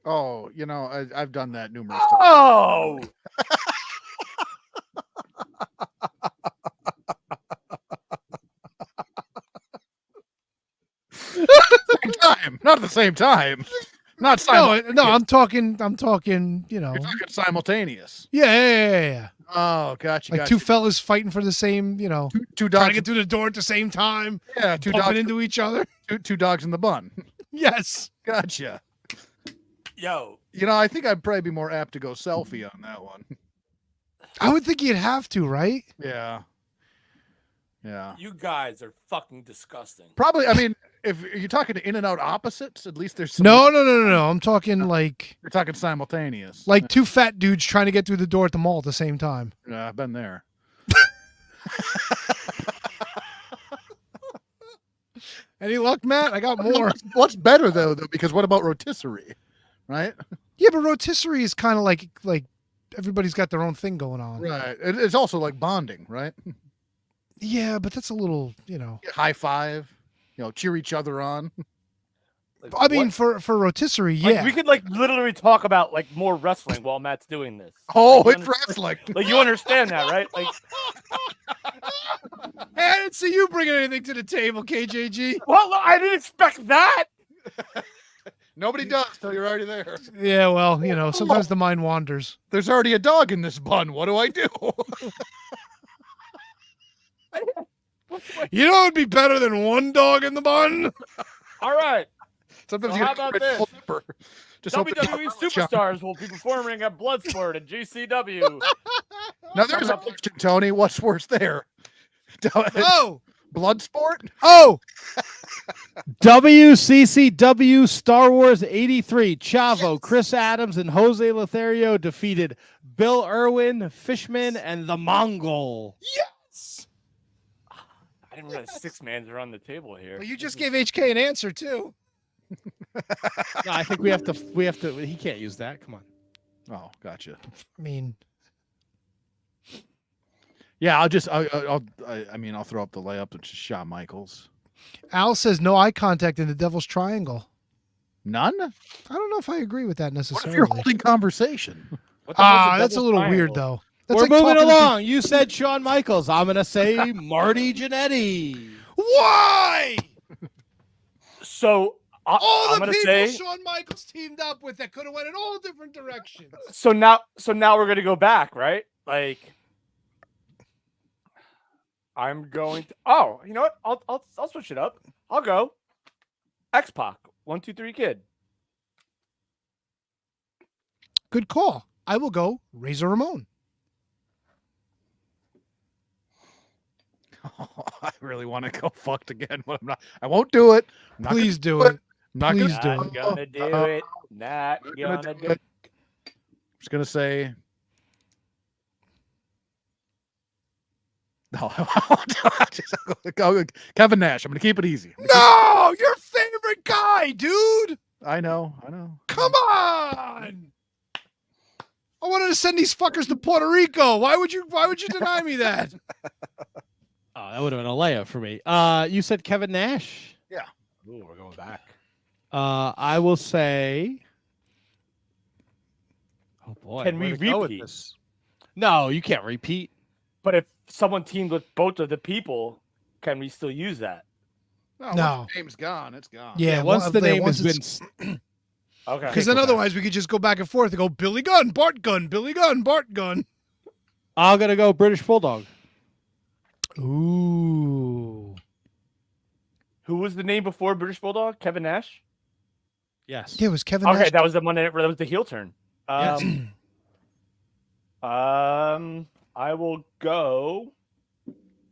Oh, you know, I've done that numerous times. Oh, Same time. Not at the same time. Not simultaneous. No, I'm talking, you know. You're talking simultaneous. Yeah. Oh, gotcha. Like two fellas fighting for the same, you know, two trying dogs. to get through the door at the same time, Yeah, two bumping dogs. into each other. Two dogs in the bun. Yes. Gotcha. yo, You know, I think I'd probably be more apt to go selfie on that one. I would think you'd have to, right? Yeah. Yeah. you guys are fucking disgusting. Probably. I mean, if you're talking to in and out opposites, at least there's some. No. I'm talking like You're talking simultaneous. two fat dudes trying to get through the door at the mall at the same time. Yeah, I've been there. Any luck, Matt? I got more. What's better though, because what about rotisserie, right? Yeah, but rotisserie is kind of like everybody's got their own thing going on. Right. It's also like bonding, right? Yeah, but that's a little, you know. High five, cheer each other on. Like, I mean, what? for rotisserie, Like, yeah. we could like literally talk about like more wrestling while Matt's doing this. Oh, Like, it's wrestling. Like you understand that, right? Like, Hey, I didn't see you bringing anything to the table, KJG. well, I didn't expect that. Nobody does till you're already there. Yeah, well, you know, sometimes the mind wanders. There's already a dog in this bun. What do I do? You know, it'd be better than one dog in the bun. All right. Sometimes So you how gotta about get this? flipper. Just open the WWE door, John. superstars will be performing at Bloodsport and GCW. Now there's a question, Tony. What's worse there? Oh, Bloodsport? oh, WCCW Star Wars 83. Chavo, Chris Adams, and Jose Lothario defeated Bill Irwin, Fishman, and the Mongol. yes. I didn't realize 6-mans are on the table here. Well, you just gave HK an answer too. No, I think we have to. He can't use that. Come on. Oh, gotcha. I mean, Yeah, I'll throw up the layup. It's just Shawn Michaels. Al says no eye contact in the Devil's Triangle. None? I don't know if I agree with that What if necessarily. you're holding conversation? What the hell's a That's a double little triangle? weird though. That's We're like moving talking to along. You said Shawn Michaels. I'm gonna say Marty Jannetty. people- Why? So All I'm the gonna people say. Shawn Michaels teamed up with that could have went in all different directions. So now we're gonna go back, right? Like, I'm going to. Oh, you know what? I'll switch it up. I'll go X-Pac 1, 2, 3 Kid. Good call. I will go Razor Ramon. I really want to go fucked again, but I'm not. I won't do it. I'm not Please gonna do it. I'm not Please gonna, do Not gonna do it. Not gonna do it. I'm just gonna say. No, go Kevin Nash. I'm gonna keep it easy. No, your favorite guy, dude. I know. Come on. I wanted to send these fuckers to Puerto Rico. Why would you deny me that? Oh, that would have been a layup for me. You said Kevin Nash. Yeah. Ooh, we're going back. I will say. Oh boy. Can we where to go with repeat? this? No, you can't repeat. But if someone teamed with both of the people, can we still use that? No. No. Once the name's gone. It's gone. Yeah, Once the name has it's- been. Okay. Because then otherwise we could just go back and forth and go Billy Gunn, Bart Gunn, Billy Gunn, Bart Gunn. I'm gonna go British Bulldog. Ooh. Who was the name before British Bulldog? Kevin Nash. Yes. Yeah, it was Kevin Okay, Nash. that was the one that was the heel turn. Yes. I will go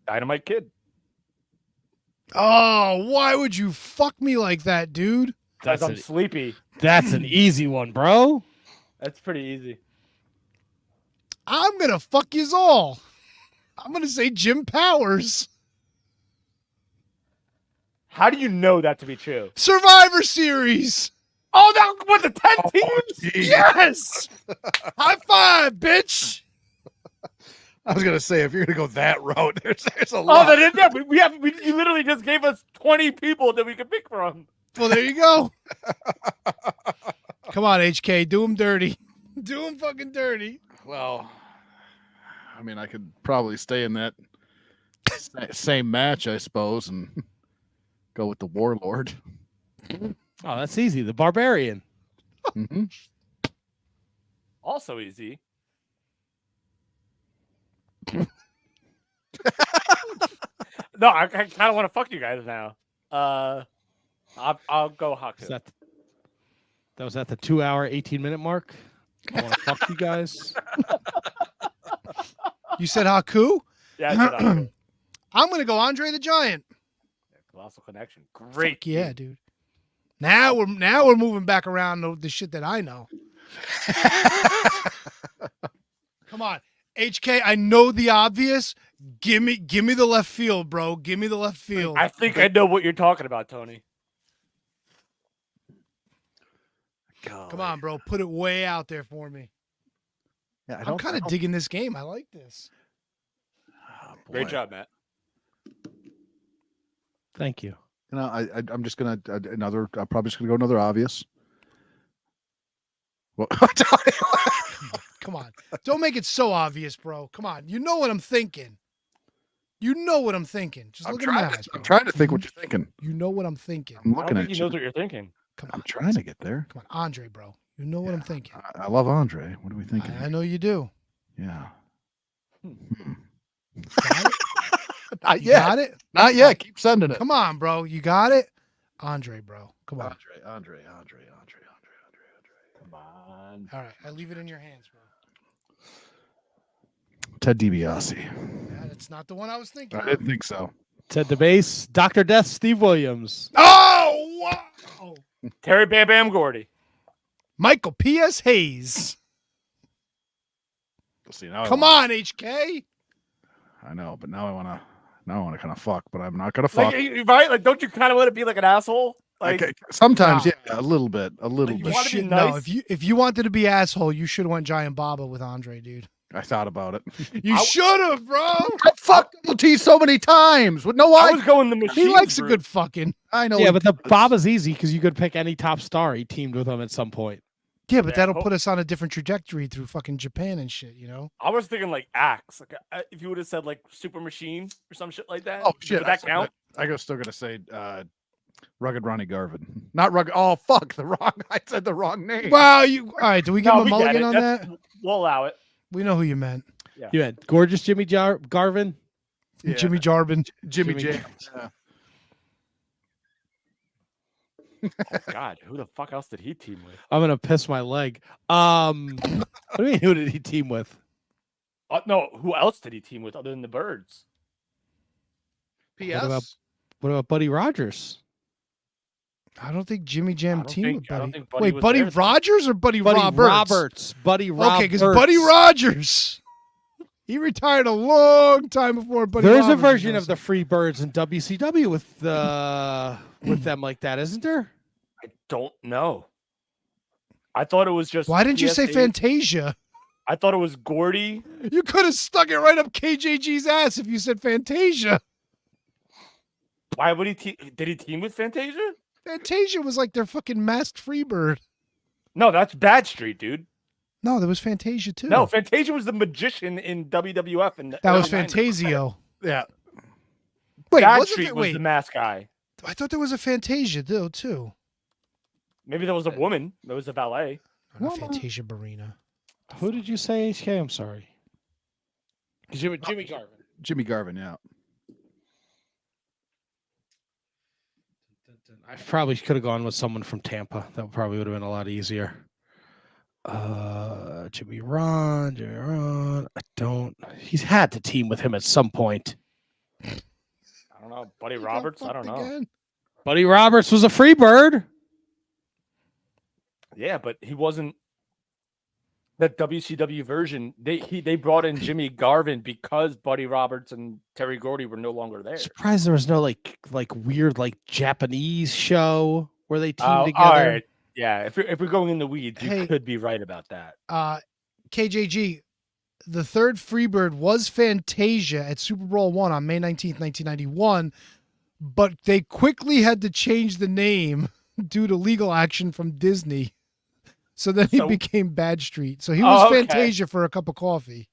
Dynamite Kid. Oh, why would you fuck me like that, dude? Because I'm an- sleepy. That's an easy one, bro. That's pretty easy. I'm going to fuck yous all. I'm going to say Jim Powers. How do you know that to be true? Survivor Series. Oh, that was the 10 teams? Yes. High five, bitch. I was gonna say if you're gonna go that route, there's a Oh, lot. that is, yeah, you literally just gave us 20 people that we could pick from. Well, there you go. Come on, HK. Do him dirty. Do him fucking dirty. Well, I mean, I could probably stay in that same match, I suppose, and go with the Warlord. Oh, that's easy. The Barbarian. Mm-hmm. Also easy. No, I kind of want to fuck you guys now. I'll go Haku. That was at the 2-hour, 18-minute mark. I want to fuck you guys. You said Haku? Yeah, I said Haku. I'm going to go Andre the Giant. Colossal Connection. Great. Fuck yeah, dude. Now we're moving back around the shit that I know. Come on, HK. I know the obvious. Give me the left field, bro. Give me the left field. I think I know what you're talking about, Tony. Come on, bro. Put it way out there for me. Yeah, I'm kind of digging this game. I like this. Great job, Matt. Thank you. You know, I'm just gonna another. I'm probably just gonna go another obvious. Well, Come on. Don't make it so obvious, bro. Come on. You know what I'm thinking. You know what I'm thinking. Just look at my eyes, bro. I'm trying to think what you're thinking. You know what I'm thinking. I'm I don't looking think at he you. knows what you're thinking. Come on. I'm trying to get there. Come on. Andre, bro. You know what I'm thinking. I love Andre. What are we thinking? I know you do. Yeah. Got it? Not You got it? Not yet. Keep sending it. Come on, bro. You got it? Andre, bro. Come on. Andre. Come on. All right. I leave it in your hands, bro. Ted DiBiase. Yeah, that's not the one I was thinking. I didn't think so. Ted DeBase, Dr. Death, Steve Williams. Oh, wow. Terry Bam Bam Gordy. Michael P.S. Hayes. See, now Come on, HK. I know, but now I want to kind of fuck, but I'm not gonna fuck. Like, right? Like, don't you kind of want to be like an asshole? Like, Okay, sometimes, Nah. yeah, a little bit. You You wanna be should nice? know. If you wanted to be asshole, you should have went Giant Baba with Andre, dude. I thought about it. You should have, bro. I fucked Double T so many times with no I eye. was going the machine. He likes a good fucking. I know. Yeah, he but the does. Baba's easy because you could pick any top star. He teamed with him at some point. Yeah, but Yeah, that'll hope- put us on a different trajectory through fucking Japan and shit, you know? I was thinking like Axe. Like, if you would have said like Super Machine or some shit like that. Oh shit! Would that count? I was still gonna say Rugged Ronnie Garvin, not Rugged. Oh fuck! The wrong. I said the wrong name. Wow, you all right? Do we give No, him a we get mulligan it. on That's- that? We'll allow it. We know who you meant. You had gorgeous Jimmy Garvin. Yeah. Jimmy Jarbin. Jimmy Jimmy James. Yeah. Oh, God, who the fuck else did he team with? I'm gonna piss my leg. What do you mean? Who did he team with? No, who else did he team with other than the Birds? P.S. What about Buddy Rogers? I don't think Jimmy Jam I don't teamed think- with I don't Buddy. think Buddy Wait, was Buddy there. Rogers or Buddy, Buddy Roberts? Buddy Roberts. Okay, because Buddy Rogers, he retired a long time before Buddy There's a Roberts was version of the wrestling. Freebirds in WCW with them like that, isn't there? I don't know. I thought it was just. Why didn't you say PSA. Fantasia? I thought it was Gordy. You could have stuck it right up KJG's ass if you said Fantasia. Why would he? Did he team with Fantasia? Fantasia was like their fucking masked Freebird. No, that's Bad Street, dude. No, there was Fantasia too. No, Fantasia was the magician in WWF, and that was Fantasio. Yeah. Wait, Bad wasn't Street it? was Wait, the mask guy. I thought there was a Fantasia too. Maybe there was a woman. There was a valet. Not Fantasia Barina. Who did you say, HK? I'm sorry. Jimmy Garvin. Jimmy Garvin. Yeah. I probably could have gone with someone from Tampa. That probably would have been a lot easier. Jimmy Ron. He's had to team with him at some point. I don't know. Buddy He got Roberts. I don't fucked know. again. Buddy Roberts was a free bird. Yeah, but he wasn't. That WCW version, they brought in Jimmy Garvin because Buddy Roberts and Terry Gordy were no longer there. Surprised there was no like weird like Japanese show where they teamed All together. right. Yeah, if we're going in the weeds, you Hey. could be right about that. KJG, the third Freebird was Fantasia at Super Bowl I on May 19th, 1991, but they quickly had to change the name due to legal action from Disney. So then he So- became Bad Street. So he was Oh, okay. Fantasia for a cup of coffee.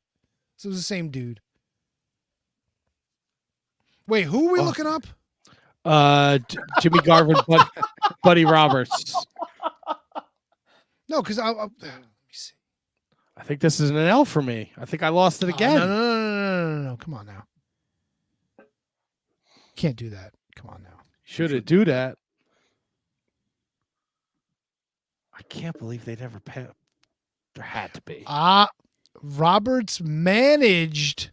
So it was the same dude. Wait, who are we looking up? Jimmy Garvin, Buddy Roberts. No, because let me see. I think this is an L for me. I think I lost it again. No. Come on now. Can't do that. Come on now. Should do that. I can't believe they never paid. There had to be. Roberts managed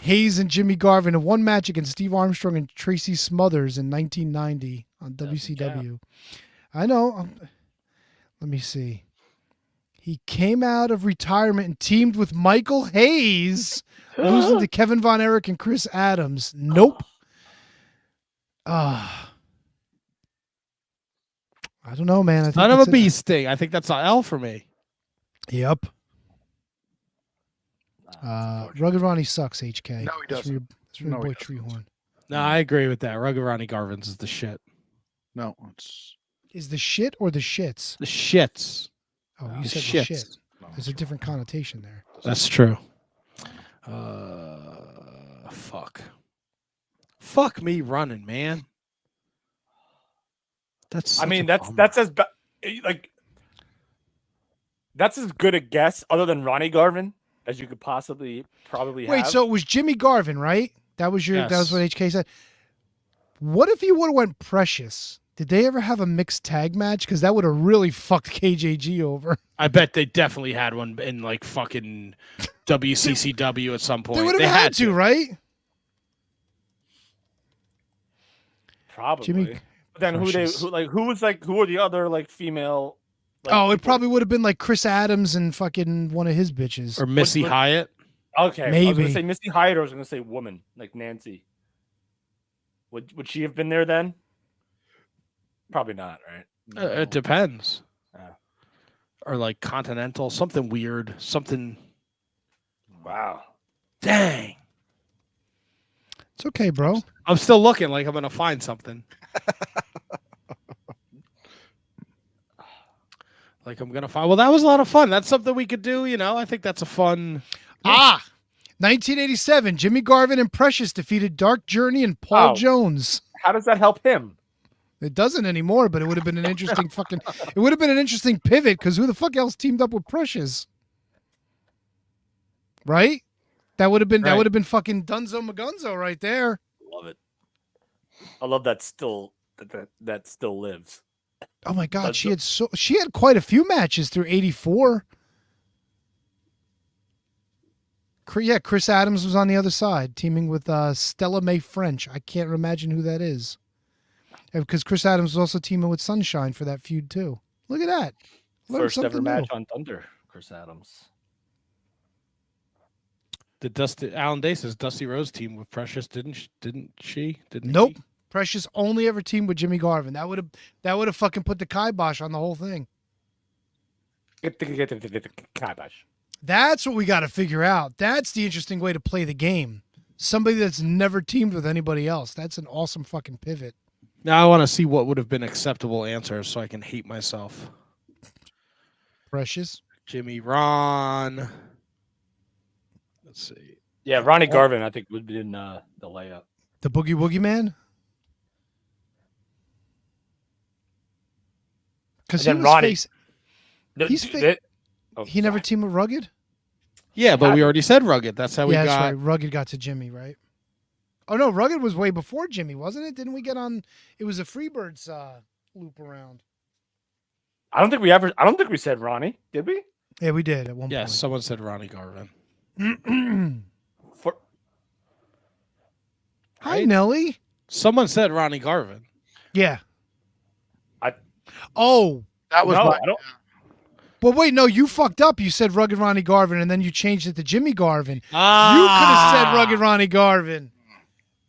Hayes and Jimmy Garvin in one match against Steve Armstrong and Tracy Smothers in 1990 on WCW. I know. Let me see. He came out of retirement and teamed with Michael Hayes, losing to Kevin Von Erich and Chris Adams. Nope. I don't know, man. I think Son of that's a it. bee sting. I think that's an L for me. Yep. Rugged Ronnie sucks, HK. No, he That's from doesn't. your No, he boy doesn't. Treehorn. No, I agree with that. Rugged Ronnie Garvin's is the shit. No, it's Is the shit or the shits? The shits. Oh, you The said shits. the shit. There's a different connotation there. That's true. Fuck. Fuck me running, man. That's. I mean, that's as like that's as good a guess other than Ronnie Garvin as you could probably Wait, have. so it was Jimmy Garvin, right? That was your. That was what HK said. What if you would have went Precious? Did they ever have a mixed tag match? Because that would have really fucked KJG over. I bet they definitely had one in like fucking WCCW at some point. They would have had to, right? Probably. Jimmy But then Precious. who are the other like female? Like, Oh, it people? probably would have been like Chris Adams and fucking one of his bitches. Or Missy What- Hyatt. Okay, I was Maybe. gonna say Missy Hyatt, or I was gonna say woman like Nancy. Would she have been there then? Probably not, right? It depends. Yeah. Or like Continental, something weird, something. Wow. Dang. It's okay, bro. I'm still looking like I'm gonna find something. Like I'm gonna find. Well, that was a lot of fun. That's something we could do. You know, I think that's a fun. 1987, Jimmy Garvin and Precious defeated Dark Journey and Paul Oh. Jones. How does that help him? It doesn't anymore, but it would have been an interesting fucking. It would have been an interesting pivot because who the fuck else teamed up with Precious? Right? That would have been Right. fucking Dunzo Magunzo right there. Love it. I love that still that still lives. Oh my god, Dunzo. she had quite a few matches through '84. Yeah, Chris Adams was on the other side, teaming with Stella Mae French. I can't imagine who that is. Because Chris Adams was also teaming with Sunshine for that feud too. Look at that. Learn First ever something match new. on Thunder, Chris Adams. Alan Day says Dusty Rose team with Precious, didn't she? Nope. Precious only ever teamed with Jimmy Garvin. That would have fucking put the kibosh on the whole thing. Kibosh. That's what we got to figure out. That's the interesting way to play the game. Somebody that's never teamed with anybody else. That's an awesome fucking pivot. Now I want to see what would have been acceptable answers so I can hate myself. Precious. Jimmy Ron. Let's see. Yeah, Ronnie Garvin, I think, would have been the layup. The Boogie Woogie Man. Because he And was then Ronnie. face. He's he never teamed with Rugged? Yeah, but we already said Rugged. That's how we That's got. right. Rugged got to Jimmy, right? Oh no, Rugged was way before Jimmy, wasn't it? Didn't we get on? It was a Freebirds loop around. I don't think we said Ronnie, did we? Yeah, we did at one Yes, someone said Ronnie Garvin. point. For Hi, Nelly. Someone said Ronnie Garvin. Yeah. that was no, my, I don't. Well, wait, no, you fucked up. You said Rugged Ronnie Garvin, and then you changed it to Jimmy Garvin. Ah. You could have said Rugged Ronnie Garvin.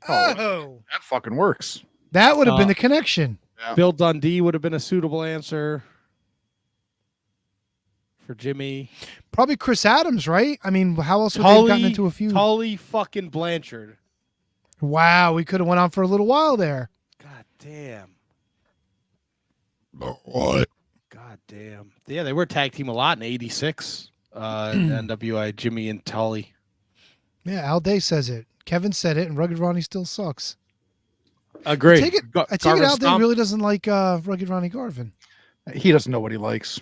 Oh, that fucking works. that would have been the connection. Bill Dundee would have been a suitable answer for Jimmy. Probably Chris Adams, right? I mean, how else would they have gotten into a feud? Tully fucking Blanchard. Wow, we could have went on for a little while there. God damn. What? God damn. Yeah, they were tag team a lot in '86. NWI, Jimmy and Tully. Yeah, Al Day says it. Kevin said it, and Rugged Ronnie still sucks. Agree. I take it Al Day really doesn't like Rugged Ronnie Garvin. He doesn't know what he likes.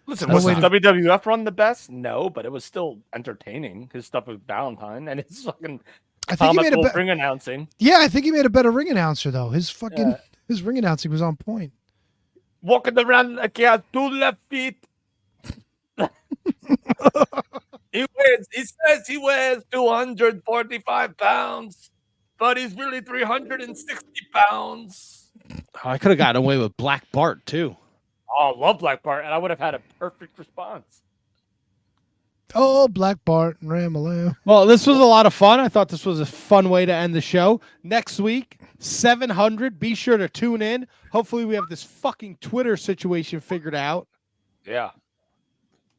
Listen, No was way to- WWF run the best? No, but it was still entertaining. His stuff with Valentine and his fucking I think he made comical a ring announcing. Yeah, I think he made a better ring announcer though. His fucking his ring announcing was on point. Walking around like he has 2 left feet. He says he weighs 245 pounds, but he's really 360 pounds. I could have gotten away with Black Bart too. Oh, I love Black Bart, and I would have had a perfect response. Oh, Black Bart and Ramalam. Well, this was a lot of fun. I thought this was a fun way to end the show. Next week, 700. Be sure to tune in. Hopefully, we have this fucking Twitter situation figured out. Yeah.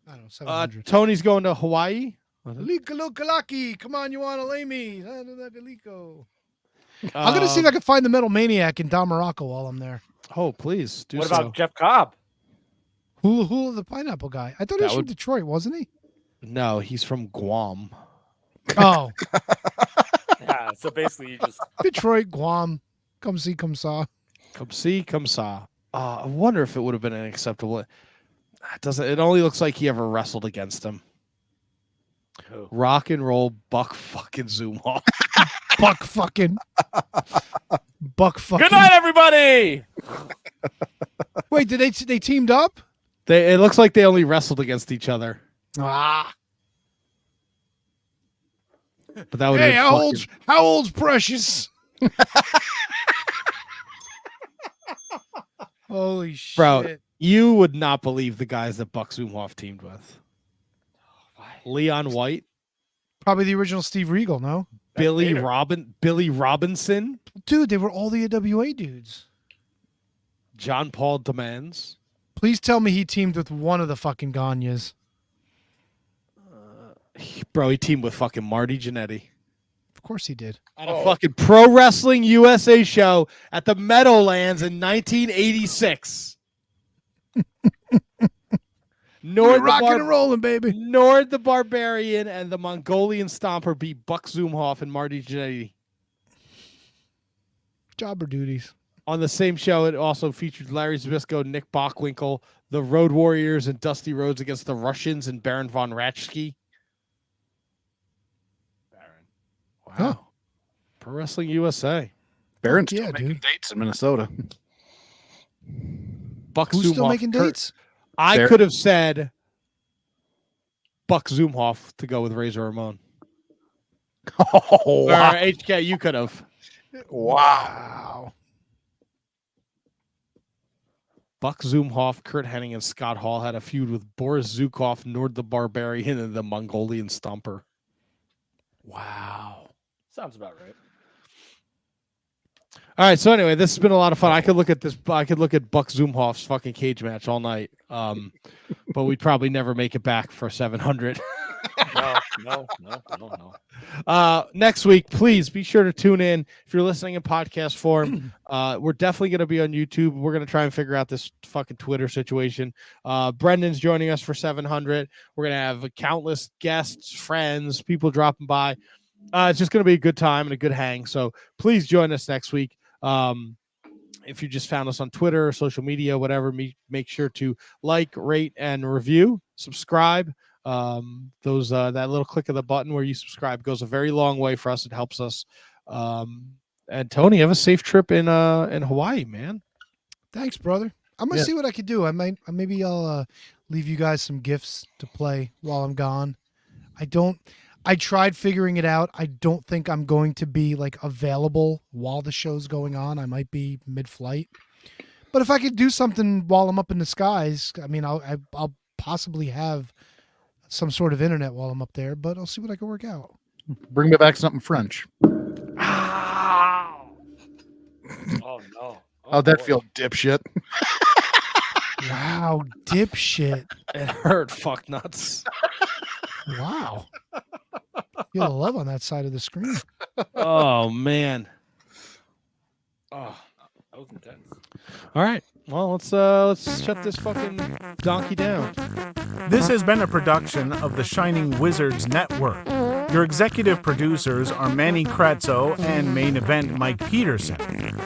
I don't know, 700. Tony's going to Hawaii Kalaki, come on, you want to lay me? I'm gonna see if I can find the Metal Maniac in Don Morocco while I'm there. Oh, please do. What about Jeff Cobb? Hula the pineapple guy. I thought he was from Detroit, wasn't he? No, he's from Guam. Oh, Yeah. So basically, you just Detroit, Guam. Come see, come saw. Come see, come saw. I wonder if it would have been an acceptable. It doesn't. It only looks like he ever wrestled against him. Who? Rock and roll Buck fucking Zumhoff. Buck fucking. Good night, everybody. Wait, did they teamed up? It looks like they only wrestled against each other. Ah. But that would. Hey, how old's Precious? Holy shit. Bro, you would not believe the guys that Buck Zumhoff teamed with. Leon White. Probably the original Steve Regal, no? Billy Robinson. Dude, they were all the AWA dudes. John Paul Demands. Please tell me he teamed with one of the fucking Gagnes. Bro, he teamed with fucking Marty Jannetty. Of course he did. At a fucking Pro Wrestling USA show at the Meadowlands in 1986. We're rocking and rolling, baby. Nord the Barbarian and the Mongolian Stomper beat Buck Zumhoff and Marty Jannetty. Jobber duties. On the same show, it also featured Larry Zbyszko, Nick Bockwinkel, the Road Warriors, and Dusty Rhodes against the Russians and Baron von Raschke. Wow. Huh. Pro Wrestling USA. Baron's Yeah, still making dude. dates in Minnesota. Buck Who's still Zumhoff. making dates? I could have said Buck Zumhoff to go with Razor Ramon. Oh, Or wow. HK, you could have. Wow. Buck Zumhoff, Kurt Hennig, and Scott Hall had a feud with Boris Zukov, Nord the Barbarian, and the Mongolian Stomper. Wow. Sounds about right. All right, so anyway, this has been a lot of fun. I could look at this. I could look at Buck Zumhoff's fucking cage match all night, but we'd probably never make it back for 700. No. Next week, please be sure to tune in. If you're listening in podcast form, we're definitely going to be on YouTube. We're going to try and figure out this fucking Twitter situation. Brendan's joining us for 700. We're going to have countless guests, friends, people dropping by. It's just going to be a good time and a good hang. So please join us next week. If you just found us on Twitter or social media, whatever, make sure to like, rate, and review. Subscribe. That little click of the button where you subscribe goes a very long way for us. It helps us. And Tony, have a safe trip in Hawaii, man. Thanks, brother. I'm gonna see what I could do. Maybe I'll leave you guys some gifts to play while I'm gone. I tried figuring it out. I don't think I'm going to be like available while the show's going on. I might be mid-flight, but if I could do something while I'm up in the skies, I mean, I'll possibly have some sort of internet while I'm up there. But I'll see what I can work out. Bring me back something French. Ow. Oh no. How'd that feel, dipshit? Wow, dipshit. It hurt, fuck nuts. Wow. Feel the love on that side of the screen. Oh man. Oh, that was intense. All right. Well, let's shut this fucking donkey down. This has been a production of the Shining Wizards Network. Your executive producers are Manny Kratzo and Main Event Mike Peterson.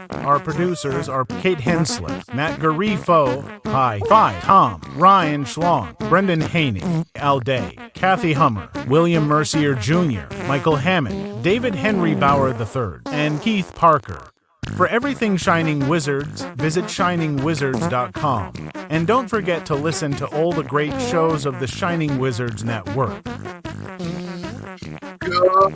Our producers are Kate Hensler, Matt Garifo, Hi Fi, Tom, Ryan Schlong, Brendan Haney, Al Day, Kathy Hummer, William Mercier Jr., Michael Hammond, David Henry Bauer III, and Keith Parker. For everything Shining Wizards, visit shiningwizards.com. And don't forget to listen to all the great shows of the Shining Wizards Network. Go.